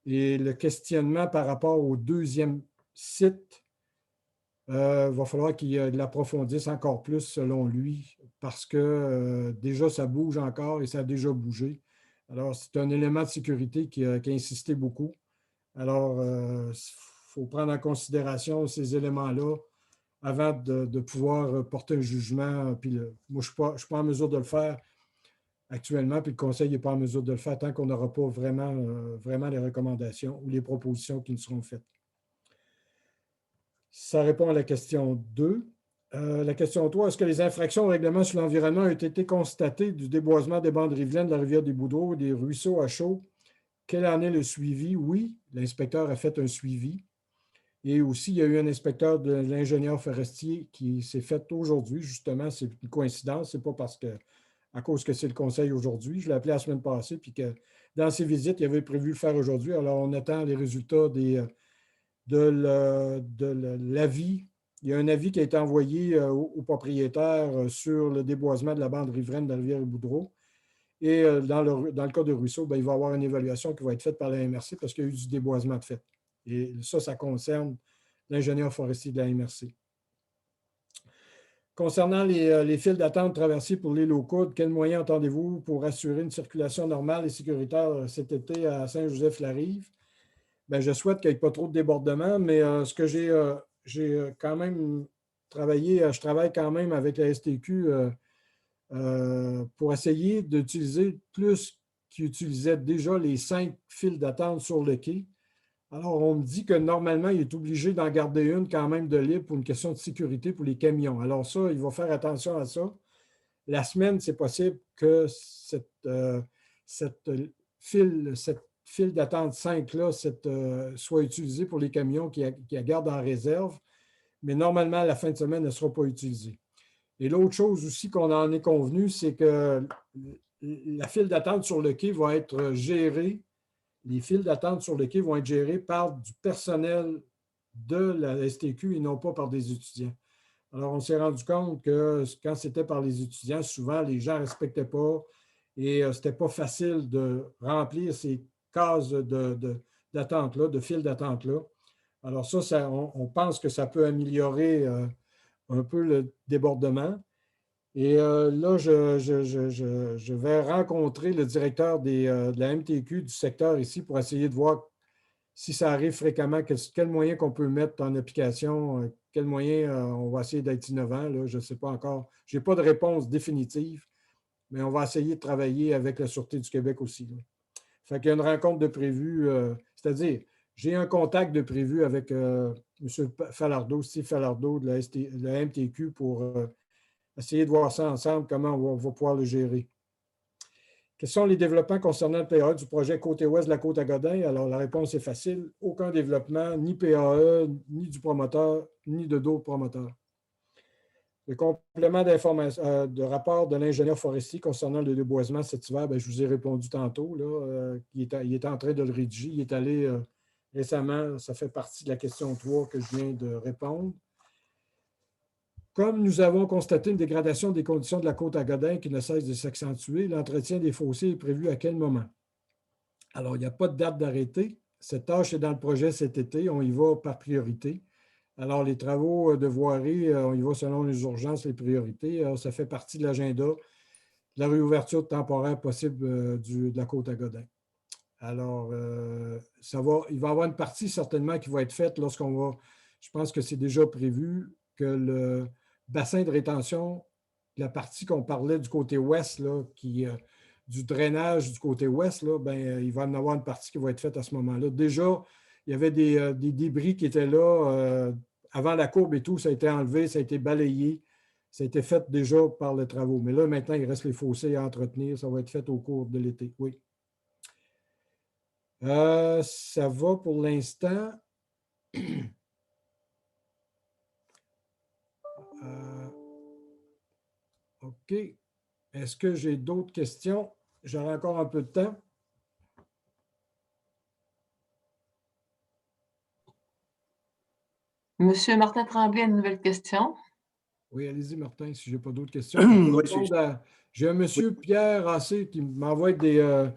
Et le questionnement par rapport au deuxième site, va falloir qu'il l'approfondisse encore plus selon lui, parce que déjà, ça bouge encore et ça a déjà bougé. Alors, c'est un élément de sécurité qui a insisté beaucoup. Alors, il faut prendre en considération ces éléments-là avant de pouvoir porter un jugement. Puis moi, je ne suis pas en mesure de le faire actuellement, puis le Conseil n'est pas en mesure de le faire tant qu'on n'aura pas vraiment les recommandations ou les propositions qui nous seront faites. Ça répond à la question 2. La question 3, est-ce que les infractions au règlement sur l'environnement ont été constatées du déboisement des bandes riveraines de la rivière des Boudreaux et des ruisseaux à chaud? Quel en est le suivi? Oui, l'inspecteur a fait un suivi. Et aussi, il y a eu un inspecteur de l'ingénieur forestier qui s'est fait aujourd'hui. Justement, c'est une coïncidence. Ce n'est pas à cause que c'est le conseil aujourd'hui. Je l'ai appelé la semaine passée, puis que dans ses visites, il avait prévu le faire aujourd'hui. Alors, on attend les résultats de l'avis. Il y a un avis qui a été envoyé au propriétaire sur le déboisement de la bande riveraine de la rivière Boudreau. Et dans le cas de Ruisseau, il va y avoir une évaluation qui va être faite par la MRC parce qu'il y a eu du déboisement de fait. Et ça concerne l'ingénieur forestier de la MRC. Concernant les files d'attente traversées pour l'île aux Coudes, quels moyens entendez-vous pour assurer une circulation normale et sécuritaire cet été à Saint-Joseph-la-Rive? Bien, je souhaite qu'il n'y ait pas trop de débordements, mais ce que j'ai quand même travaillé, je travaille quand même avec la STQ pour essayer d'utiliser plus qu'ils utilisaient déjà les 5 files d'attente sur le quai. Alors, on me dit que normalement, il est obligé d'en garder une quand même de libre pour une question de sécurité pour les camions. Alors ça, il va faire attention à ça. La semaine, c'est possible que cette file d'attente 5-là soit utilisée pour les camions qui la gardent en réserve, mais normalement, la fin de semaine, elle ne sera pas utilisée. Et l'autre chose aussi qu'on en est convenu, c'est que la file d'attente sur le quai va être gérée. Les files d'attente sur le quai vont être gérées par du personnel de la STQ et non pas par des étudiants. Alors, on s'est rendu compte que quand c'était par les étudiants, souvent, les gens ne respectaient pas et ce n'était pas facile de remplir ces cases d'attente-là, de files d'attente-là. Alors ça on pense que ça peut améliorer un peu le débordement. Et là, je vais rencontrer le directeur de la MTQ du secteur ici pour essayer de voir si ça arrive fréquemment, quels moyens qu'on peut mettre en application, quels moyens on va essayer d'être innovant. Là, je ne sais pas encore. Je n'ai pas de réponse définitive, mais on va essayer de travailler avec la Sûreté du Québec aussi. Là. Fait qu'il y a une rencontre de prévue, c'est-à-dire, j'ai un contact de prévu avec M. Falardeau, Steve Falardeau de la MTQ pour essayer de voir ça ensemble, comment on va pouvoir le gérer. Quels sont les développements concernant le PAE du projet Côte-Ouest de la Côte-à-Godin? Alors, la réponse est facile. Aucun développement, ni PAE, ni du promoteur, ni de d'autres promoteurs. Le complément d'information, de rapport de l'ingénieur forestier concernant le déboisement cet hiver, bien, je vous ai répondu tantôt. Là, il est en train de le rédiger. Il est allé récemment, ça fait partie de la question 3 que je viens de répondre. Comme nous avons constaté une dégradation des conditions de la Côte-à-Godin qui ne cesse de s'accentuer, l'entretien des fossés est prévu à quel moment? Alors, il n'y a pas de date d'arrêté. Cette tâche est dans le projet cet été. On y va par priorité. Alors, les travaux de voirie, on y va selon les urgences, les priorités. Alors, ça fait partie de l'agenda de la réouverture temporaire possible de la Côte-à-Godin. Alors, il va y avoir une partie certainement qui va être faite lorsqu'on va, je pense que c'est déjà prévu, que le bassin de rétention, la partie qu'on parlait du côté ouest, là, du drainage du côté ouest, là, bien, il va y en avoir une partie qui va être faite à ce moment-là. Déjà, il y avait des débris qui étaient là avant la courbe et tout, ça a été enlevé, ça a été balayé, ça a été fait déjà par les travaux. Mais là, maintenant, il reste les fossés à entretenir, ça va être fait au cours de l'été, oui. Ça va pour l'instant. OK. Est-ce que j'ai d'autres questions? J'aurai encore un peu de temps.
Monsieur Martin Tremblay a une nouvelle question.
Oui, allez-y, Martin, si je n'ai pas d'autres questions. J'ai un monsieur Pierre Assé qui m'envoie il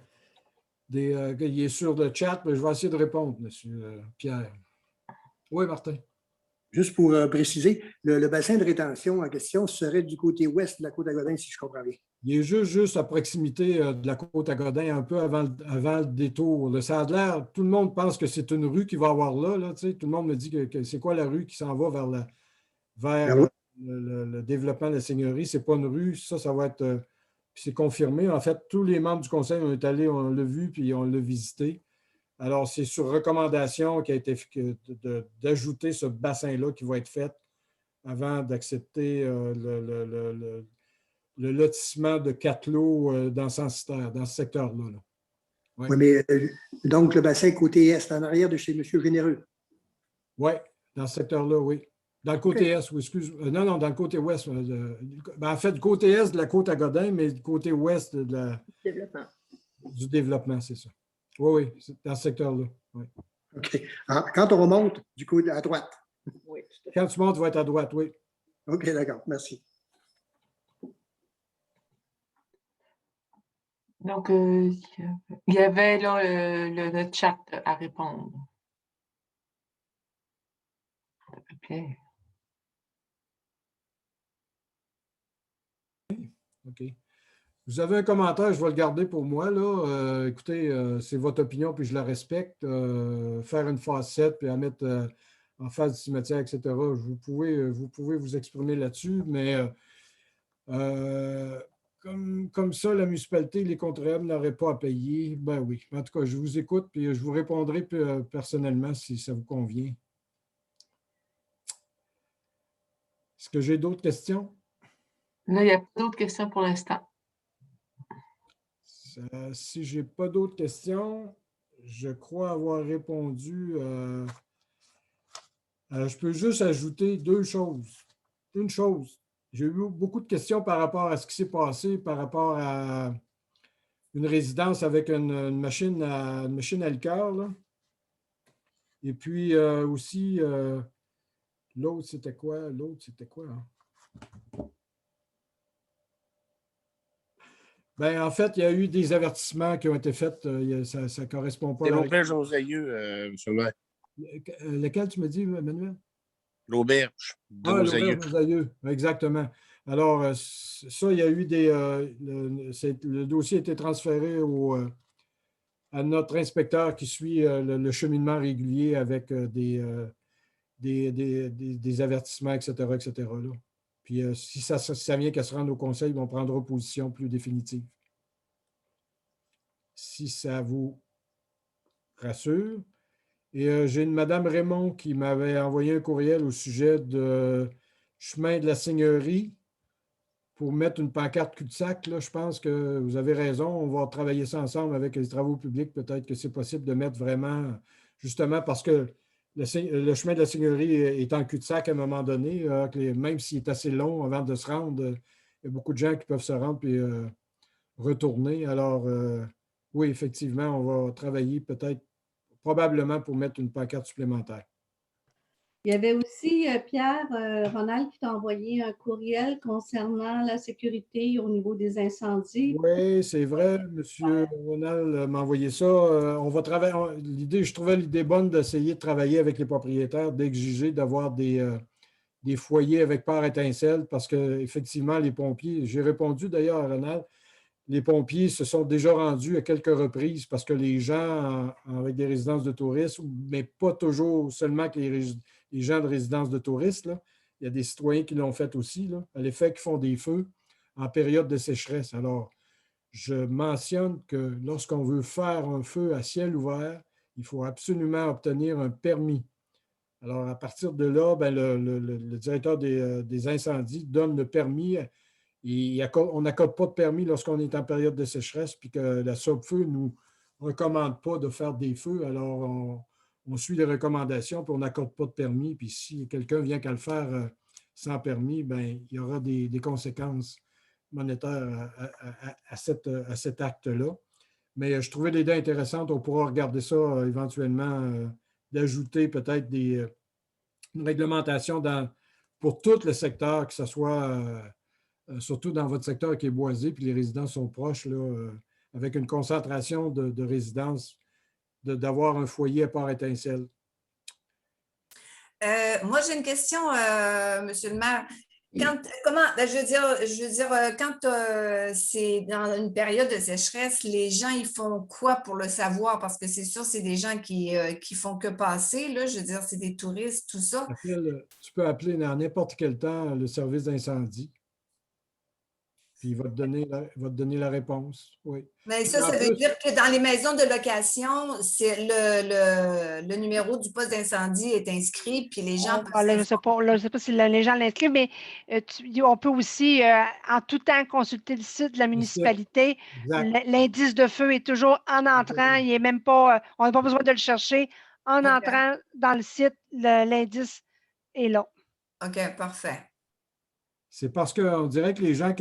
est sur le chat, mais je vais essayer de répondre, monsieur Pierre. Oui, Martin.
Juste pour préciser, le bassin de rétention en question serait du côté ouest de la Côte-à-Godin, si je comprends bien.
Il est juste à proximité de la Côte-à-Godin, un peu avant le détour. Ça a l'air, tout le monde pense que c'est une rue qu'il va y avoir là. Tout le monde me dit que c'est quoi la rue qui s'en va vers le développement de la seigneurie. Ce n'est pas une rue, ça va être... c'est confirmé. En fait, tous les membres du conseil ont été allés, on l'a vu, puis on l'a visité. Alors, c'est sur recommandation qui a été d'ajouter ce bassin-là qui va être fait avant d'accepter le lotissement de 4 lots dans ce secteur-là. Là.
Ouais. Oui, mais donc le bassin côté est, en arrière de chez M. Généreux.
Oui, dans ce secteur-là, oui. Dans le côté est, oui, excuse. Non, dans le côté ouest. En fait, du côté est de la Côte-à-Godin, mais du côté ouest du développement, c'est ça. Oui, c'est dans ce secteur-là. Oui.
OK. Quand on remonte, du côté à droite.
Oui,
quand tu montes, tu vas être à droite, oui.
OK, d'accord. Merci.
Donc, il y avait là le chat à répondre. OK.
OK. Vous avez un commentaire, je vais le garder pour moi, là. Écoutez, c'est votre opinion, puis je la respecte. Faire une facette, puis à mettre en face du cimetière, etc., vous pouvez vous exprimer là-dessus, mais comme ça, la municipalité, les contribuables n'auraient pas à payer. Ben oui. En tout cas, je vous écoute, puis je vous répondrai personnellement si ça vous convient. Est-ce que j'ai d'autres questions?
Là, il n'y a pas d'autres questions pour l'instant.
Si je n'ai pas d'autres questions, je crois avoir répondu. Je peux juste ajouter deux choses. Une chose, j'ai eu beaucoup de questions par rapport à ce qui s'est passé, par rapport à une résidence avec une machine à liqueur, là. Et puis aussi, l'autre, c'était quoi? Hein? Ben, en fait, il y a eu des avertissements qui ont été faits. Ça ne correspond pas
C'est
à la...
l'auberge Josiailleux, M. le maire.
Lequel tu me dis, Manuel?
L'auberge de
Ah,
Josiailleux.
l'auberge Josiailleux, exactement. Alors, ça, il y a eu le dossier a été transféré à notre inspecteur qui suit le cheminement régulier avec des avertissements, etc., etc. Là. Puis, si ça vient qu'à se rendre au conseil, on prendra position plus définitive. Si ça vous rassure. Et j'ai une Madame Raymond qui m'avait envoyé un courriel au sujet de chemin de la Seigneurie pour mettre une pancarte cul-de-sac. Là, je pense que vous avez raison. On va travailler ça ensemble avec les travaux publics. Peut-être que c'est possible de mettre vraiment, justement parce que le chemin de la Seigneurie est en cul-de-sac à un moment donné, même s'il est assez long avant de se rendre, il y a beaucoup de gens qui peuvent se rendre et retourner. Alors, oui, effectivement, on va travailler peut-être, probablement pour mettre une pancarte supplémentaire.
Il y avait aussi, Pierre, Ronald qui t'a envoyé un courriel concernant la sécurité au niveau des incendies.
Oui, c'est vrai. M. Ronald m'a envoyé ça. On va travailler. Je trouvais l'idée bonne d'essayer de travailler avec les propriétaires, d'exiger d'avoir des foyers avec part étincelle parce qu'effectivement, les pompiers, j'ai répondu d'ailleurs à Ronald, les pompiers se sont déjà rendus à quelques reprises parce que les gens avec des résidences de touristes, mais pas toujours seulement que les gens de résidences de touristes, là, il y a des citoyens qui l'ont fait aussi, là, à l'effet qu'ils font des feux en période de sécheresse. Alors, je mentionne que lorsqu'on veut faire un feu à ciel ouvert, il faut absolument obtenir un permis. Alors, à partir de là, ben, le directeur des incendies donne le permis. On n'accorde pas de permis lorsqu'on est en période de sécheresse, puis que la SOPFEU ne nous recommande pas de faire des feux. Alors, on suit les recommandations, puis on n'accorde pas de permis. Puis si quelqu'un vient qu'à le faire sans permis, bien, il y aura des conséquences monétaires à cet acte-là. Mais je trouvais l'idée intéressante. On pourra regarder ça éventuellement, d'ajouter peut-être une réglementation pour tout le secteur, que ce soit... surtout dans votre secteur qui est boisé, puis les résidences sont proches, là, avec une concentration de résidences, d'avoir un foyer à part étincelle.
Moi, j'ai une question, Monsieur le maire. Je veux dire, quand c'est dans une période de sécheresse, les gens, ils font quoi pour le savoir? Parce que c'est sûr, c'est des gens qui font que passer, là. Je veux dire, c'est des touristes, tout ça.
Tu peux appeler dans n'importe quel temps le service d'incendie. Puis il va te donner la réponse. Oui.
Mais ça veut dire que dans les maisons de location, c'est le numéro du poste d'incendie est inscrit, puis les gens...
je ne sais pas si les gens l'inscrivent, mais on peut aussi, en tout temps, consulter le site de la municipalité. L'indice de feu est toujours en entrant. Il est même pas, on n'a pas besoin de le chercher. En entrant dans le site, l'indice est là.
OK, parfait.
C'est parce qu'on dirait que les gens,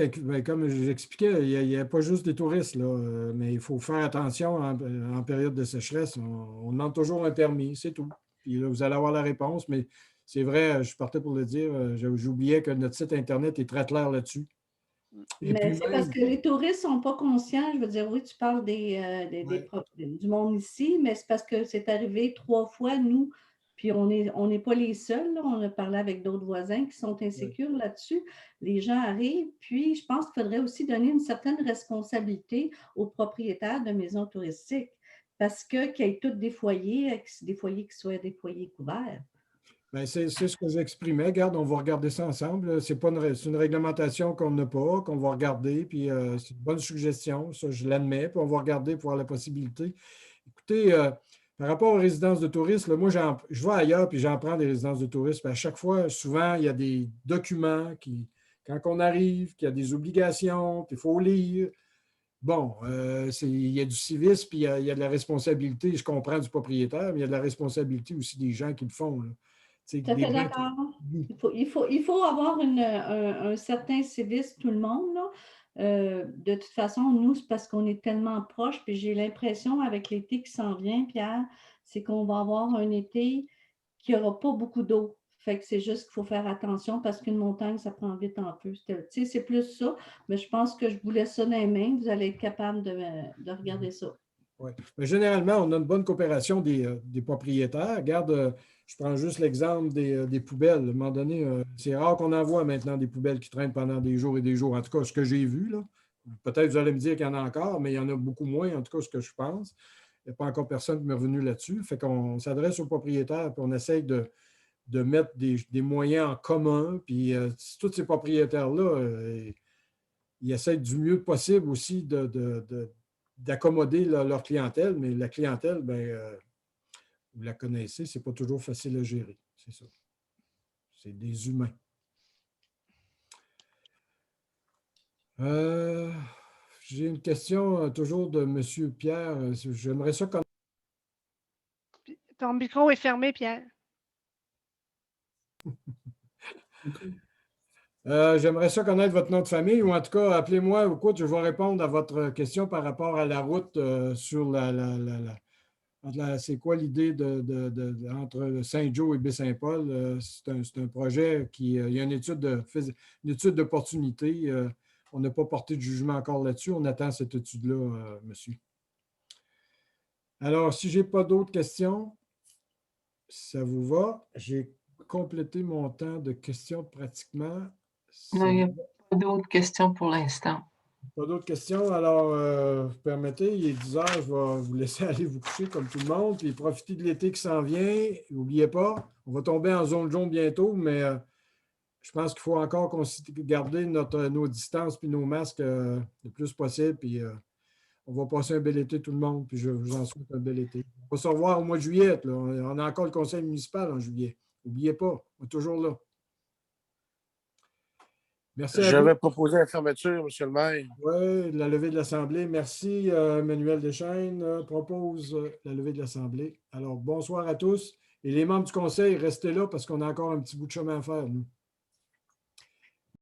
comme j'expliquais, il n'y a pas juste des touristes, là, mais il faut faire attention en période de sécheresse. On demande toujours un permis, c'est tout. Puis là, vous allez avoir la réponse, mais c'est vrai, je partais pour le dire, j'oubliais que notre site Internet est très clair là-dessus.
Mais c'est parce que les touristes ne sont pas conscients. Je veux dire, oui, tu parles du monde ici, mais c'est parce que c'est arrivé 3 fois, nous, Puis on n'est pas les seuls, là. On a parlé avec d'autres voisins qui sont insécures là-dessus. Les gens arrivent, puis je pense qu'il faudrait aussi donner une certaine responsabilité aux propriétaires de maisons touristiques parce qu'il y ait tous des foyers qui soient des foyers couverts.
Bien, c'est ce que j'exprimais. Regarde, on va regarder ça ensemble. C'est une réglementation qu'on n'a pas, qu'on va regarder. Puis c'est une bonne suggestion, ça, je l'admets. Puis on va regarder pour avoir la possibilité. Écoutez, par rapport aux résidences de touristes, là, moi, je vais ailleurs puis j'en prends des résidences de touristes. Puis à chaque fois, souvent, il y a des documents quand on arrive, qu'il y a des obligations, puis il faut lire. Bon, il y a du civisme, puis il y a de la responsabilité, je comprends, du propriétaire, mais il y a de la responsabilité aussi des gens qui le font, là.
Tout à fait d'accord. Il faut avoir un certain civisme, tout le monde, là. De toute façon, nous, c'est parce qu'on est tellement proches, puis j'ai l'impression, avec l'été qui s'en vient, Pierre, c'est qu'on va avoir un été qui n'aura pas beaucoup d'eau. Fait que c'est juste qu'il faut faire attention parce qu'une montagne, ça prend vite en feu. C'est plus ça, mais je pense que je vous laisse ça dans les mains. Vous allez être capable de regarder ça.
Oui. Mais généralement, on a une bonne coopération des propriétaires. Regarde, je prends juste l'exemple des poubelles. À un moment donné, c'est rare qu'on en voit maintenant des poubelles qui traînent pendant des jours et des jours. En tout cas, ce que j'ai vu, là. Peut-être vous allez me dire qu'il y en a encore, mais il y en a beaucoup moins, en tout cas, ce que je pense. Il n'y a pas encore personne qui m'est revenu là-dessus. Fait qu'on s'adresse aux propriétaires et on essaye de mettre des moyens en commun. Puis tous ces propriétaires-là, ils essayent du mieux possible aussi d'accommoder leur clientèle, mais la clientèle, vous la connaissez, ce n'est pas toujours facile à gérer. C'est ça. C'est des humains. J'ai une question toujours de M. Pierre. J'aimerais ça connaître.
Ton micro est fermé, Pierre.
J'aimerais ça connaître votre nom de famille, ou en tout cas, appelez-moi, écoute, je vais répondre à votre question par rapport à la route sur c'est quoi l'idée entre Saint-Joe et Baie-Saint-Paul? C'est un projet il y a une étude d'opportunité. On n'a pas porté de jugement encore là-dessus. On attend cette étude-là, monsieur. Alors, si je n'ai pas d'autres questions, ça vous va? J'ai complété mon temps de questions pratiquement.
Non, il n'y a pas d'autres questions pour l'instant.
Pas d'autres questions. Alors, vous permettez, il est 10 heures, je vais vous laisser aller vous coucher comme tout le monde, puis profitez de l'été qui s'en vient. N'oubliez pas, on va tomber en zone jaune bientôt, mais je pense qu'il faut encore garder nos distances puis nos masques le plus possible, puis on va passer un bel été tout le monde, puis je vous en souhaite un bel été. On va se revoir au mois de juillet. Là. On a encore le conseil municipal en juillet. N'oubliez pas, on est toujours là. Merci à vous.
J'avais proposé la fermeture, M. le maire.
Oui, la levée de l'Assemblée. Merci, Emmanuel Deschênes. Propose la levée de l'Assemblée. Alors, bonsoir à tous. Et les membres du conseil, restez là parce qu'on a encore un petit bout de chemin à faire, nous.